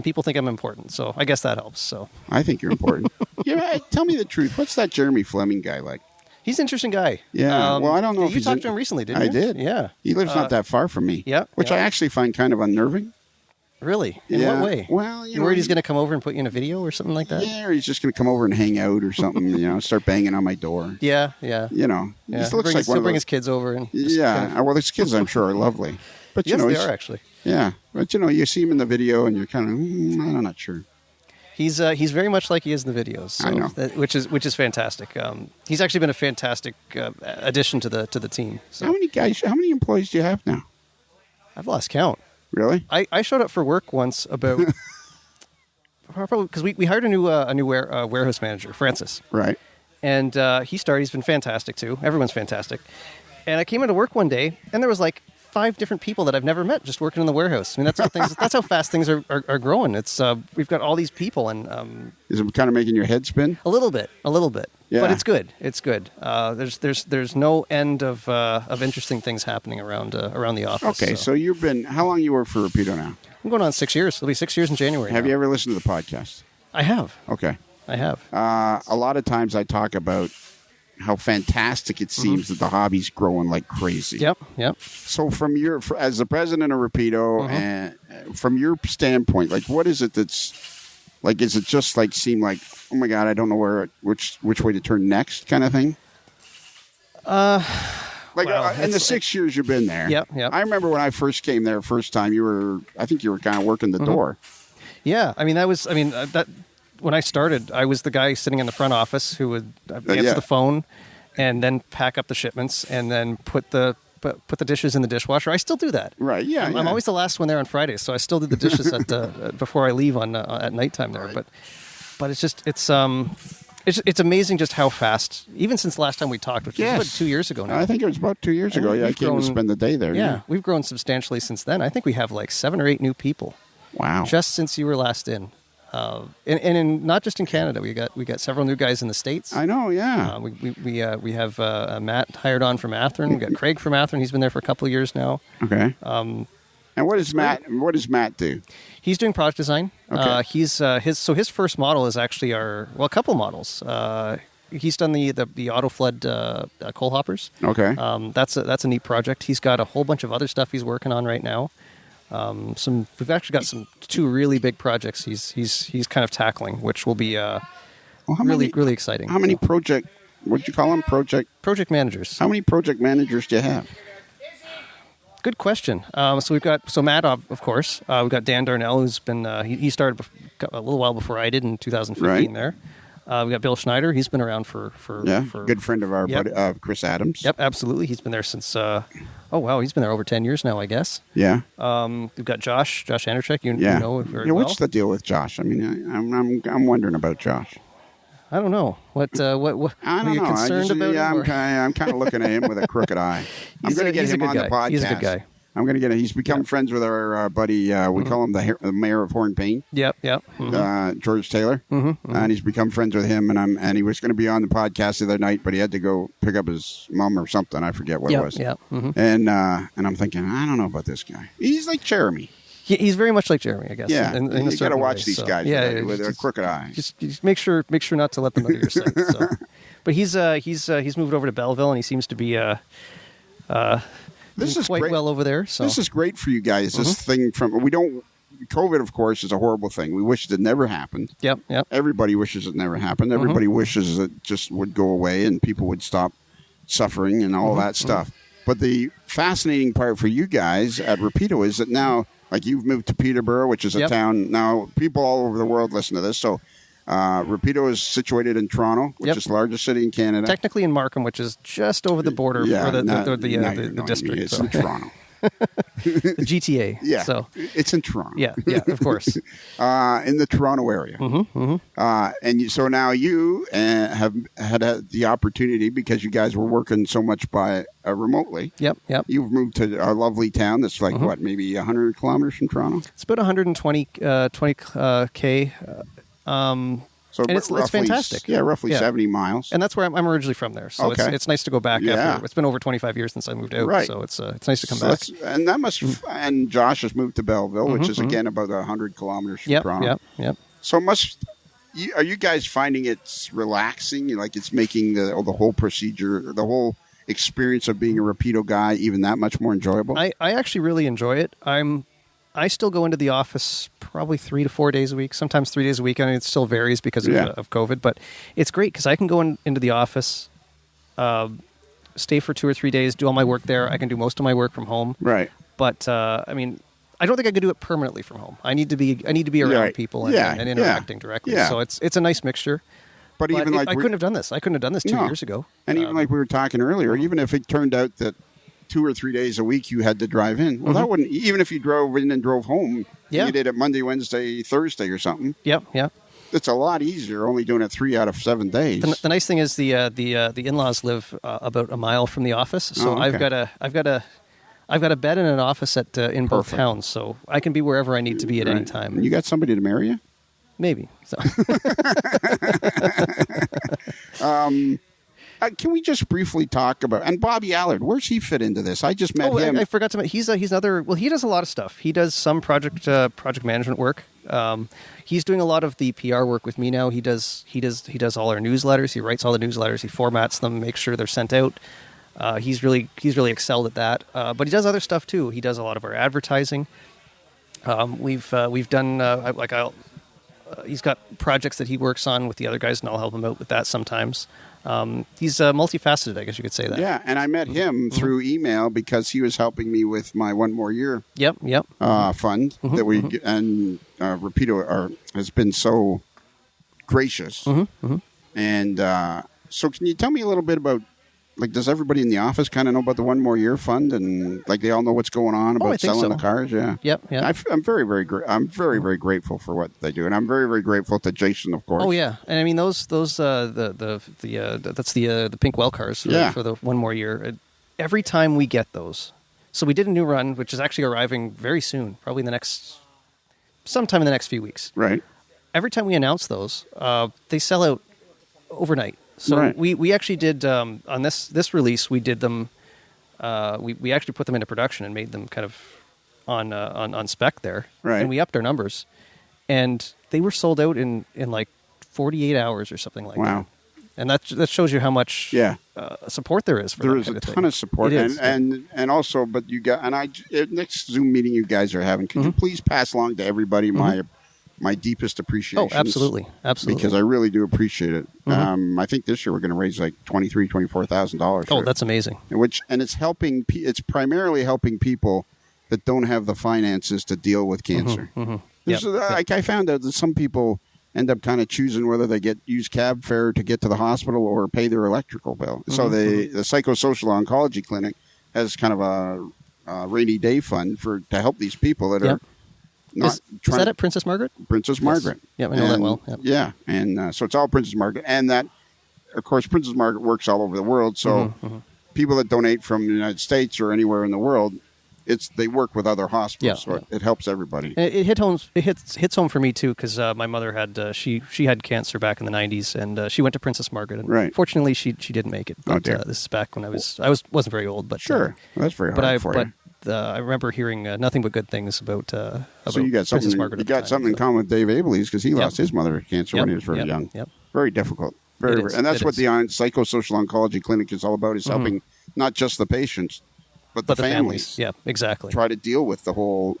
S11: people think I'm important, so I guess that helps. So
S2: I think you're important. Yeah. Tell me the truth. What's that Jeremy Fleming guy like?
S11: He's an interesting guy.
S2: Yeah. Well, I don't know.
S11: You talked to him recently, didn't you?
S2: I did.
S11: Yeah.
S2: He lives not that far from me.
S11: Yeah.
S2: Which I actually find kind of unnerving.
S11: Really? In
S2: Yeah.
S11: what way?
S2: Well,
S11: you worried he's going to come over and put you in a video or something like that?
S2: Yeah, or he's just going to come over and hang out or something. Start banging on my door.
S11: Yeah.
S2: He
S11: Yeah.
S2: just looks like one of
S11: bring
S2: those.
S11: his kids over and.
S2: Yeah. Well, his kids, I'm sure, are lovely. But
S11: Yes,
S2: they
S11: they are actually.
S2: Yeah, but you see him in the video, and you're kind of, I'm not sure.
S11: He's very much like he is in the videos. So
S2: I know.
S11: which is fantastic. He's actually been a fantastic addition to the team. So.
S2: How many employees do you have now?
S11: I've lost count.
S2: Really?
S11: I showed up for work once about probably because we hired a new warehouse manager, Francis.
S2: Right.
S11: And he started. He's been fantastic too. Everyone's fantastic. And I came into work one day, and there was like 5 different people that I've never met just working in the warehouse. I mean, that's how fast things are growing. It's we've got all these people, and
S2: is it kind of making your head spin?
S11: A little bit.
S2: Yeah.
S11: But it's good. It's good. There's no end of interesting things happening around the office.
S2: Okay, so you've been how long you work for Rapido now?
S11: I'm going on 6 years. It'll be 6 years in January.
S2: Have
S11: now.
S2: you ever listened to the podcast?
S11: I have.
S2: Okay.
S11: I have.
S2: A lot of times I talk about how fantastic it seems that the hobby's growing like crazy.
S11: Yep.
S2: So as the president of Rapido, and from your standpoint, like what is it that's like? Is it just like seem like, oh my God, I don't know which way to turn next kind of thing? In the 6 years you've been there.
S11: Yep.
S2: I remember when I first came there first time, I think you were kind of working the door.
S11: Yeah. That when I started, I was the guy sitting in the front office who would answer the phone and then pack up the shipments and then put the dishes in the dishwasher. I still do that.
S2: Right. Yeah.
S11: I'm always the last one there on Fridays, so I still do the dishes before I leave at nighttime there.
S2: Right.
S11: But it's amazing just how fast, even since the last time we talked, which was about 2 years ago now.
S2: I think it was about 2 years ago. Yeah, I came to spend the day there.
S11: Yeah, we've grown substantially since then. I think we have like 7 or 8 new people.
S2: Wow.
S11: Just since you were last in. And not just in Canada, we got several new guys in the States.
S2: I know, yeah.
S11: We have Matt hired on from Athearn. We got Craig from Athearn. He's been there for a couple of years now.
S2: Okay. And what does Matt do?
S11: He's doing product design.
S2: Okay.
S11: His first model is actually a couple models. He's done the auto flood coal hoppers.
S2: Okay.
S11: That's a neat project. He's got a whole bunch of other stuff he's working on right now. We've actually got 2 really big projects he's kind of tackling, which will be really exciting.
S2: How many what'd you call them?
S11: Project managers.
S2: How many project managers do you have?
S11: Good question. So we've got Matt, of course. We've got Dan Darnell, who's been he started a little while before I did in 2015
S2: right.
S11: there. We got Bill Schneider. He's been around for
S2: good friend of our buddy, Chris Adams.
S11: Yep, absolutely. He's been there since. He's been there over 10 years now, I guess.
S2: Yeah.
S11: We've got Josh Anderchek. You know very well.
S2: What's the deal with Josh? I mean, I'm wondering about Josh.
S11: I don't know. What
S2: I
S11: are
S2: don't
S11: you
S2: know.
S11: concerned about him?
S2: I'm kind of looking at him with a crooked eye. I'm going to get him on the podcast.
S11: He's a good guy.
S2: I'm going to get him. He's become friends with our buddy. We call him the mayor of Hornpain.
S11: Yep.
S2: George Taylor, and he's become friends with him. And he was going to be on the podcast the other night, but he had to go pick up his mom or something. I forget what it was.
S11: Yeah.
S2: And I'm thinking, I don't know about this guy. He's like Jeremy.
S11: He's very much like Jeremy, I guess.
S2: Yeah, you got to watch these guys with a crooked eye.
S11: Just make sure not to let them out of your sight. So. But he's moved over to Belleville, and he seems to be
S2: this is
S11: quite
S2: great.
S11: Well over there. So
S2: this is great for you guys. This thing COVID, of course, is a horrible thing. We wish it never happened.
S11: Yep.
S2: Everybody wishes it never happened. Everybody wishes it just would go away and people would stop suffering and all that stuff. But the fascinating part for you guys at Rapido is that now, like, you've moved to Peterborough, which is a town. Now, people all over the world listen to this. So Rapido is situated in Toronto, which is the largest city in Canada.
S11: Technically in Markham, which is just over the border, or the district.
S2: It's in Toronto.
S11: The GTA.
S2: Yeah,
S11: so
S2: it's in Toronto.
S11: Yeah, of course.
S2: In the Toronto area. So now you have had the opportunity, because you guys were working so much remotely.
S11: Yep.
S2: You've moved to a lovely town that's like, what, maybe 100 kilometers from Toronto?
S11: It's about 120 K.
S2: So
S11: and it's fantastic.
S2: Yeah, roughly 70 miles.
S11: And that's where I'm originally from there. So it's nice to go back after. It's been over 25 years since I moved out.
S2: Right.
S11: So it's nice to come back.
S2: And that must. And Josh has moved to Belleville, which is again about 100 kilometers from Toronto.
S11: Yep.
S2: So are you guys finding it's relaxing? Like it's making the whole procedure, the whole experience of being a Rapido guy even that much more enjoyable?
S11: I actually really enjoy it. I still go into the office probably 3 to 4 days a week, sometimes 3 days a week. I mean, it still varies because of COVID, but it's great because I can go into the office, stay for 2 or 3 days, do all my work there. I can do most of my work from home.
S2: Right.
S11: But I mean, I don't think I could do it permanently from home. I need to be around people and interacting directly.
S2: Yeah.
S11: So it's a nice mixture.
S2: But even
S11: I couldn't have done this. I couldn't have done this 2 years ago.
S2: And even like we were talking earlier, even if it turned out that 2 or 3 days a week you had to drive in. Well, that wouldn't, even if you drove in and drove home, you did it Monday, Wednesday, Thursday or something.
S11: Yep.
S2: It's a lot easier only doing it 3 out of 7 days.
S11: The nice thing is the in-laws live about a mile from the office, so I've got a bed and an office in both towns, so I can be wherever I need to be at any time.
S2: And you got somebody to marry you?
S11: Maybe. So.
S2: Can we just briefly talk about, and Bobby Allard, where's he fit into this? I just met him.
S11: I forgot to mention, he's another, well, he does a lot of stuff. He does some project management work. He's doing a lot of the PR work with me now. He does all our newsletters. He writes all the newsletters. He formats them, makes sure they're sent out. He's really excelled at that. But he does other stuff too. He does a lot of our advertising. We've done he's got projects that he works on with the other guys, and I'll help him out with that sometimes. He's multifaceted, I guess you could say that.
S2: Yeah, and I met him through email because he was helping me with my One More Year fund that we and Rapido has been so gracious. And so can you tell me a little bit about, like, does everybody in the office kind of know about the One More Year fund, and like they all know what's going on about selling the cars? Yeah.
S11: Yep.
S2: I'm very, very grateful for what they do, and I'm very, very grateful to Jason, of course.
S11: Oh yeah, and I mean those that's the pink well cars for the One More Year. Every time we get those, so we did a new run, which is actually arriving very soon, probably sometime in the next few weeks.
S2: Right.
S11: Every time we announce those, they sell out overnight. So we actually did on this release, we did them. We actually put them into production and made them kind of on spec there, and we upped our numbers, and they were sold out in like 48 hours or something like that.
S2: Wow.
S11: And that shows you how much support there is.
S2: There is a ton of support, and also, but you got, and next Zoom meeting you guys are having, can you please pass along to everybody my deepest appreciation?
S11: Oh, absolutely.
S2: Because I really do appreciate it. I think this year we're going to raise like $24,000.
S11: Oh, that's amazing.
S2: And it's helping. It's primarily helping people that don't have the finances to deal with cancer. I found out that some people end up kind of choosing whether they use cab fare to get to the hospital or pay their electrical bill. So the psychosocial oncology clinic has kind of a rainy day fund to help these people that are.
S11: Is that at Princess Margaret?
S2: Princess Margaret.
S11: Yeah, I know that well. Yep.
S2: Yeah, and so it's all Princess Margaret. And that, of course, Princess Margaret works all over the world. So people that donate from the United States or anywhere in the world, they work with other hospitals. So it helps everybody.
S11: And it hits home for me, too, because my mother had she had cancer back in the 90s, and she went to Princess Margaret. And fortunately, she didn't make it. But this is back when I wasn't very old. But
S2: sure. That's very hard for you.
S11: I remember hearing nothing but good things about
S2: so you got
S11: Princess Margaret.
S2: You got something in common with Dave Abeleys because he lost his mother to cancer when he was very young.
S11: Yep.
S2: Very difficult. Very, and that's what the psychosocial oncology clinic is all about, is helping not just the patients, but the families.
S11: Yeah, exactly.
S2: Try to deal with the whole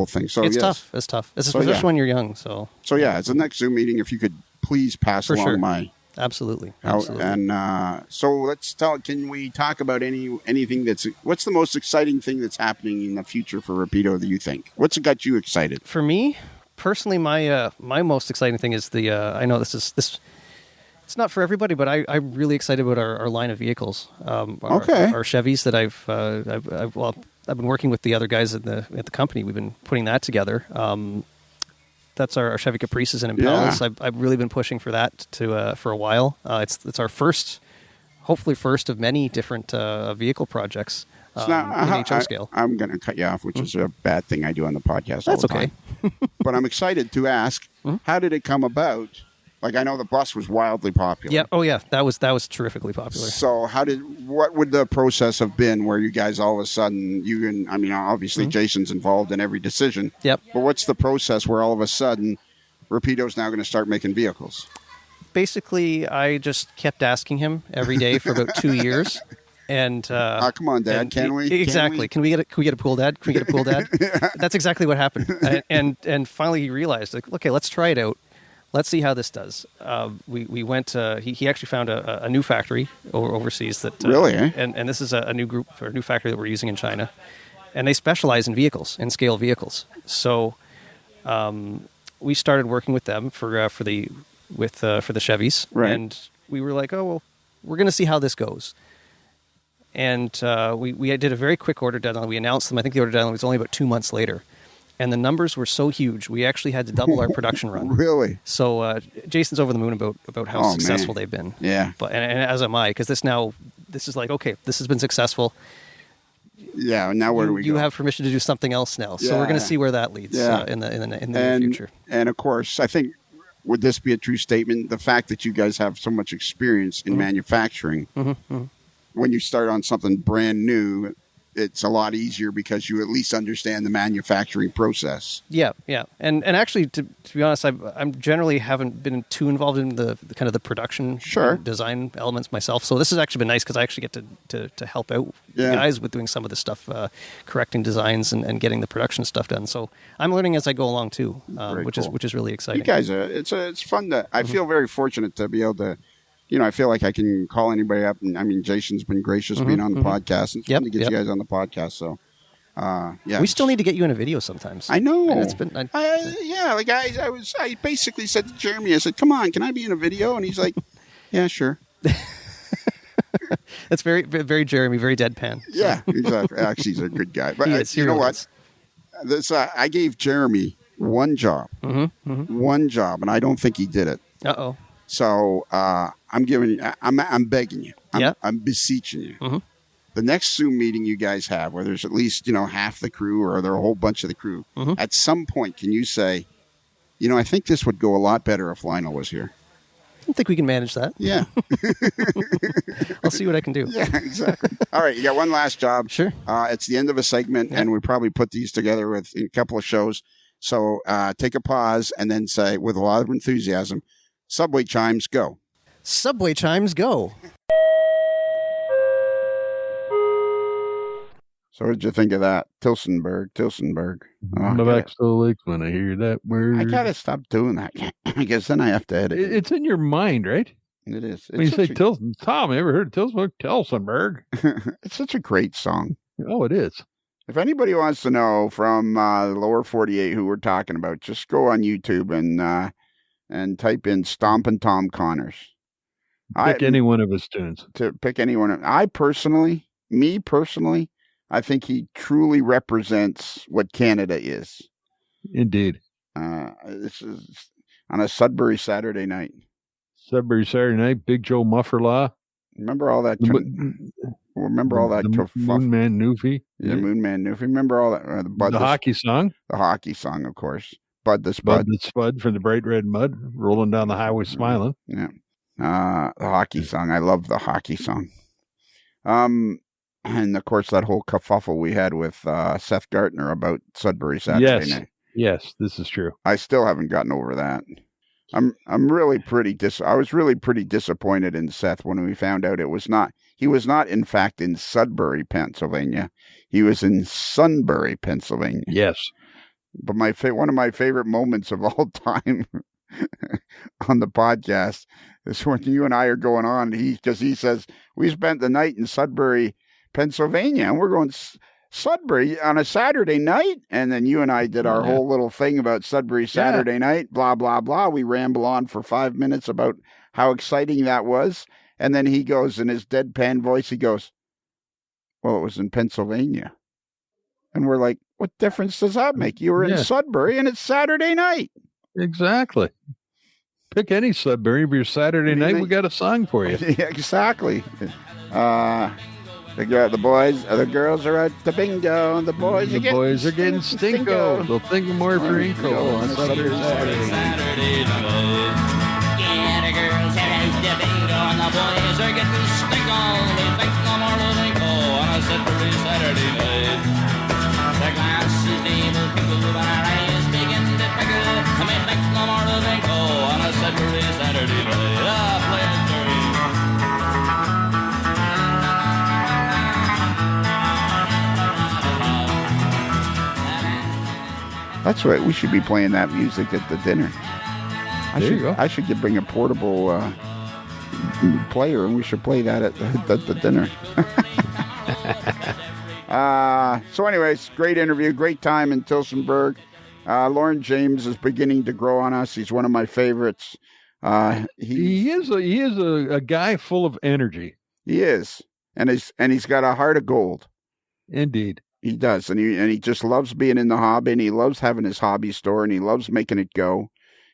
S2: thing. So
S11: it's tough. It's tough, especially when you're young. So
S2: it's the next Zoom meeting. If you could please pass along my.
S11: Absolutely.
S2: And so can we talk about anything what's the most exciting thing that's happening in the future for Rapido that you think? What's got you excited?
S11: For me, personally, my most exciting thing is the. I know this. It's not for everybody, but I'm really excited about our line of vehicles. Our Chevys that I've been working with the other guys at the company. We've been putting that together. That's our Chevy Caprices and Impalas. Yeah. I've really been pushing for that for a while. It's our hopefully first of many different vehicle projects in HO scale.
S2: I'm going to cut you off, which is a bad thing I do on the podcast.
S11: That's okay.
S2: But I'm excited to ask, how did it come about? Like, I know the bus was wildly popular.
S11: Yeah. Oh, yeah. That was terrifically popular.
S2: So what would the process have been where you guys all of a sudden, obviously Jason's involved in every decision.
S11: Yep.
S2: But what's the process where all of a sudden Rapido's now going to start making vehicles?
S11: Basically, I just kept asking him every day for about 2 years. And
S2: come on, Dad, can we?
S11: Exactly. Can we get a pool, Dad? Can we get a pool, Dad? That's exactly what happened. And finally he realized, like, okay, let's try it out. Let's see how this does. We went. He actually found a new factory overseas that
S2: really, eh?
S11: and this is a new group or a new factory that we're using in China, and they specialize in vehicles, in scale vehicles. So we started working with them for the Chevys,
S2: right.
S11: And we were like, oh well, we're going to see how this goes. And we did a very quick order deadline. We announced them. I think the order deadline was only about 2 months later. And the numbers were so huge, we actually had to double our production run.
S2: Really?
S11: So Jason's over the moon about how successful they've been.
S2: Yeah.
S11: But and as am I, because this is like, okay, this has been successful.
S2: Yeah. Now where do we go?
S11: You have permission to do something else now. So we're going to see where that leads in the near future.
S2: And of course, I think, would this be a true statement? The fact that you guys have so much experience in manufacturing, when you start on something brand new, it's a lot easier because you at least understand the manufacturing process.
S11: Yeah. And actually, to be honest, I'm generally haven't been too involved in the kind of the production design elements myself. So this has actually been nice because I actually get to help out guys with doing some of the stuff, correcting designs and getting the production stuff done. So I'm learning as I go along too, which is really exciting.
S2: You guys, it's fun to. I feel very fortunate to be able to. I feel like I can call anybody up. And, I mean, Jason's been gracious being on the podcast. It's fun to get you guys on the podcast. So, yeah.
S11: We still need to get you in a video sometimes.
S2: I know.
S11: And it's been,
S2: I basically said to Jeremy, I said, come on, can I be in a video? And he's like, yeah, sure.
S11: That's very, very Jeremy, very deadpan. So.
S2: Yeah, exactly. Actually, he's a good guy. But you know what? I gave Jeremy one job. One job, and I don't think he did it.
S11: Uh-oh.
S2: So I'm begging you. I'm beseeching you. The next Zoom meeting you guys have, where there's at least half the crew or there are a whole bunch of the crew, at some point, can you say, I think this would go a lot better if Lionel was here?
S11: I think we can manage that.
S2: Yeah.
S11: I'll see what I can do.
S2: Yeah, exactly. All right, you got one last job.
S11: Sure.
S2: It's the end of a segment, and we probably put these together with a couple of shows. So take a pause and then say, with a lot of enthusiasm, Subway chimes, go.
S11: Subway chimes, go.
S2: So what did you think of that? Tillsonburg.
S3: My back still aches when I hear that word.
S2: I gotta stop doing that because then I have to edit.
S3: It's in your mind, right?
S2: It is.
S3: When you say Tilson, Tom, ever heard of Tillsonburg?
S2: It's such a great song.
S3: Oh, it is.
S2: If anybody wants to know from the lower 48 who we're talking about, just go on YouTube and type in Stompin' Tom Connors.
S3: Pick any one of his tunes.
S2: To pick any one. Me personally, I think he truly represents what Canada is.
S3: Indeed.
S2: This is on a Sudbury Saturday night.
S3: Big Joe Mufferlaw.
S2: Remember all that? Remember all that?
S3: Moon Man Newfie.
S2: Yeah, Moon Man Newfie. Remember all that?
S3: The hockey song.
S2: The hockey song, of course. Bud the Spud.
S3: Bud the Spud from the Bright Red Mud, rolling down the highway smiling.
S2: Yeah. The hockey song. I love the hockey song. And of course that whole kerfuffle we had with Seth Gartner about Sudbury Saturday night.
S3: Yes, this is true.
S2: I still haven't gotten over that. I'm really I was really pretty disappointed in Seth when we found out he was not in fact in Sudbury, Pennsylvania. He was in Sunbury, Pennsylvania.
S3: Yes.
S2: But one of my favorite moments of all time on the podcast is when you and I are going on. Because he says we spent the night in Sudbury, Pennsylvania, and we're going Sudbury on a Saturday night. And then you and I did our whole little thing about Sudbury Saturday night, blah, blah, blah. We ramble on for 5 minutes about how exciting that was. And then he goes in his deadpan voice, he goes, well, it was in Pennsylvania. And we're like, what difference does that make? You were in Sudbury and it's Saturday night.
S3: Exactly. Pick any Sudbury for your Saturday night. We got a song for you.
S2: Yeah, exactly. The boys, the girls are at the bingo, and the boys are getting stinko.
S3: They'll think more for Inco on Saturday
S12: night. Yeah, the girls are at the bingo, and the boys are getting stinko. We think no more of Inco on a Saturday night. The glasses they will tinkle, and our eyes begin to twinkle, and we think no more of Inco on a Saturday night. Ah, play it, Jerry.
S2: That's right. We should be playing that music at the dinner. I should bring a portable player, and we should play that at the dinner. So anyways, great interview, great time in Tillsonburg. Lorne James is beginning to grow on us. He's one of my favorites.
S3: He is a guy full of energy.
S2: He is, and he's got a heart of gold.
S3: Indeed.
S2: He does, and he just loves being in the hobby, and he loves having his hobby store, and he loves making it go.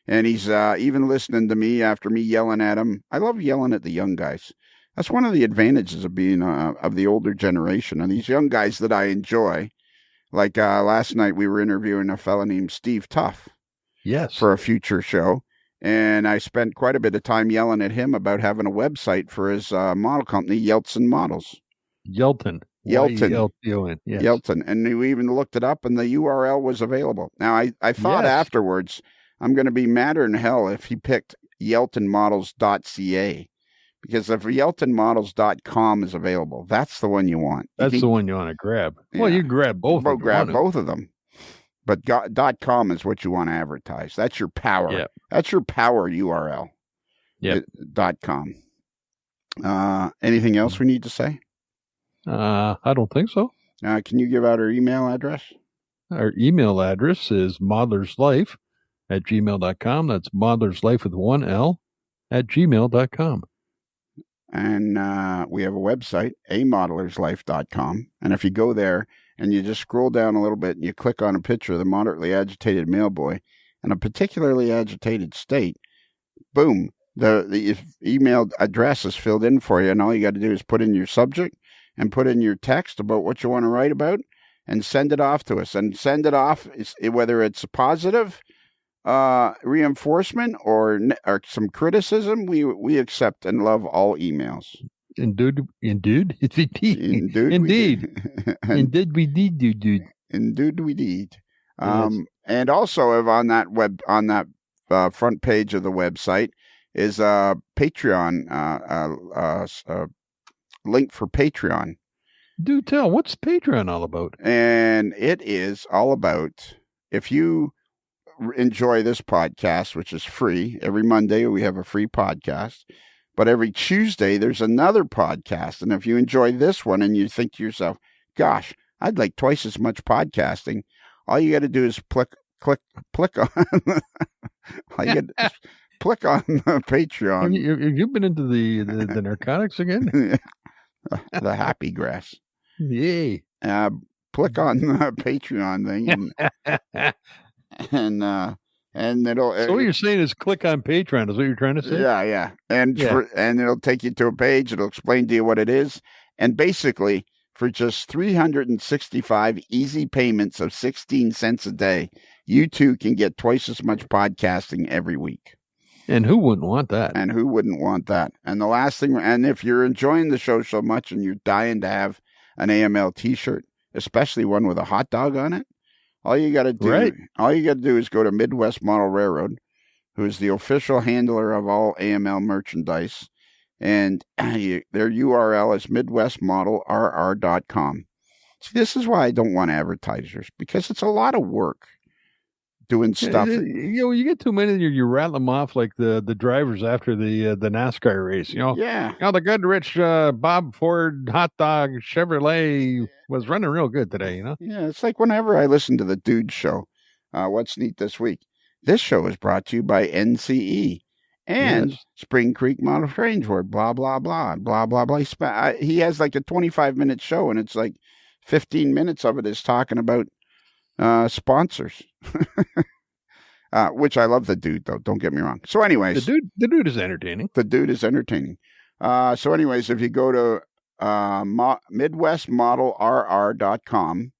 S2: And he's even listening to me after me yelling at him. I love yelling at the young guys. That's one of the advantages of being of the older generation, and these young guys that I enjoy. Like last night, we were interviewing a fella named Steve Tuff.
S3: Yes.
S2: For a future show, and I spent quite a bit of time yelling at him about having a website for his model company, Yeltsin Models.
S3: Yelton.
S2: Yelton.
S3: Yes.
S2: Yelton. And we even looked it up, and the URL was available. Now, I thought afterwards, I'm going to be madder than hell if he picked yeltonmodels.ca, because if yeltonmodels.com is available, that's the one you want.
S3: That's the one you want to grab. Yeah. Well, you grab both.
S2: Both of them. But .com is what you want to advertise. That's your power.
S3: Yep.
S2: That's your power URL.
S3: Yeah.
S2: .com. Anything else we need to say?
S3: I don't think so.
S2: Can you give out our email address?
S3: Our email address is modlerslife@gmail.com. That's modlerslife with one L @gmail.com.
S2: And we have a website, amodelerslife.com. And if you go there and you just scroll down a little bit and you click on a picture of the moderately agitated mailboy in a particularly agitated state, boom, the email address is filled in for you. And all you got to do is put in your subject and put in your text about what you want to write about and send it off to us. And send it off, whether it's a positive reinforcement or some criticism, we accept and love all emails.
S3: Indeed. Indeed we did.
S2: And also on that front page of the website is a Patreon link for Patreon.
S3: Do tell, what's Patreon all about?
S2: And it is all about, if you enjoy this podcast, which is free, every Monday we have a free podcast, but every Tuesday there's another podcast. And if you enjoy this one and you think to yourself, gosh, I'd like twice as much podcasting, all you got to do is click on all you got to click on the Patreon.
S3: You've been into the narcotics again?
S2: The happy grass.
S3: Yay.
S2: Click on the Patreon thing and it'll.
S3: So what you're saying is click on Patreon is what you're trying to say?
S2: Yeah. And it'll take you to a page. It'll explain to you what it is. And basically, for just 365 easy payments of 16 cents a day, you too can get twice as much podcasting every week.
S3: And who wouldn't want that?
S2: And the last thing, and if you're enjoying the show so much and you're dying to have an AML t-shirt, especially one with a hot dog on it, all you got to do is go to Midwest Model Railroad, who is the official handler of all AML merchandise, and their URL is midwestmodelrr.com. See, this is why I don't want advertisers, because it's a lot of work doing stuff.
S3: You get too many, you rattle them off like the drivers after the NASCAR race.
S2: Yeah.
S3: The good rich Bob Ford hot dog Chevrolet was running real good today.
S2: Yeah, it's like whenever I listen to the Dude Show. What's neat this week? This show is brought to you by NCE and Spring Creek Model Range, where blah blah blah blah blah blah. He has like a 25-minute show, and it's like 15 minutes of it is talking about sponsors. Which I love the dude, though. Don't get me wrong. So, anyways,
S3: the dude is entertaining.
S2: The dude is entertaining. So, anyways, if you go to MidwestModelRR.com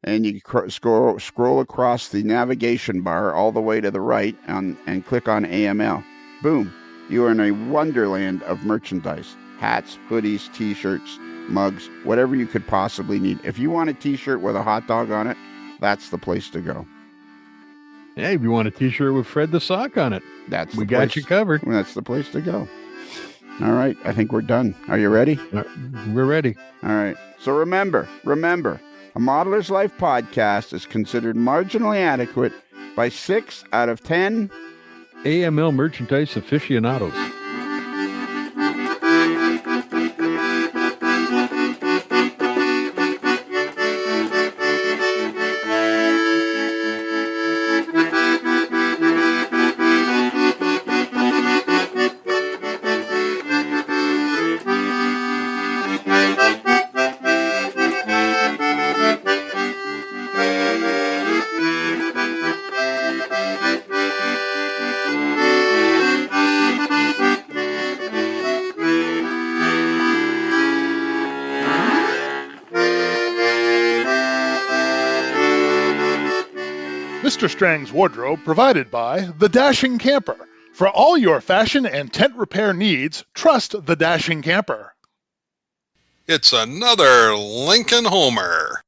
S2: and you scroll across the navigation bar all the way to the right and click on AML, boom, you are in a wonderland of merchandise: hats, hoodies, T-shirts, mugs, whatever you could possibly need. If you want a T-shirt with a hot dog on it, that's the place to go.
S3: Yeah, if you want a T-shirt with Fred the Sock on it, we got you covered.
S2: That's the place to go. All right, I think we're done. Are you ready?
S3: We're ready.
S2: All right. So remember, a Modeler's Life podcast is considered marginally adequate by 6 out of 10
S3: AML merchandise aficionados.
S13: Mr. Strang's wardrobe provided by The Dashing Camper. For all your fashion and tent repair needs, trust The Dashing Camper.
S14: It's another Lincoln Homer.